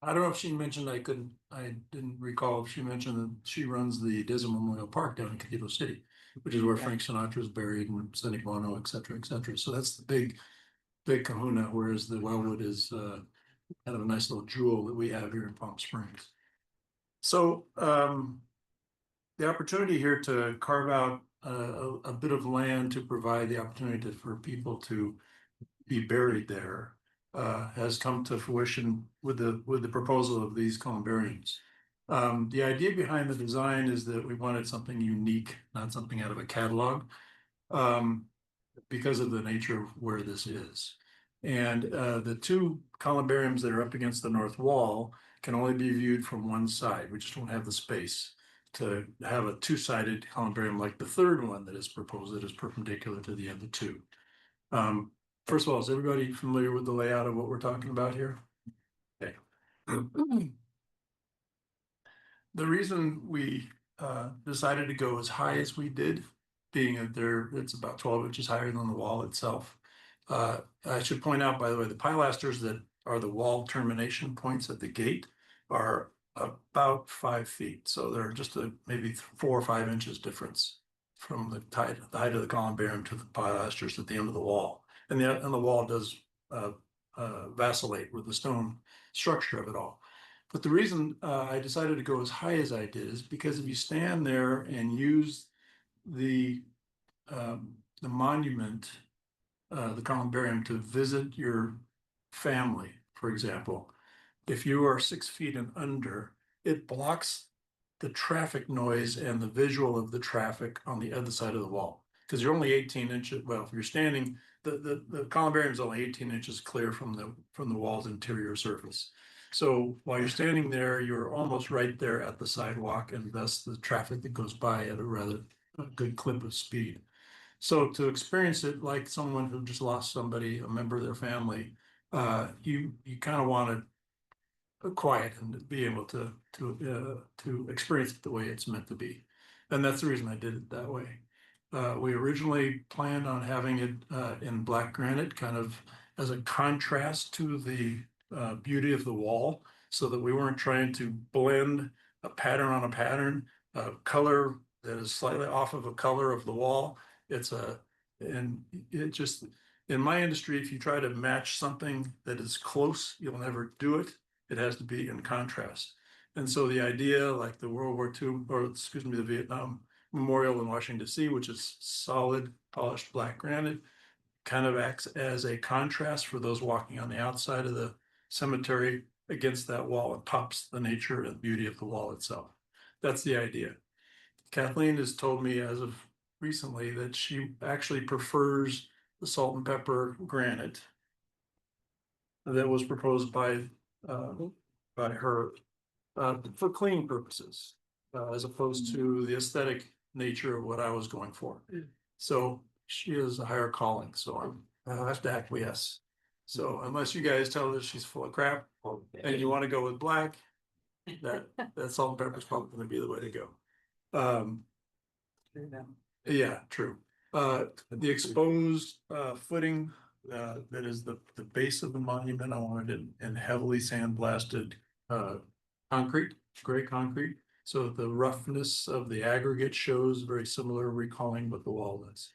I don't know if she mentioned, I didn't recall if she mentioned that she runs the Desert Memorial Park down in Cathedral City, which is where Frank Sinatra is buried and Sonny Bono, et cetera, et cetera. So that's the big kahuna, whereas the Wellwood is kind of a nice little jewel that we have here in Palm Springs. So the opportunity here to carve out a bit of land to provide the opportunity for people to be buried there has come to fruition with the proposal of these columbariums. The idea behind the design is that we wanted something unique, not something out of a catalog, because of the nature of where this is. And the 2 columbariums that are up against the north wall can only be viewed from one side. We just don't have the space to have a 2-sided columbarium like the 3rd one that is proposed that is perpendicular to the other 2. First of all, is everybody familiar with the layout of what we're talking about here? Okay. The reason we decided to go as high as we did, being that it's about 12 inches higher than the wall itself. I should point out, by the way, the pilasters that are the wall termination points at the gate are about 5 feet. So they're just maybe 4 or 5 inches difference from the height of the columbarium to the pilasters at the end of the wall. And the wall does vacillate with the stone structure of it all. But the reason I decided to go as high as I did is because if you stand there and use the monument, the columbarium, to visit your family, for example, if you are 6 feet and under, it blocks the traffic noise and the visual of the traffic on the other side of the wall. Because you're only 18 inches, well, if you're standing, the columbarium is only 18 inches clear from the wall's interior surface. So while you're standing there, you're almost right there at the sidewalk, and thus the traffic that goes by at a rather good clip of speed. So to experience it like someone who just lost somebody, a member of their family, you kind of want to quiet and be able to experience it the way it's meant to be. And that's the reason I did it that way. We originally planned on having it in black granite, kind of as a contrast to the beauty of the wall, so that we weren't trying to blend a pattern on a pattern, color that is slightly off of a color of the wall. And it just, in my industry, if you try to match something that is close, you'll never do it. It has to be in contrast. And so the idea, like the World War II, or excuse me, the Vietnam Memorial in Washington, D.C., which is solid polished black granite, kind of acts as a contrast for those walking on the outside of the cemetery against that wall. It pops the nature and beauty of the wall itself. That's the idea. Kathleen has told me as of recently that she actually prefers the salt and pepper granite that was proposed by her for cleaning purposes, as opposed to the aesthetic nature of what I was going for. So she has a higher calling, so I have to acquiesce. So unless you guys tell her she's full of crap and you want to go with black, that salt and pepper is probably going to be the way to go. Yeah, true. The exposed footing that is the base of the monument, I wanted it in heavily sandblasted concrete, gray concrete. So the roughness of the aggregate shows very similar, recalling what the wall is.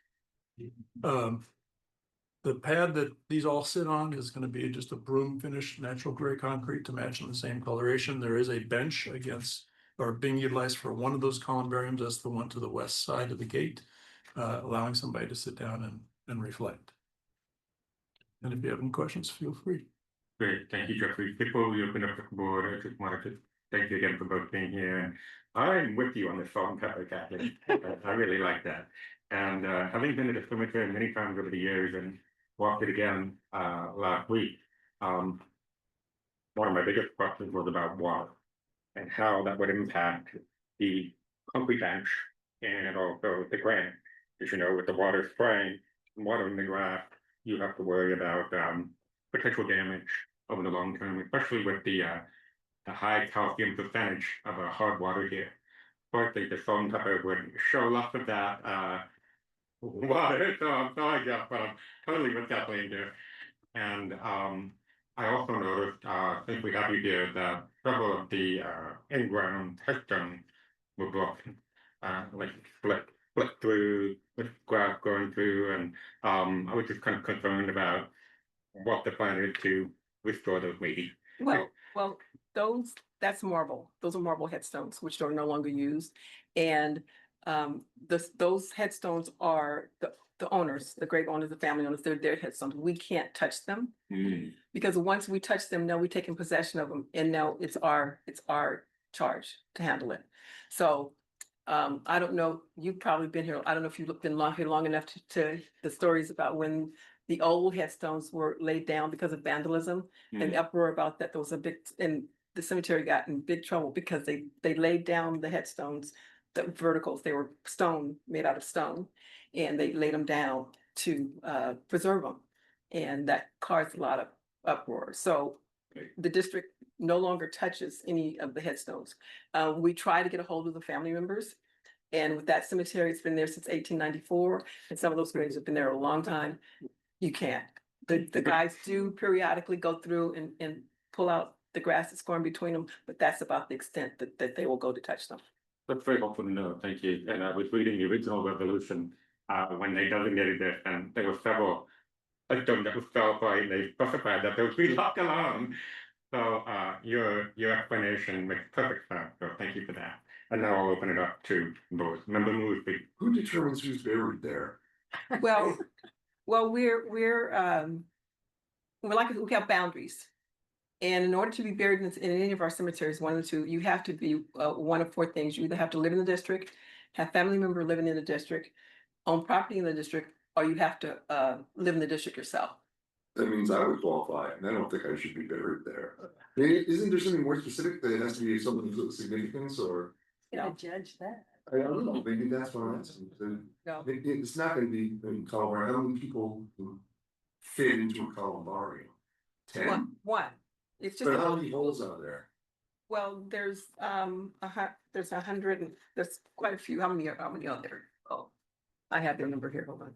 The pad that these all sit on is going to be just a broom finished natural gray concrete to match in the same coloration. There is a bench against, or being utilized for one of those columbariums. That's the one to the west side of the gate, allowing somebody to sit down and reflect. And if you have any questions, feel free. Great, thank you, Jeffrey. Before we open up the board, I just wanted to thank you again for both being here. I'm with you on the salt and pepper, Kathleen. I really like that. And having been at the cemetery many times over the years and walked it again last week, one of my biggest questions was about water and how that would impact the concrete bench and also the granite. As you know, with the water spraying and watering the grass, you have to worry about potential damage over the long term, especially with the high calcium percentage of hard water here. So I think the salt and pepper would show lots of that water. So I'm sorry, Jeff, but I'm totally with Kathleen here. And I also noticed, since we have you here, that several of the in-ground headstones were broken, like split through with grass going through, and I was just kind of concerned about what the plan is to restore those maybe. Well, that's marble. Those are marble headstones, which are no longer used. And those headstones are the owners, the great owners, the family owners, they're their headstones. We can't touch them. Because once we touch them, now we're taking possession of them, and now it's our charge to handle it. So I don't know, you've probably been here, I don't know if you've been here long enough to the stories about when the old headstones were laid down because of vandalism and uproar about that. There was a big, and the cemetery got in big trouble because they laid down the headstones, the verticals, they were stone, made out of stone, and they laid them down to preserve them. And that caused a lot of uproar. So the district no longer touches any of the headstones. We try to get a hold of the family members. And with that cemetery, it's been there since 1894. And some of those graves have been there a long time. You can't. The guys do periodically go through and pull out the grass that's growing between them, but that's about the extent that they will go to touch them. That's very helpful to know, thank you. And I was reading the original resolution when they designated this, and there were several headstones that was fell by, and they specified that they would be left alone. So, your explanation makes perfect sense, so thank you for that. And now I'll open it up to both member Mosby. Who determines who's buried there? Well, we're like, we have boundaries. And in order to be buried in any of our cemeteries, one of the two, you have to be one of four things. You either have to live in the district, have family member living in the district, own property in the district, or you have to live in the district yourself. That means I would qualify, and I don't think I should be buried there. I mean, isn't there something more specific that it has to be something of significance, or? You know, judge that. I don't know, maybe that's what I'm asking. No. It's not gonna be in Colorado, how many people fit into a columbarium? 10? One. It's just, But how many holes are there? well, there's 100, and there's quite a few. How many are there? Oh, I have their number here. Hold on.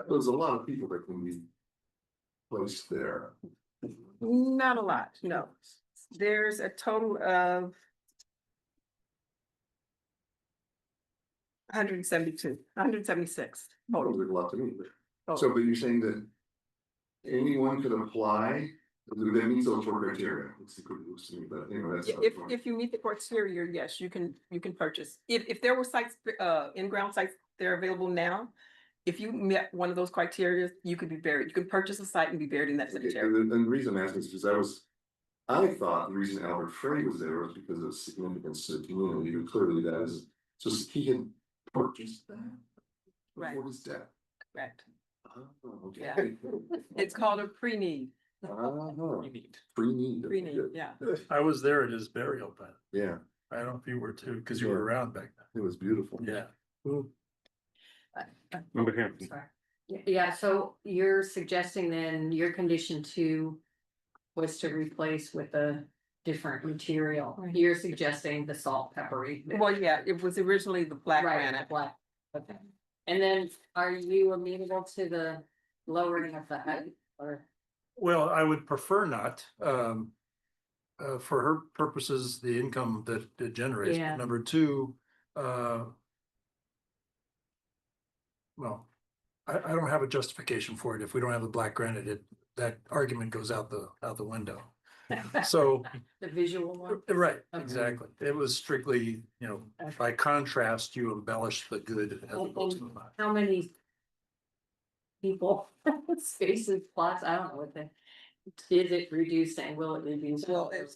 There's a lot of people that can be placed there. Not a lot, no. There's a total of 172, 176 total. Sounds like a lot to me, but, Oh. so, but you're saying that anyone could apply, that means those four criteria, it's the good news to me, but you know, that's. If you meet the criteria, yes, you can purchase. If there were sites, in-ground sites, they're available now. If you met one of those criteria, you could be buried. You can purchase a site and be buried in that cemetery. And the reason I'm asking is because I thought the reason Albert Frey was there was because of significance to the community, but clearly that is, so he had purchased that. Right. Before his death. Correct. Oh, okay. Yeah. It's called a pre-need. Pre-need. Pre-need, yeah. I was there at his burial, but Yeah, I don't know if you were too, because you were around back it was beautiful. then. Member Hampton. Sorry. Yeah, so you're suggesting then your condition 2 was to replace with a different material. You're suggesting the salt peppery. Well, yeah, it was originally the black Right, granite. black, okay. And then are you amenable to the lowering of the height or? Well, I would prefer not, for her purposes, the income that it generates. Yeah. But number two, well, I don't have a justification for it. If we don't have the black granite, that argument goes out the window. So, The visual one? right, Okay. exactly. It was strictly, by contrast, you embellish the good as opposed to the bad. How many people, spaces, plots, I don't know what the, is it reducing, will it reduce? Well, it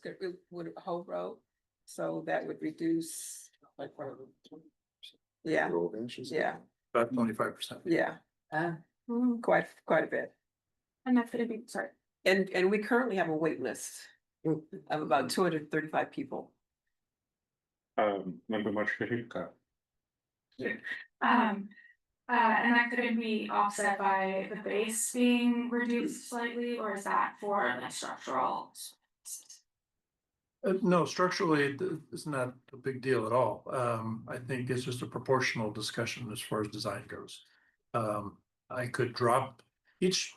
would a whole row, so that would reduce like what? Yeah, yeah, About 25%. yeah, Uh, quite a bit. And that's gonna be, sorry. And we currently have a wait list of about 235 people. Member Marshall. And that couldn't be offset by the base being reduced slightly, or is that for the structural? No, structurally, it's not a big deal at all. I think it's just a proportional discussion as far as design goes. I could drop each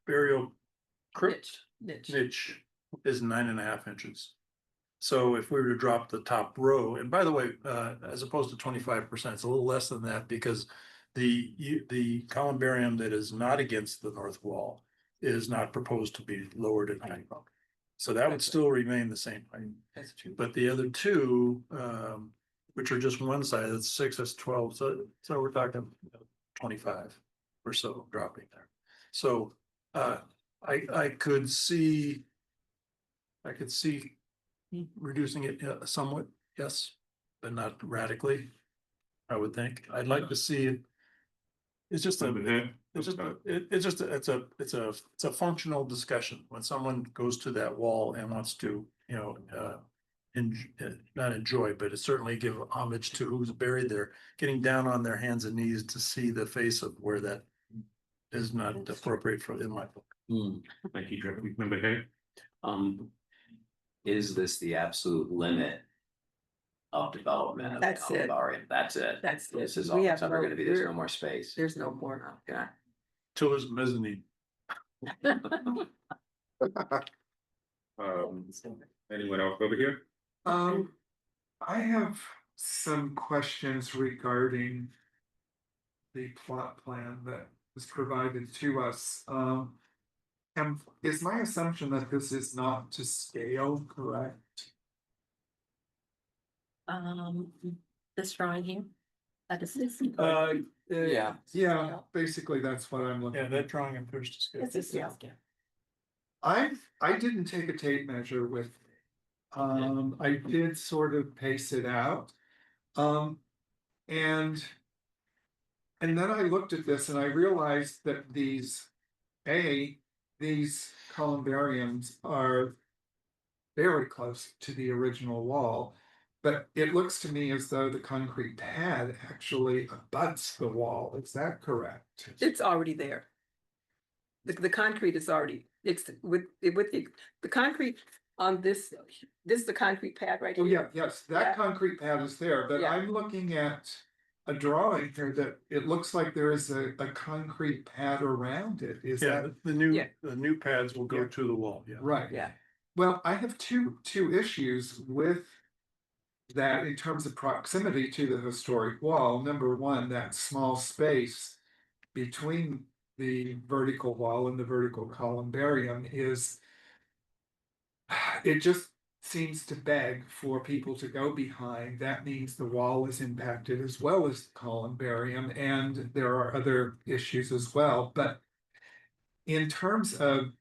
burial crypt niche is 9.5 inches. So if we were to drop the top row, and by the way, as opposed to 25%, it's a little less than that because the columbarium that is not against the north wall is not proposed to be lowered in height. So that would still remain the same height. But the other two, which are just one side, that's 6, that's 12. So we're talking 25 or so dropping there. So I could see reducing it somewhat, yes, but not radically. I would think. I'd like to see it. It's just it's a functional discussion. When someone goes to that wall and wants to, not enjoy, but certainly give homage to who's buried there, getting down on their hands and knees to see the face of where that is not appropriate for in my book. Thank you, Director. Member Hay. Is this the absolute limit of development of the That's it. columbarium? That's it. That's This it. is all We it's have ever no- gonna be. There's we're- no more space. There's no more now. Yeah. Till there's mezzanine. Anyone else over here? I have some questions regarding the plot plan that was provided to us. is my assumption that this is not to scale, correct? This drawing here, that is this. Yeah. Yeah, basically, that's what I'm looking Yeah, at. that drawing appears to scale. It's a scale. I didn't take a tape measure with me. I did sort of pace it out. And then I looked at this and I realized that these columbariums are very close to the original wall. But it looks to me as though the concrete pad actually abuts the wall. Is that correct? It's already there. The concrete is already, it's with the concrete on this is the concrete pad right Oh, here. yeah, yes, Yeah. that concrete pad is there, but Yeah. I'm looking at a drawing here that it looks like there is a concrete pad around it. Is Yeah, that Yeah. the new pads will go Yeah. to the wall, yeah. right? Yeah. Well, I have two issues with that in terms of proximity to the historic wall. Number one, that small space between the vertical wall and the vertical columbarium is, it just seems to beg for people to go behind. That means the wall is impacted as well as the columbarium, and there are other issues as well. But in terms of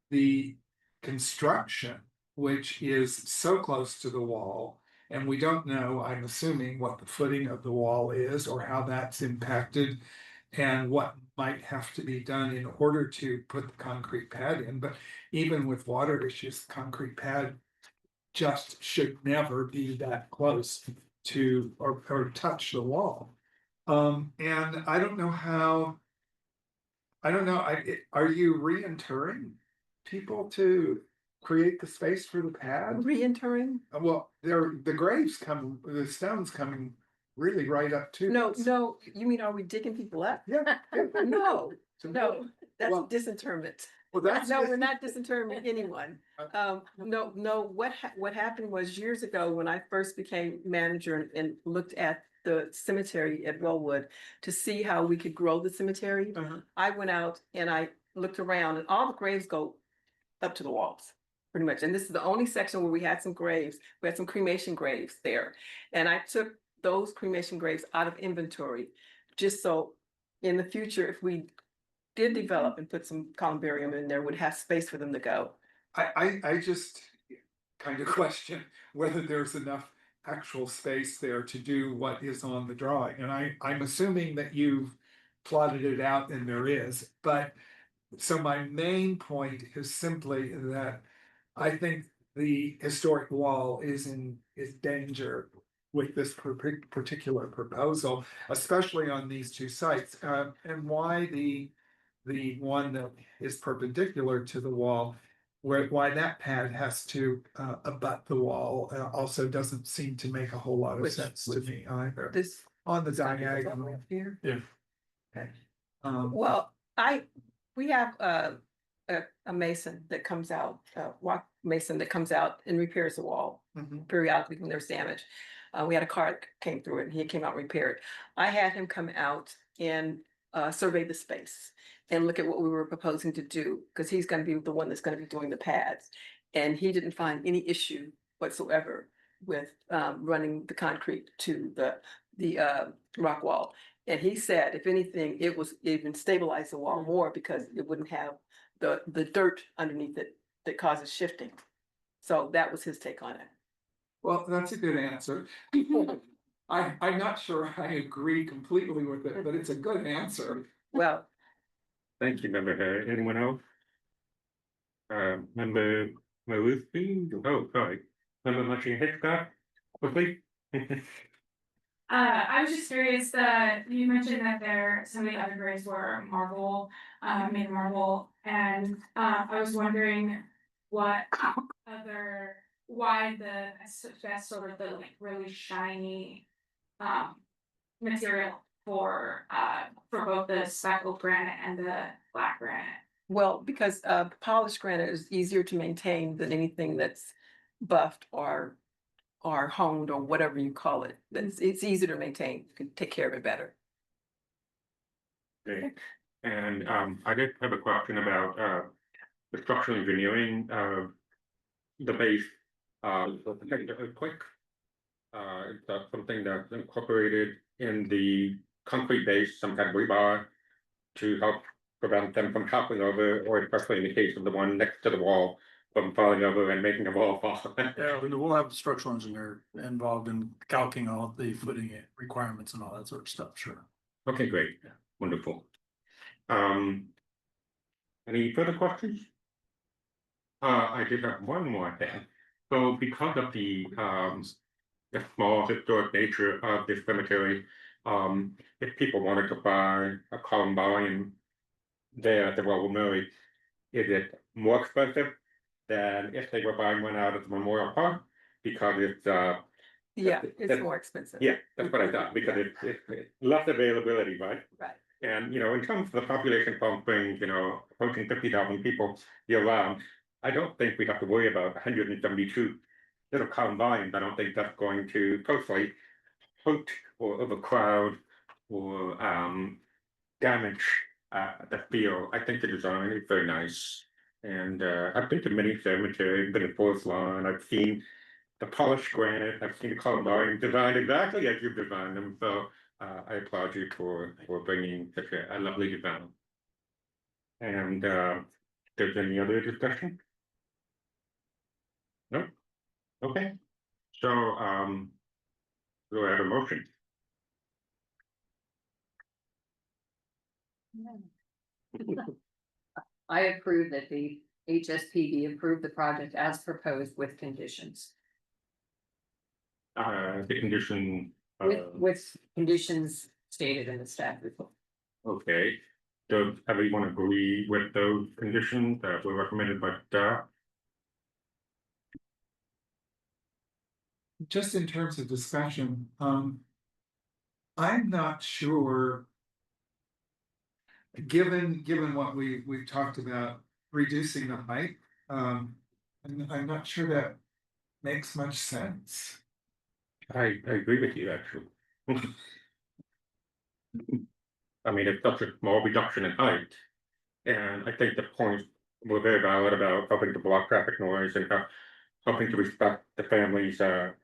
the construction, which is so close to the wall, and we don't know, I'm assuming, what the footing of the wall is or how that's impacted and what might have to be done in order to put the concrete pad in. But even with water issues, the concrete pad just should never be that close to or touch the wall. And I don't know how. I don't know, are you reinterring people to create the space for the pad? Reinterring? Well, the stones coming really right up to. No, this. no, you mean, are we digging people up? Yeah. No, So- no, that's Well- disinterment. Well, that's. No, we're not disinterring anyone. No, what happened was years ago, when I first became manager and looked at the cemetery at Wellwood to see how we could grow the cemetery, Uh-huh. I went out and I looked around and all the graves go up to the walls, pretty much. And this is the only section where we had some graves. We had some cremation graves there. And I took those cremation graves out of inventory, just so in the future, if we did develop and put some columbarium in there, would have space for them to go. I just kind of question whether there's enough actual space there to do what is on the drawing. And I'm assuming that you've plotted it out and there is, but so my main point is simply that I think the historic wall is danger with this particular proposal, especially on these two sites. And why the one that is perpendicular to the wall, why that pad has to abut the wall also doesn't seem to make a whole lot of Which- sense to me either. This. On the diagonal. Here. Yeah. Okay. Well, we have a mason that comes out, walk mason that comes out and repairs the wall Mhm. periodically when there's damage. We had a car that came through it and he came out and repaired. I had him come out and survey the space and look at what we were proposing to do, because he's gonna be the one that's gonna be doing the pads. And he didn't find any issue whatsoever with running the concrete to the rock wall. And he said, if anything, it was even stabilize the wall more because it wouldn't have the dirt underneath it that causes shifting. So that was his take on it. Well, that's a good answer. I'm not sure I agree completely with it, but it's a good answer. Well, Thank you, member Hay. Anyone else? Member Maruthi? Oh, sorry. Member Machine Hitchcock, quickly? I was just curious that you mentioned that some of the other graves were marble, made of marble, and I was wondering why that's sort of the like really shiny material for both the speckled granite and the black granite. well, because polished granite is easier to maintain than anything that's buffed or honed or whatever you call it. It's easier to maintain. You can take care of it better. Okay. And I did have a question about the structural engineering, the base, to protect the earthquake. It's something that's incorporated in the concrete base, some kind of rebar to help prevent them from toppling over, or especially in the case of the one next to the wall, from falling over and making the wall fall. Yeah, we'll have a structural engineer involved in calculating all the footing requirements and all that sort of stuff, sure. Okay, great, wonderful. Any further questions? I did have one more thing. So because of the small historic nature of this cemetery, if people wanted to buy a columbarium there at the Royal Murray, is it more expensive than if they were buying one out at the Memorial Park? Because it's Yeah, it's that- more expensive. yeah, that's what I thought, because it's less availability, right? Right. And, you know, in terms of the population Palm Springs, you know, approaching 50,000 people year round, I don't think we have to worry about 172 little columbines. I don't think that's going to personally hurt or overcrowd or damage the feel. I think the design is very nice. And I've been to many cemeteries, been in Forest Lawn, I've seen the polished granite, I've seen the columbine designed exactly as you've designed them, so I applaud you for bringing such a lovely design. And there's any other discussion? No? Okay, so do I have a motion? I approve that the HSPB approve the project as proposed with conditions. The condition. With conditions stated in the staff report. Okay, does everyone agree with those conditions that were recommended by staff? Just in terms of discussion, I'm not sure. Given what we've talked about reducing the height, I'm not sure that makes much sense. I agree with you, actually. I mean, it's such a small reduction in height. And I think the points were very valid about helping to block traffic noise and helping to respect the family's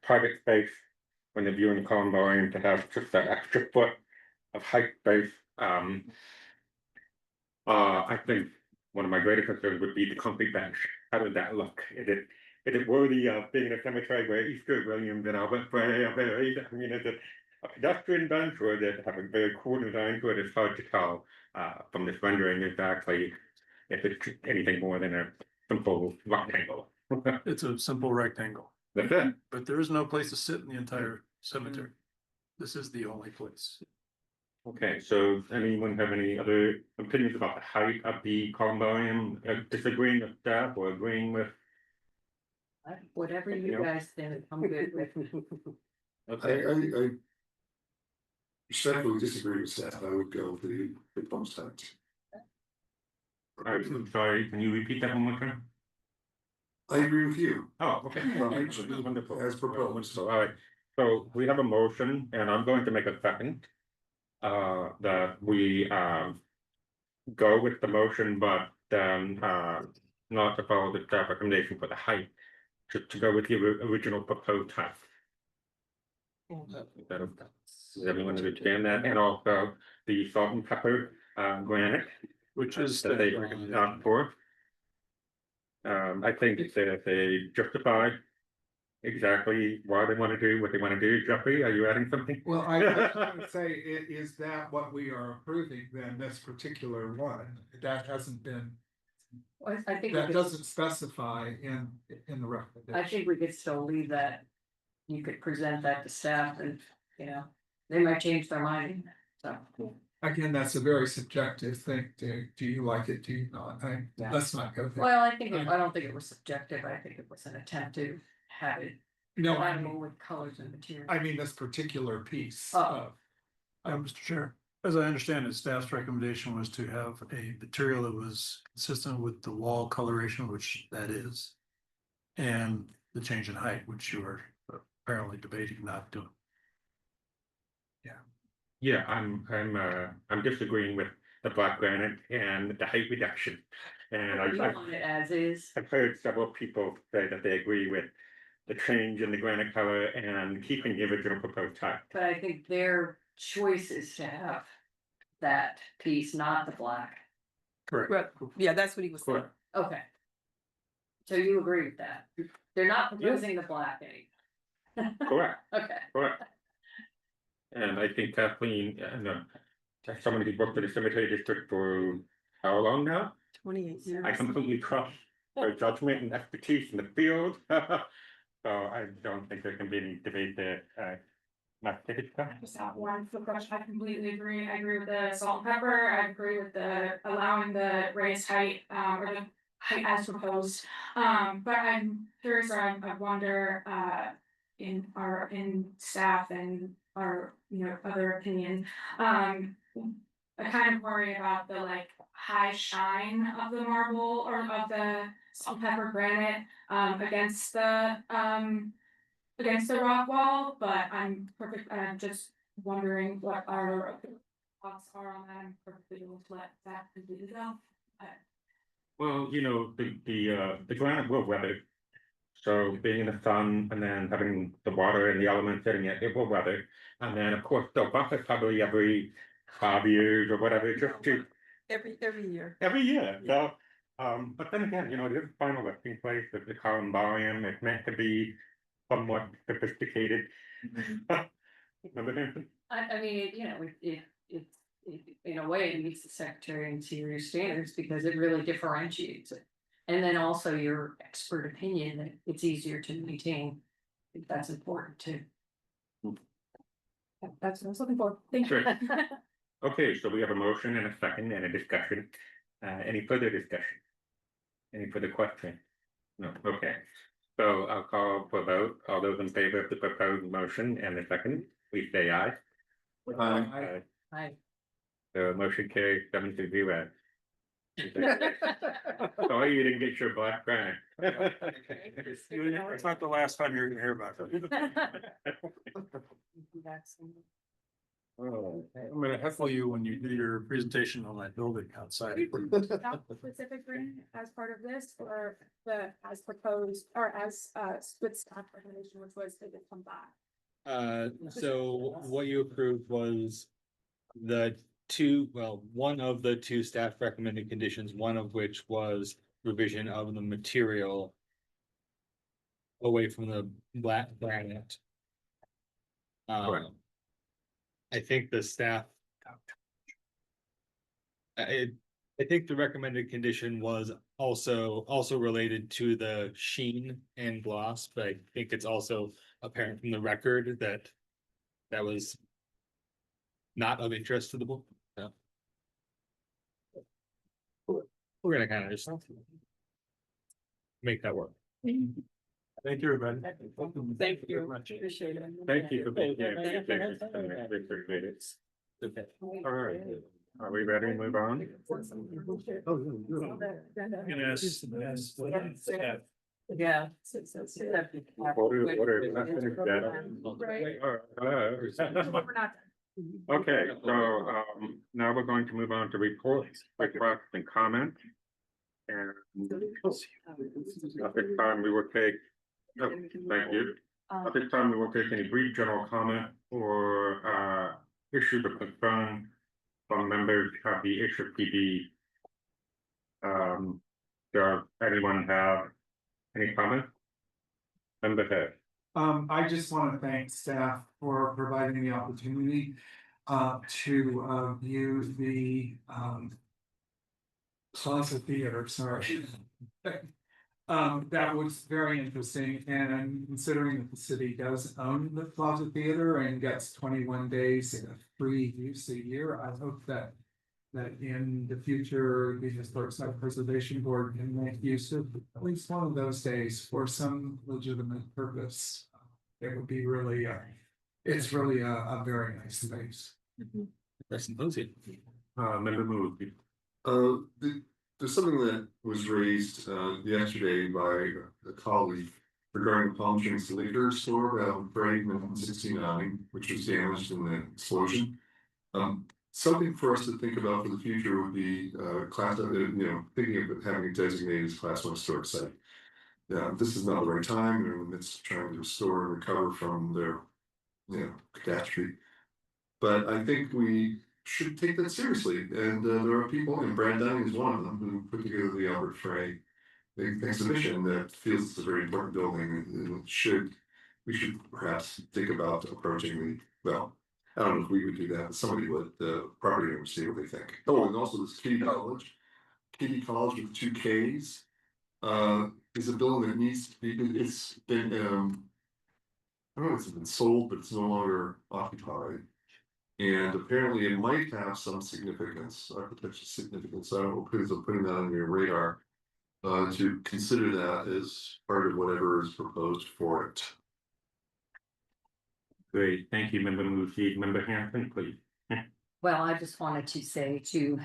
private space when they're viewing the columbarium, to have just that extra foot of height space. I think one of my greatest concerns would be the concrete bench. How does that look? Is it worthy of being in a cemetery where Easter Williams and Albert Bray are buried? I mean, is it a pedestrian bench, or does it have a very cool design to it? It's hard to tell from this rendering exactly if it's anything more than a simple rectangle. It's a simple rectangle, That's it. but there is no place to sit in the entire cemetery. This is the only place. Okay, so anyone have any other opinions about the height of the columbarium, disagreeing with staff or agreeing with? Whatever you guys think, I'm good with. I respectfully disagree with staff. I would go with the proposed height. I'm sorry, can you repeat that one more time? I agree with you. Oh, okay. Well, Wonderful. as proposed. All right, so we have a motion and I'm going to make a second. That we go with the motion, but then not to follow the staff recommendation for the height. To go with the original proposed height. Does everyone understand that? And also the salt and pepper granite. Which is That they opt for. I think that they justify exactly why they want to do what they want to do. Jeffrey, are you adding something? Well, I was gonna say, is that what we are approving then, this particular one? That hasn't been, I think, that doesn't specify in the recommendation. I think we could still leave that. You could present that to staff and, you know, they might change their mind, so. Again, that's a very subjective thing. Do you like it? Do you not? Yeah. Let's not go there. Well, I don't think it was subjective. I think it was an attempt to have it. No, I compatible mean, with colors and materials. I mean this particular piece Oh. of. Mr. Chair, as I understand it, staff's recommendation was to have a material that was consistent with the wall coloration, which that is. And the change in height, which you are apparently debating not doing. Yeah, I'm disagreeing with the black granite and the height reduction. And You want it as is. I've heard several people say that they agree with the change in the granite color and keeping the original proposed type. But I think their choice is to have that piece, not the black. Right, yeah, that's what he was saying. Correct. Okay. So you agree with that? They're not proposing the black anymore. Correct, Okay. correct. And I think Kathleen, as somebody who's worked in the cemetery district for how long now? 28 years. I completely trust her judgment and expertise in the field. So I don't think there can be any debate there. Not take it. Just have one quick question. I completely agree. I agree with the salt and pepper. I agree with the allowing the raised height, or the height as proposed. But I'm curious, or I wonder, in staff and our, other opinion, I kind of worry about the like high shine of the marble or of the salt and pepper granite, against the rock wall, but I'm just wondering what our thoughts are on that. I'm perfectly able to let that completely go. Well, the granite will weather. So being in the sun and then having the water and the elements hitting it, it will weather. And then of course they'll buff it probably every 5 years or whatever, just to Every year. every year. So, but then again, this final resting place of the columbarium is meant to be somewhat sophisticated. Remember that? I mean, it in a way, it meets the Secretary and Interior standards because it really differentiates it. And then also your expert opinion that it's easier to maintain. I think that's important too. That's what I was looking for. Thank you. Sure. Okay, so we have a motion and a second and a discussion. Any further discussion? Any further question? No, okay. So I'll call for a vote. All those in favor of the proposed motion and the second, please say aye. Aye. Aye. The motion carries 7-0. Sorry you didn't get your black granite. It's not the last time you're gonna hear about it. Oh, I'm gonna heckle you when you do your presentation on that building outside. Specific grant as part of this, or as proposed, or as with staff recommendation, which was to come back. So what you approved was one of the two staff recommended conditions, one of which was revision of the material away from the black granite. Correct. I think the staff. I think the recommended condition was also related to the sheen and gloss, but I think it's also apparent from the record that that was not of interest to the board. So we're gonna kind of just make that work. Thank you, everybody. Thank you. Appreciate it. Thank you for being here. Appreciate it. Okay. All right, are we ready to move on? Yeah. Order. We're not Okay, so now we're going to move on to reports, requests and comments. And at this time we will take, thank you. At this time we will take any brief general comment or issues of concern from members of the HFPD. Does anyone have any comments? Member Head. I just want to thank staff for providing the opportunity to view the Plaza Theater, sorry. That was very interesting, and considering that the city does own the Plaza Theater and gets 21 days of free use a year, I hope that in the future, the Historic Site Preservation Board can make use of at least one of those days for some legitimate purpose. It would be really, it's really a very nice space. That's symposium. Member Mood. There's something that was raised yesterday by a colleague regarding the Palm Springs liquor store out in Franklin 69, which was damaged in the explosion. something for us to think about for the future would be, thinking of having it designated as class 1 historic site. Yeah, this is not the right time, we're in the midst of trying to restore and recover from their, catastrophe. But I think we should take that seriously, and there are people, and Brad Dunning is one of them, who put together the Albert Frey exhibition that feels it's a very important building, and we should perhaps think about approaching well, I don't know if we would do that, but somebody would, the property owner, see what they think. Oh, and also this Kitty College with 2 Ks. Is a building that needs to be, it's been, I don't know if it's been sold, but it's no longer occupied. And apparently it might have some significance, architectural significance. I don't know, please, I'm putting that on your radar. To consider that as part of whatever is proposed for it. Great, thank you, Member Musi. Member Hanson, please. Well, I just wanted to say to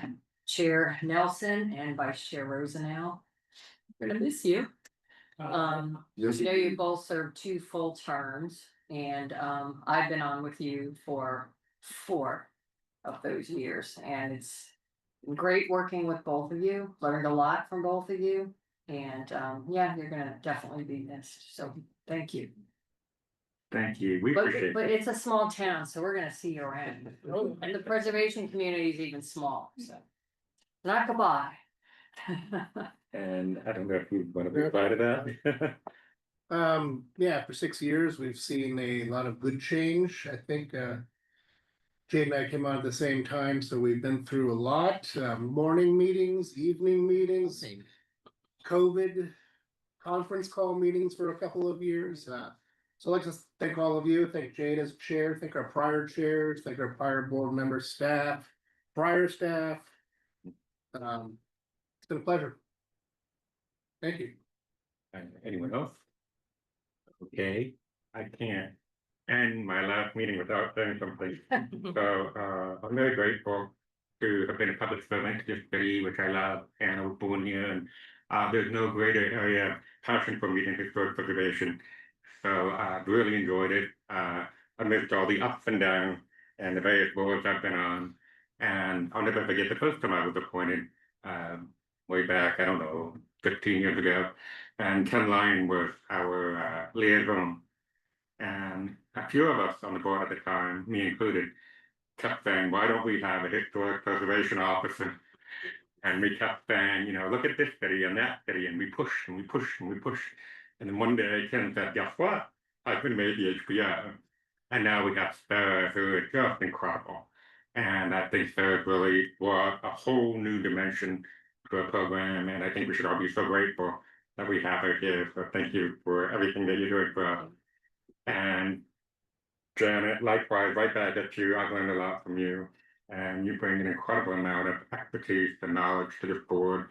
Chair Nelson and Vice Chair Rosenau, we're gonna miss you. Yes. You both served 2 full terms, and I've been on with you for 4 of those years, and it's great working with both of you. Learned a lot from both of you, and yeah, you're gonna definitely be missed. So thank you. Thank you, we appreciate But it. it's a small town, so we're gonna see you around. And the preservation community is even small, so. Not goodbye. And I don't know if you want to reply to that. Yeah, for 6 years, we've seen a lot of good change. I think, Jade and I came on at the same time, so we've been through a lot, morning meetings, evening meetings. COVID conference call meetings for a couple of years. So I'd like to thank all of you, thank Jade as chair, thank our prior chairs, thank our prior board members, staff, prior staff. It's been a pleasure. Thank you. And anyone else? Okay, I can't end my last meeting without saying something. So, I'm very grateful to have been a public servant to this city, which I love, and I was born here, and there's no greater area of passion for me than historic preservation. So I've really enjoyed it, amidst all the ups and downs and the various boards I've been on. And I'll never forget the first time I was appointed, way back, I don't know, 15 years ago. And Ken Lyon was our liaison. And a few of us on the board at the time, me included, kept saying, why don't we have a historic preservation officer? And we kept saying, look at this city and that city, and we pushed and we pushed and we pushed. And then one day Ken said, guess what? I've been made the HPO. And now we have Sarah, who is just incredible. And I think Sarah really brought a whole new dimension to our program. And I think we should all be so grateful that we have her here. So thank you for everything that you're doing for us. And Janet, likewise, right back at you. I've learned a lot from you. And you bring an incredible amount of expertise and knowledge to this board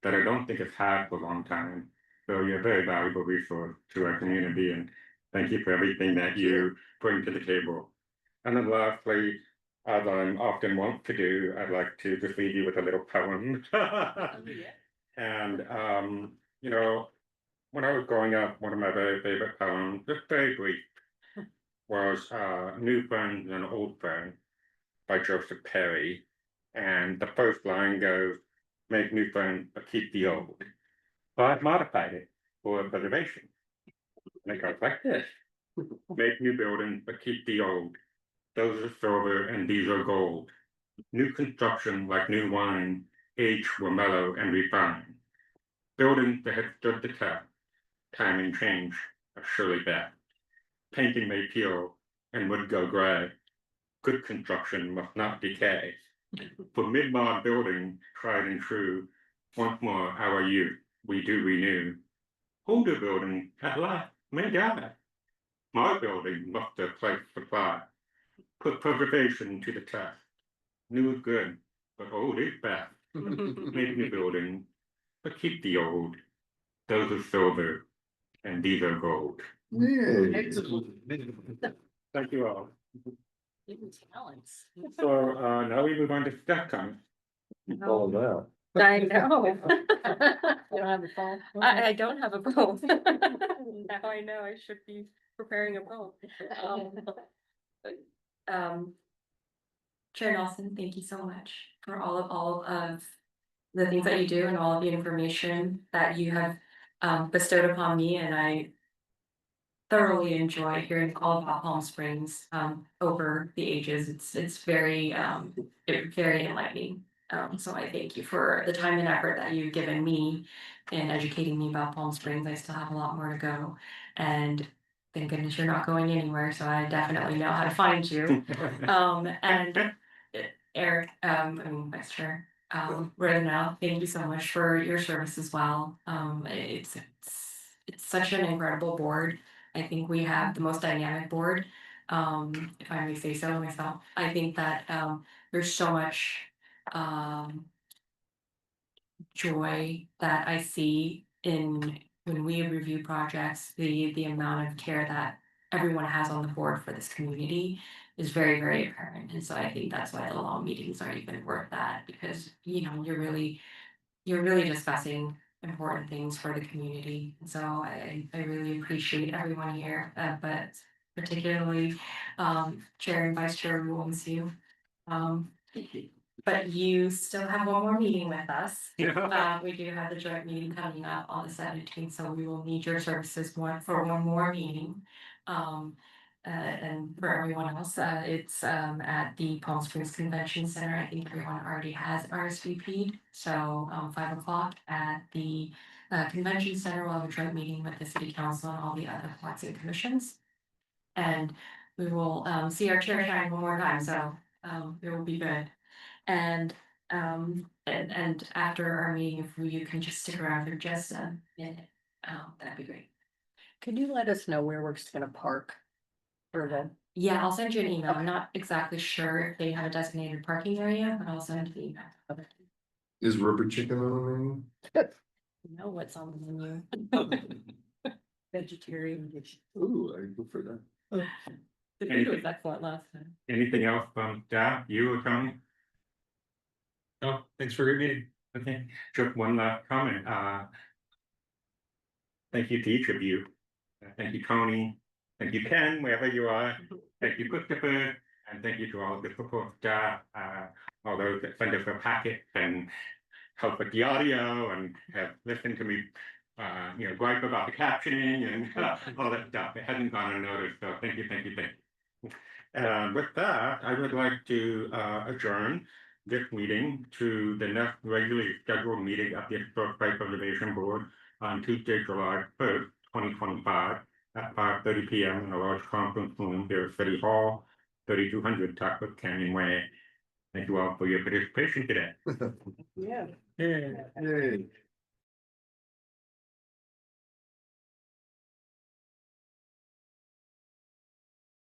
that I don't think it's had for a long time. So you're a very valuable resource to our community, and thank you for everything that you bring to the table. And then lastly, as I'm often wont to do, I'd like to just leave you with a little poem. And when I was growing up, one of my very favorite poems, just very brief, was New Friends and Old Friends by Joseph Perry. And the first line goes, make new friends, but keep the old. So I've modified it for preservation. And it goes like this. Make new buildings, but keep the old. Those are silver and these are gold. New construction like new wine, aged were mellow and refined. Buildings that had stood the test, time and change are surely best. Painting may peel and would go gray. Good construction must not decay. For mid-mod building, tried and true, once more our youth we do renew. Older building at last may die. My building must their place supply. Put preservation to the test. New is good, but old is best. Make new building, but keep the old. Those are silver, and these are gold. Thank you all. Talents. So now we move on to staff comments. All of that. I know. You don't have a phone? I don't have a poem. Now I know I should be preparing a poem. Chair Nelson, thank you so much for all of the things that you do and all of the information that you have bestowed upon me, and I thoroughly enjoy hearing all about Palm Springs over the ages. It's very very enlightening. So I thank you for the time and effort that you've given me in educating me about Palm Springs. I still have a lot more to go, and thank goodness you're not going anywhere, so I definitely know how to find you. And Eric, I mean, Vice Chair, right now, thank you so much for your service as well. It's such an incredible board. I think we have the most dynamic board, if I may say so myself. I think that there's so much joy that I see in when we review projects, the amount of care that everyone has on the board for this community is very, very apparent. And so I think that's why the long meetings are even worth that, because you're really discussing important things for the community. And so I really appreciate everyone here, but particularly Chair and Vice Chair, we will miss you. But you still have one more meeting with us. We do have the joint meeting coming up on the 17th, so we will need your services for one more meeting. And for everyone else, it's at the Palm Springs Convention Center. I think everyone already has RSVP'd. So 5 o'clock at the Convention Center, we'll have a joint meeting with the City Council and all the other boards and commissions. And we will see our chair shine one more time, so it will be good. And after our meeting, if you can just stick around for just a minute, that'd be great. Could you let us know where we're just gonna park? For the, Yeah, I'll send you an email. I'm not exactly sure if they have a designated parking area, but I'll send the email. Is rubber chicken on the menu? You know what's on the menu. vegetarian dish. Ooh, I go for that. The food was excellent last time. Anything else from staff, you or Tony? Oh, thanks for a great meeting. Okay, just one last comment, thank you to each of you. Thank you, Tony. Thank you, Ken, wherever you are. Thank you, Christopher, and thank you to all the support staff, all those that send us a packet and help with the audio and have listened to me, gripe about the captioning and all that stuff. It hasn't gone unnoticed, so thank you. With that, I would like to adjourn this meeting to the next regularly scheduled meeting of the Historic Site Preservation Board on Tuesday, July 1st, 2025 at 5:30 p.m. in a large conference room here at City Hall, 3200 Tuckwood Canyon Way. Thank you all for your participation today. Yeah. Yay.